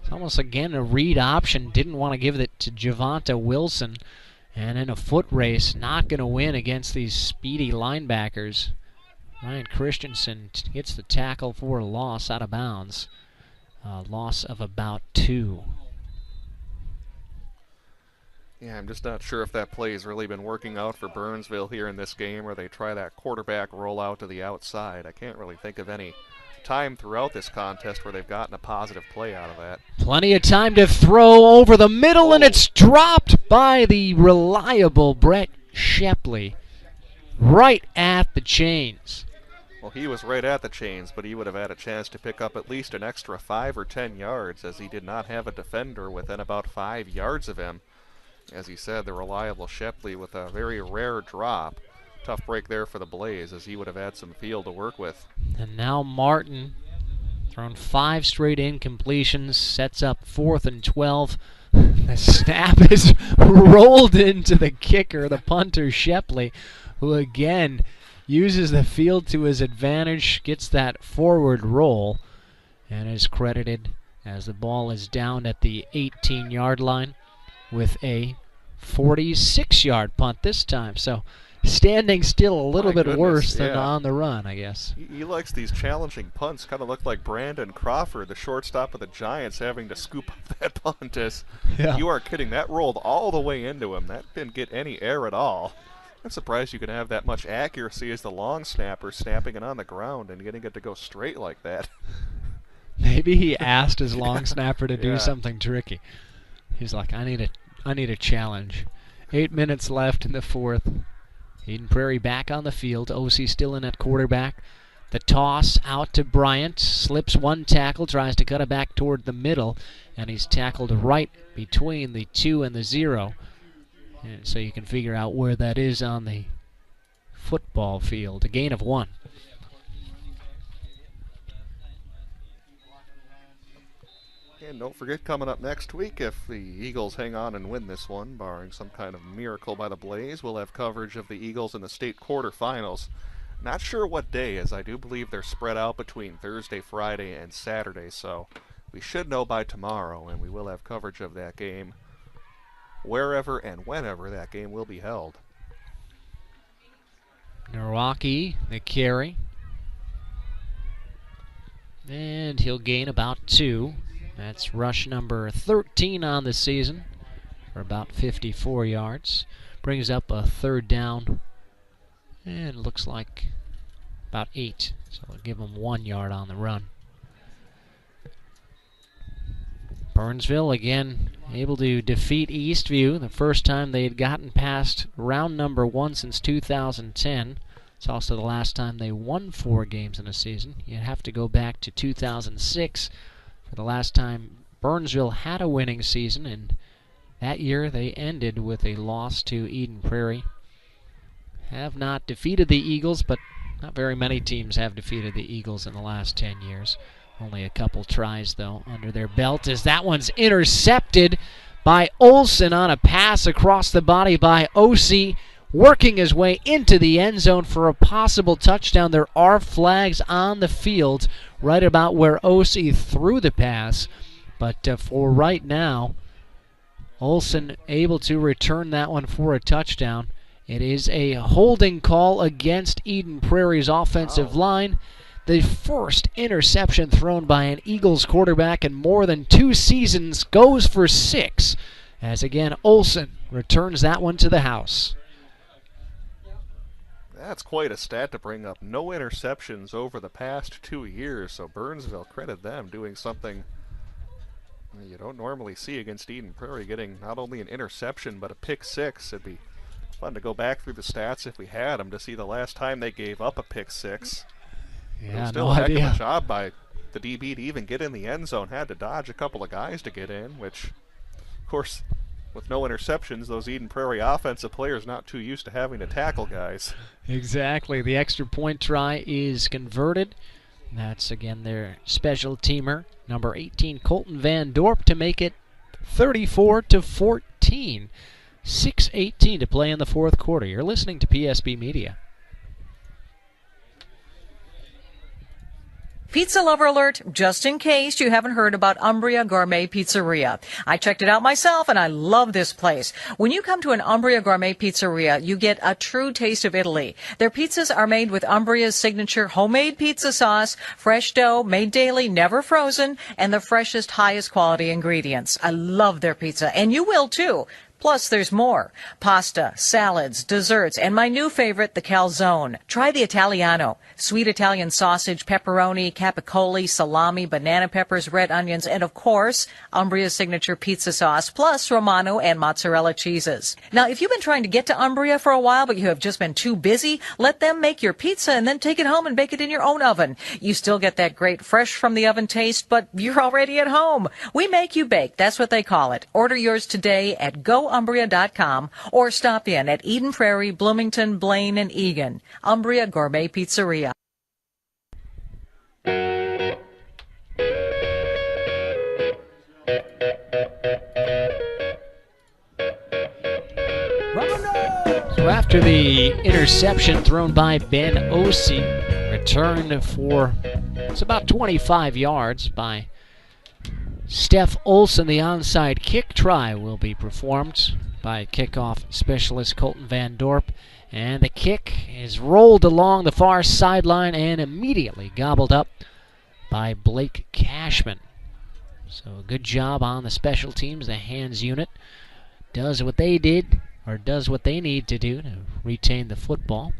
It's almost again a read option. Didn't want to give it to Javonta Wilson. And in a foot race, not going to win against these speedy linebackers. Ryan Christensen gets the tackle for a loss out of bounds. Loss of about 2. Yeah, I'm just not sure if that play has really been working out for Burnsville here in this game, where they try that quarterback rollout to the outside. I can't really think of any time throughout this contest where they've gotten a positive play out of that. Plenty of time to throw over the middle, and it's dropped by the reliable Brett Shepley right at the chains. Well, he was right at the chains, but he would have had a chance to pick up at least an extra 5 or 10 yards, as he did not have a defender within about 5 yards of him. As he said, the reliable Shepley with a very rare drop. Tough break there for the Blaze, as he would have had some field to work with. And now Martin, thrown 5 straight incompletions, sets up 4th and 12. The snap is rolled into the kicker, the punter Shepley, who again uses the field to his advantage, gets that forward roll, and is credited as the ball is down at the 18-yard line with a 46-yard punt this time. So standing still a little bit worse than on the run, I guess. He likes these challenging punts. Kind of looked like Brandon Crawford, the shortstop of the Giants, having to scoop up that punt. You aren't kidding. That rolled all the way into him. That didn't get any air at all. I'm surprised you can have that much accuracy as the long snapper, snapping it on the ground and getting it to go straight like that. Maybe he asked his long snapper to do something tricky. He's like, I need a challenge. 8 minutes left in the 4th. Eden Prairie back on the field. OC still in at quarterback. The toss out to Bryant. Slips one tackle, tries to cut it back toward the middle, and he's tackled right between the 2 and the 0. And so you can figure out where that is on the football field. A gain of 1. And don't forget, coming up next week, if the Eagles hang on and win this one, barring some kind of miracle by the Blaze, we'll have coverage of the Eagles in the state quarterfinals. Not sure what day, as I do believe they're spread out between Thursday, Friday, and Saturday, so we should know by tomorrow, and we will have coverage of that game wherever and whenever that game will be held. Nowacki, the carry. And he'll gain about 2. That's rush number 13 on the season for about 54 yards. Brings up a 3rd down. And looks like about 8. So we'll give him 1 yard on the run. Burnsville again able to defeat Eastview. The first time they had gotten past round number 1 since 2010. It's also the last time they won 4 games in a season. You'd have to go back to 2006 for the last time Burnsville had a winning season, and that year they ended with a loss to Eden Prairie. Have not defeated the Eagles, but not very many teams have defeated the Eagles in the last 10 years. Only a couple tries, though, under their belt, as that one's intercepted by Olson on a pass across the body by O.C., working his way into the end zone for a possible touchdown. There are flags on the field right about where O.C. threw the pass, but for right now, Olson able to return that one for a touchdown. It is a holding call against Eden Prairie's offensive line. The first interception thrown by an Eagles quarterback in more than 2 seasons goes for 6, as again Olson returns that one to the house. That's quite a stat to bring up. No interceptions over the past 2 years, so Burnsville, credit them, doing something you don't normally see against Eden Prairie, getting not only an interception but a pick 6. It'd be fun to go back through the stats if we had them to see the last time they gave up a pick 6. Yeah, it was still no a heck idea. of a job by the DB to even get in the end zone. Had to dodge a couple of guys to get in, which, of course, with no interceptions, those Eden Prairie offensive players not too used to having to tackle guys. Exactly. The extra point try is converted. That's, again, their special teamer, number 18, Colton Van Dorp, to make it 34-14. 6:18 to play in the 4th quarter. You're listening to PSB Media. Pizza lover alert, just in case you haven't heard about Umbria Gourmet Pizzeria. I checked it out myself, and I love this place. When you come to an Umbria Gourmet Pizzeria, you get a true taste of Italy. Their pizzas are made with Umbria's signature homemade pizza sauce, fresh dough, made daily, never frozen, and the freshest, highest quality ingredients. I love their pizza, and you will too. Plus, there's more. Pasta, salads, desserts, and my new favorite, the calzone. Try the Italiano. Sweet Italian sausage, pepperoni, capicoli, salami, banana peppers, red onions, and of course, Umbria's signature pizza sauce, plus Romano and mozzarella cheeses. Now, if you've been trying to get to Umbria for a while, but you have just been too busy, let them make your pizza and then take it home and bake it in your own oven. You still get that great fresh from the oven taste, but you're already at home. We make you bake. That's what they call it. Order yours today at GoUmbria.com or stop in at Eden Prairie, Bloomington, Blaine, and Eagan. Umbria Gourmet Pizzeria. So after the interception thrown by Ben Osee, return for it's about 25 yards by Steph Olson. The onside kick try will be performed by kickoff specialist Colton Van Dorp. And the kick is rolled along the far sideline and immediately gobbled up by Blake Cashman. So good job on the special teams. The hands unit does what they did, or does what they need to do to retain the football.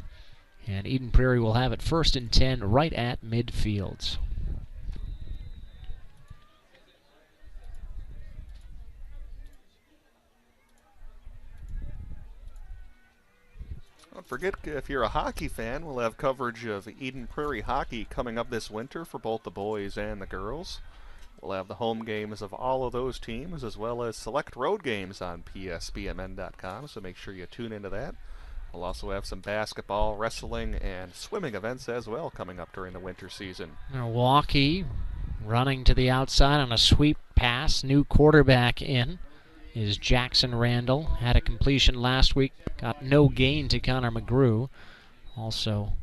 And Eden Prairie will have it 1st and 10 right at midfield. Don't forget, if you're a hockey fan, we'll have coverage of Eden Prairie hockey coming up this winter for both the boys and the girls. We'll have the home games of all of those teams, as well as select road games on PSBMN.com, so make sure you tune into that. We'll also have some basketball, wrestling, and swimming events as well coming up during the winter season. Milwaukee running to the outside on a sweep pass. New quarterback in is Jackson Randall. Had a completion last week, got no gain to Connor McGrew. Also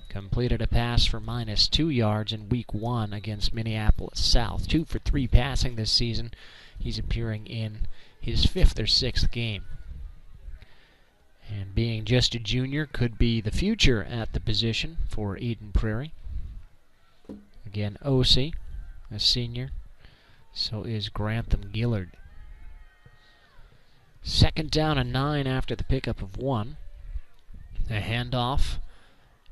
completed a pass for -2 yards in week 1 against Minneapolis South. 2 for 3 passing this season. He's appearing in his 5th or 6th game. And being just a junior could be the future at the position for Eden Prairie. Again, O.C., a senior. So is Grantham Gillard. 2nd down and 9 after the pickup of 1. The handoff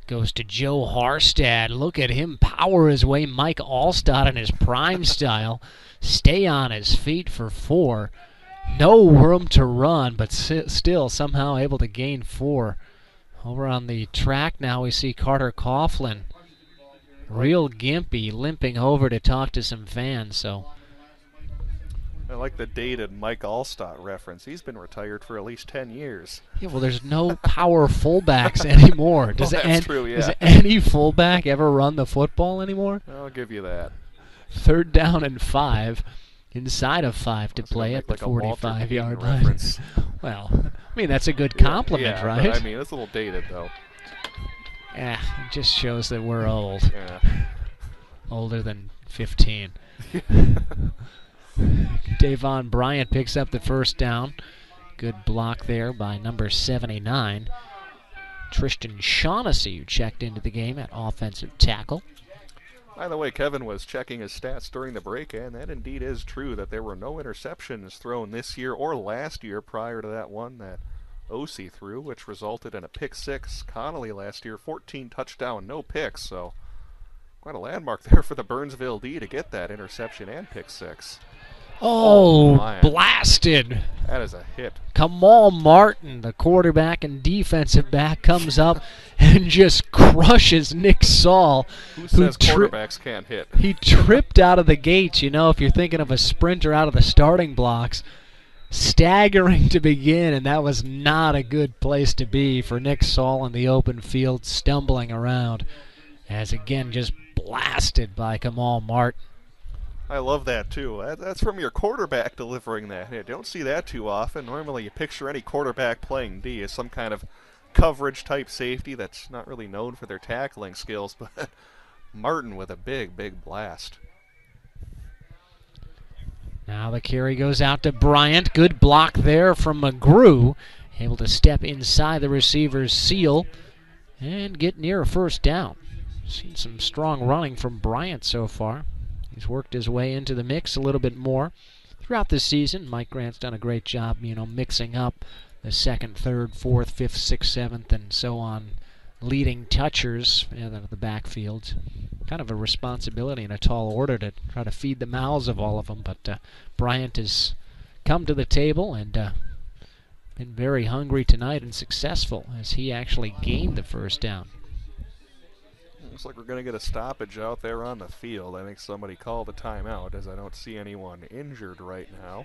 goes to Joe Harstad. Look at him power his way. Mike Allstott in his prime style. Stay on his feet for 4. No room to run, but still somehow able to gain 4. Over on the track now we see Carter Coughlin. Real gimpy, limping over to talk to some fans. So I like the dated Mike Allstott reference. He's been retired for at least 10 years. Yeah, well, there's no power fullbacks anymore. Well, that's true, yeah. Does any fullback ever run the football anymore? I'll give you that. 3rd down and 5. Inside of 5 to play at the like 45-yard line. Well, I mean, that's a good compliment, yeah, right? But, I mean, it's a little dated, though. Yeah, it just shows that we're old. Yeah. Older than 15. Davon Bryant picks up the 1st down. Good block there by number 79. Tristan Shaughnessy, who checked into the game at offensive tackle. By the way, Kevin was checking his stats during the break, and that indeed is true that there were no interceptions thrown this year or last year prior to that one that O.C. threw, which resulted in a pick 6. Connolly last year, 14 touchdown, no picks, so quite a landmark there for the Burnsville D to get that interception and pick 6. Oh, blasted. That is a hit. Kamal Martin, the quarterback and defensive back, comes up and just crushes Nick Saul. Who says quarterbacks can't hit? He tripped out of the gates. You know, if you're thinking of a sprinter out of the starting blocks, staggering to begin, and that was not a good place to be for Nick Saul in the open field, stumbling around, as again just blasted by Kamal Martin. I love that, too. That's from your quarterback delivering that. You don't see that too often. Normally you picture any quarterback playing D as some kind of coverage-type safety that's not really known for their tackling skills, but Martin with a big, big blast. Now the carry goes out to Bryant. Good block there from McGrew. Able to step inside the receiver's seal and get near a 1st down. Seen some strong running from Bryant so far. He's worked his way into the mix a little bit more throughout the season. Mike Grant's done a great job, mixing up the 2nd, 3rd, 4th, 5th, 6th, 7th, and so on, leading touchers in the backfield. Kind of a responsibility in a tall order to try to feed the mouths of all of them, but Bryant has come to the table and been very hungry tonight and successful as he actually gained the 1st down. Looks like we're going to get a stoppage out there on the field. I think somebody called a timeout as I don't see anyone injured right now.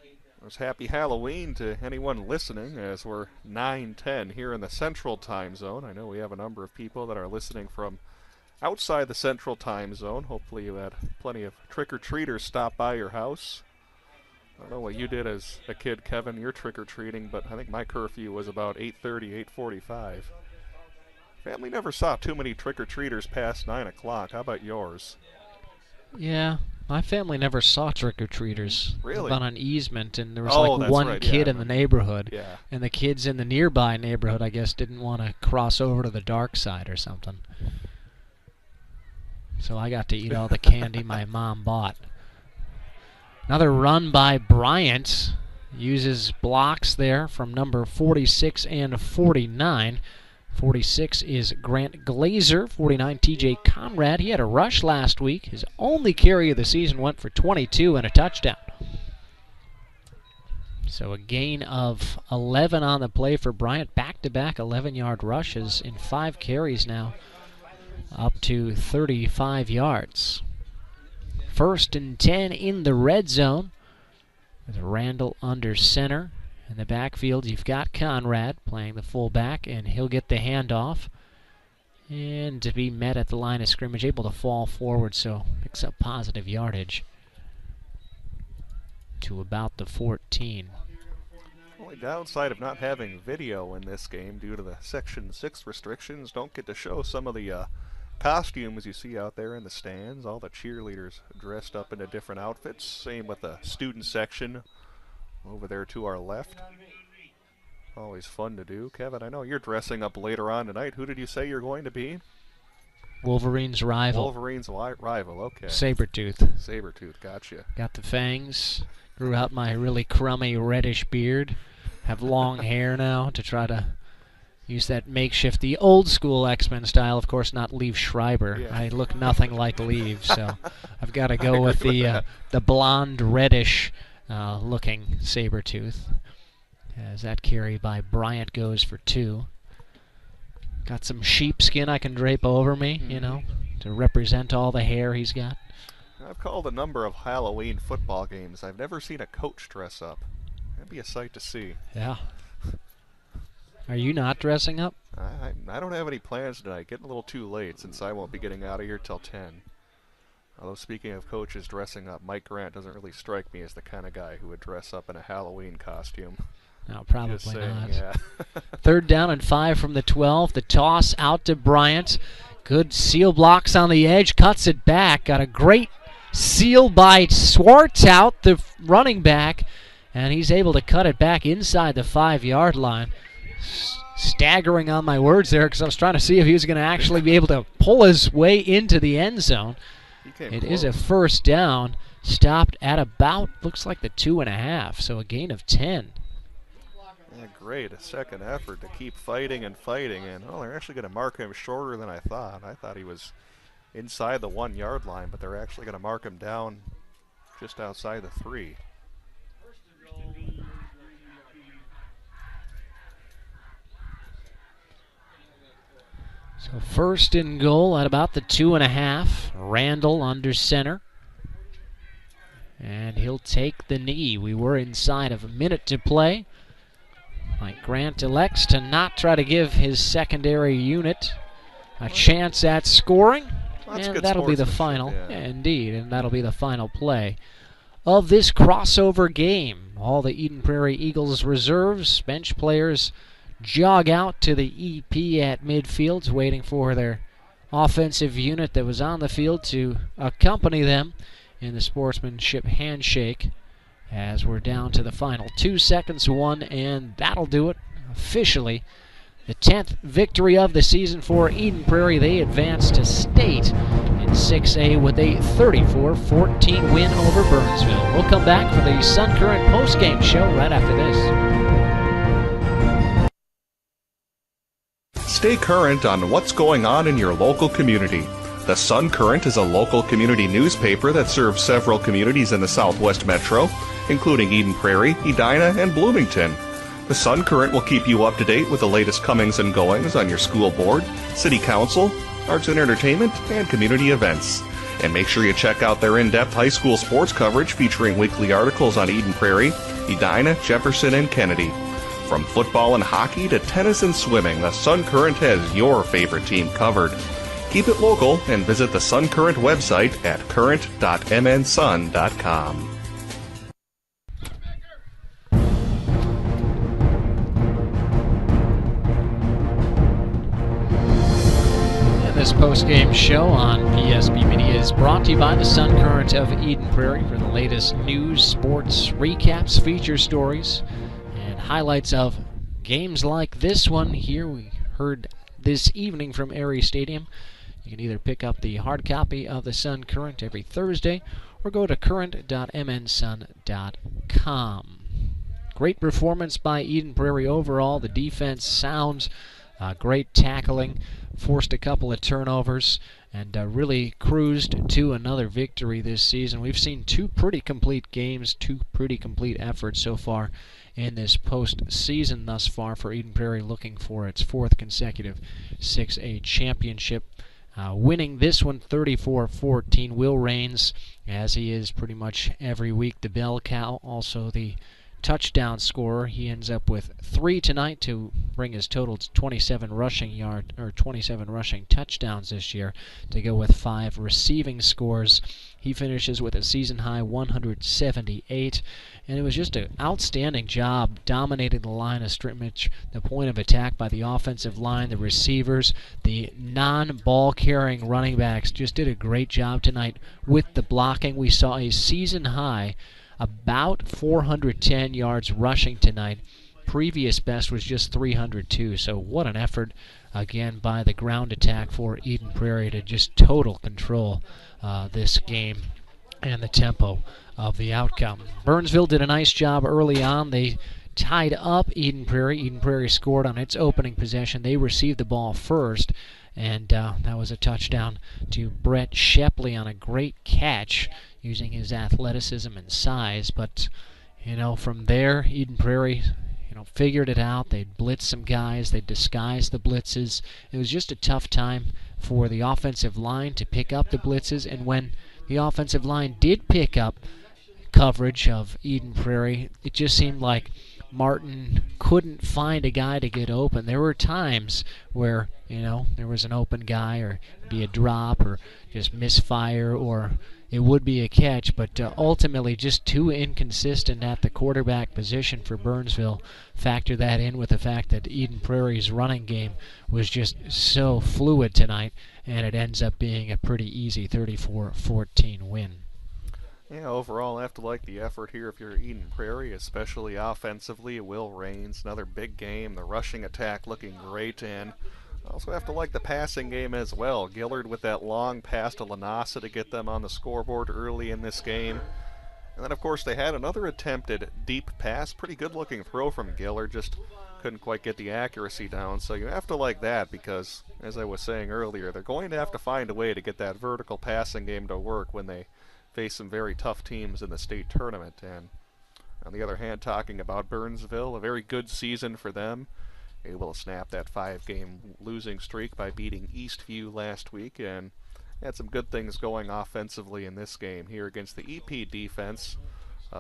It was happy Halloween to anyone listening as we're 9:10 here in the Central Time Zone. I know we have a number of people that are listening from outside the Central Time Zone. Hopefully you had plenty of trick-or-treaters stop by your house. I don't know what you did as a kid, Kevin, your trick-or-treating, but I think my curfew was about 8:30, 8:45. Family never saw too many trick-or-treaters past 9 o'clock. How about yours? Yeah, my family never saw trick-or-treaters. Really? On an easement, and there was one kid in the neighborhood. Yeah. And the kids in the nearby neighborhood, I guess, didn't want to cross over to the dark side or something. So I got to eat all the candy my mom bought. Another run by Bryant. Uses blocks there from number 46 and 49. 46 is Grant Glazer. 49, TJ Conrad. He had a rush last week. His only carry of the season went for 22 and a touchdown. So a gain of 11 on the play for Bryant. Back-to-back 11-yard rushes in 5 carries now, up to 35 yards. 1st and 10 in the red zone with Randall under center. In the backfield, you've got Conrad playing the fullback, and he'll get the handoff. And to be met at the line of scrimmage, able to fall forward, so picks up positive yardage to about the 14. Only downside of not having video in this game due to the Section 6 restrictions, don't get to show some of the costumes you see out there in the stands. All the cheerleaders dressed up into different outfits. Same with the student section. over there to our left. Always fun to do. Kevin, I know you're dressing up later on tonight. Who did you say you're going to be? Wolverine's rival. Wolverine's rival, okay. Sabretooth. Sabretooth, gotcha. Got the fangs. Grew out my really crummy reddish beard. Have long hair now to try to use that makeshift, the old school X-Men style, of course, not Liev Schreiber. Yeah. I look nothing like Liev, so I've got to go with the blonde reddish looking Sabretooth. As that carry by Bryant goes for 2. Got some sheepskin I can drape over me, you know, to represent all the hair he's got. I've called a number of Halloween football games. I've never seen a coach dress up. That'd be a sight to see. Yeah. Are you not dressing up? I don't have any plans tonight. Getting a little too late since I won't be getting out of here till 10. Although speaking of coaches dressing up, Mike Grant doesn't really strike me as the kind of guy who would dress up in a Halloween costume. No, probably Just saying, not. yeah. 3rd down and 5 from the 12. The toss out to Bryant. Good seal blocks on the edge. Cuts it back. Got a great seal by Swartout, the running back. And he's able to cut it back inside the 5-yard line. Staggering on my words there because I was trying to see if he was going to actually be able to pull his way into the end zone. It is a 1st down. Stopped at about, looks like the 2.5, so a gain of 10. Yeah, great. A second effort to keep fighting and fighting. And, oh, they're actually going to mark him shorter than I thought. I thought he was inside the 1-yard line, but they're actually going to mark him down just outside the 3. So 1st and goal at about the 2.5. Randall under center. And he'll take the knee. We were inside of a minute to play. Mike Grant elects to not try to give his secondary unit a chance at scoring. And that'll be the final. Yeah, indeed, and that'll be the final play of this crossover game. All the Eden Prairie Eagles reserves, bench players jog out to the EP at midfield, waiting for their offensive unit that was on the field to accompany them in the sportsmanship handshake as we're down to the final 2 seconds, 1, and that'll do it officially. The 10th victory of the season for Eden Prairie. They advance to state in 6A with a 34-14 win over Burnsville. We'll come back for the Sun Current postgame show right after this. Stay current on what's going on in your local community. The Sun Current is a local community newspaper that serves several communities in the Southwest Metro, including Eden Prairie, Edina, and Bloomington. The Sun Current will keep you up to date with the latest comings and goings on your school board, city council, arts and entertainment, and community events. And make sure you check out their in-depth high school sports coverage featuring weekly articles on Eden Prairie, Edina, Jefferson, and Kennedy. From football and hockey to tennis and swimming, the Sun Current has your favorite team covered. Keep it local and visit the Sun Current website at current.mnsun.com. This post-game show on PSB Media is brought to you by the Sun Current of Eden Prairie for the latest news, sports, recaps, feature stories, and highlights of games like this one here we heard this evening from Erie Stadium. You can either pick up the hard copy of the Sun Current every Thursday or go to current.mnsun.com. Great performance by Eden Prairie overall. The defense sounds, great tackling, forced a couple of turnovers, and really cruised to another victory this season. We've seen 2 pretty complete games, 2 pretty complete efforts so far in this postseason thus far for Eden Prairie, looking for its 4th consecutive 6A championship. Winning this one 34-14. Will Raines, as he is pretty much every week, the bell cow, also the touchdown scorer. He ends up with 3 tonight to bring his total to 27 rushing touchdowns this year, to go with 5 receiving scores. He finishes with a season-high 178, and it was just an outstanding job dominating the line of scrimmage, the point of attack by the offensive line, the receivers, the non-ball-carrying running backs just did a great job tonight with the blocking. We saw a season-high about 410 yards rushing tonight. Previous best was just 302, so what an effort again by the ground attack for Eden Prairie to just total control this game and the tempo of the outcome. Burnsville did a nice job early on. They tied up Eden Prairie. Eden Prairie scored on its opening possession. They received the ball first, and that was a touchdown to Brett Shepley on a great catch using his athleticism and size. But, from there, Eden Prairie figured it out. They'd blitz some guys. They'd disguise the blitzes. It was just a tough time for the offensive line to pick up the blitzes, and when the offensive line did pick up coverage of Eden Prairie, it just seemed like Martin couldn't find a guy to get open. There were times where, there was an open guy, or be a drop, or just misfire, or it would be a catch, but ultimately just too inconsistent at the quarterback position for Burnsville. Factor that in with the fact that Eden Prairie's running game was just so fluid tonight, and it ends up being a pretty easy 34-14 win. Yeah, overall, I have to like the effort here if you're Eden Prairie, especially offensively. Will Raines, another big game. The rushing attack looking great, and also have to like the passing game as well. Gillard with that long pass to Lanasa to get them on the scoreboard early in this game. And then, of course, they had another attempted deep pass. Pretty good-looking throw from Gillard, just couldn't quite get the accuracy down. So you have to like that because, as I was saying earlier, they're going to have to find a way to get that vertical passing game to work when they face some very tough teams in the state tournament. And on the other hand, talking about Burnsville, a very good season for them. Able to snap that 5-game losing streak by beating Eastview last week, and had some good things going offensively in this game here against the EP defense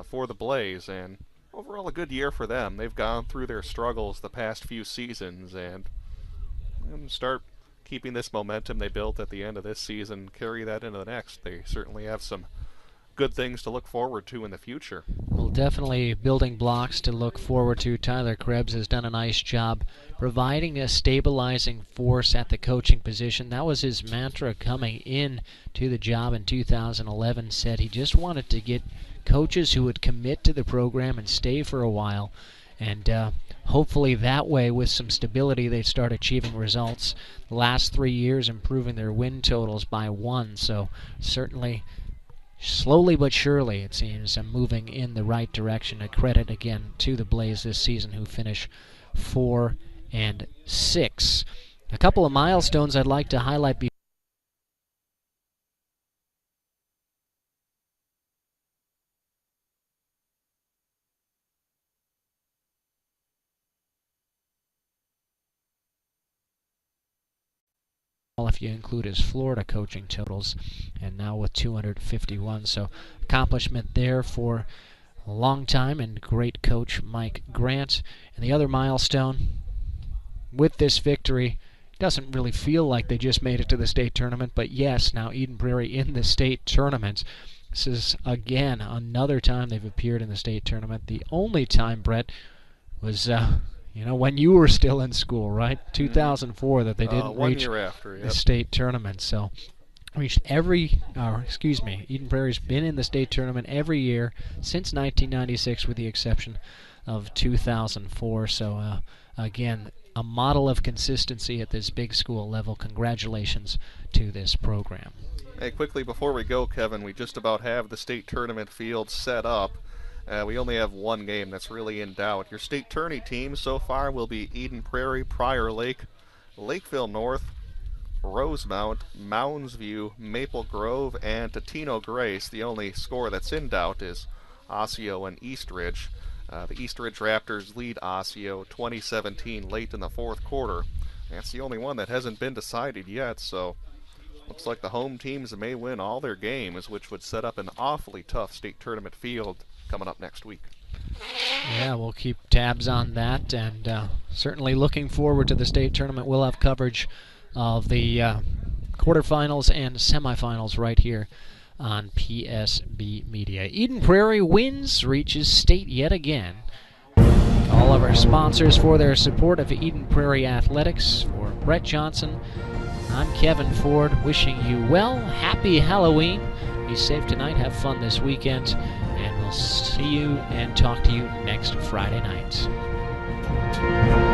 for the Blaze, and overall a good year for them. They've gone through their struggles the past few seasons and start keeping this momentum they built at the end of this season, carry that into the next. They certainly have some good things to look forward to in the future. Well, definitely building blocks to look forward to. Tyler Krebs has done a nice job providing a stabilizing force at the coaching position. That was his mantra coming in to the job in 2011. Said he just wanted to get coaches who would commit to the program and stay for a while. And hopefully that way, with some stability, they start achieving results. The last 3 years improving their win totals by 1. So certainly slowly but surely, it seems, moving in the right direction. A credit again to the Blaze this season, who finish 4-6. A couple of milestones I'd like to highlight if you include his Florida coaching totals, and now with 251. So accomplishment there for a long time and great coach Mike Grant. And the other milestone with this victory, doesn't really feel like they just made it to the state tournament, but yes, now Eden Prairie in the state tournament. This is again another time they've appeared in the state tournament. The only time, Brett, was when you were still in school, right? 2004, that they didn't reach the state tournament. So Eden Prairie's been in the state tournament every year since 1996, with the exception of 2004. So again, a model of consistency at this big school level. Congratulations to this program. Hey, quickly before we go, Kevin, we just about have the state tournament field set up. We only have one game that's really in doubt. Your state tourney team so far will be Eden Prairie, Prior Lake, Lakeville North, Rosemount, Mounds View, Maple Grove, and Totino Grace. The only score that's in doubt is Osseo and Eastridge. The Eastridge Raptors lead Osseo 20-17 late in the fourth quarter. That's the only one that hasn't been decided yet, so looks like the home teams may win all their games, which would set up an awfully tough state tournament field coming up next week. Yeah, we'll keep tabs on that, and certainly looking forward to the state tournament. We'll have coverage of the quarterfinals and semifinals right here on PSB Media. Eden Prairie wins, reaches state yet again. All of our sponsors for their support of Eden Prairie Athletics. For Brett Johnson, I'm Kevin Ford, wishing you well. Happy Halloween. Be safe tonight. Have fun this weekend. And we'll we'll see you and talk to you next Friday night.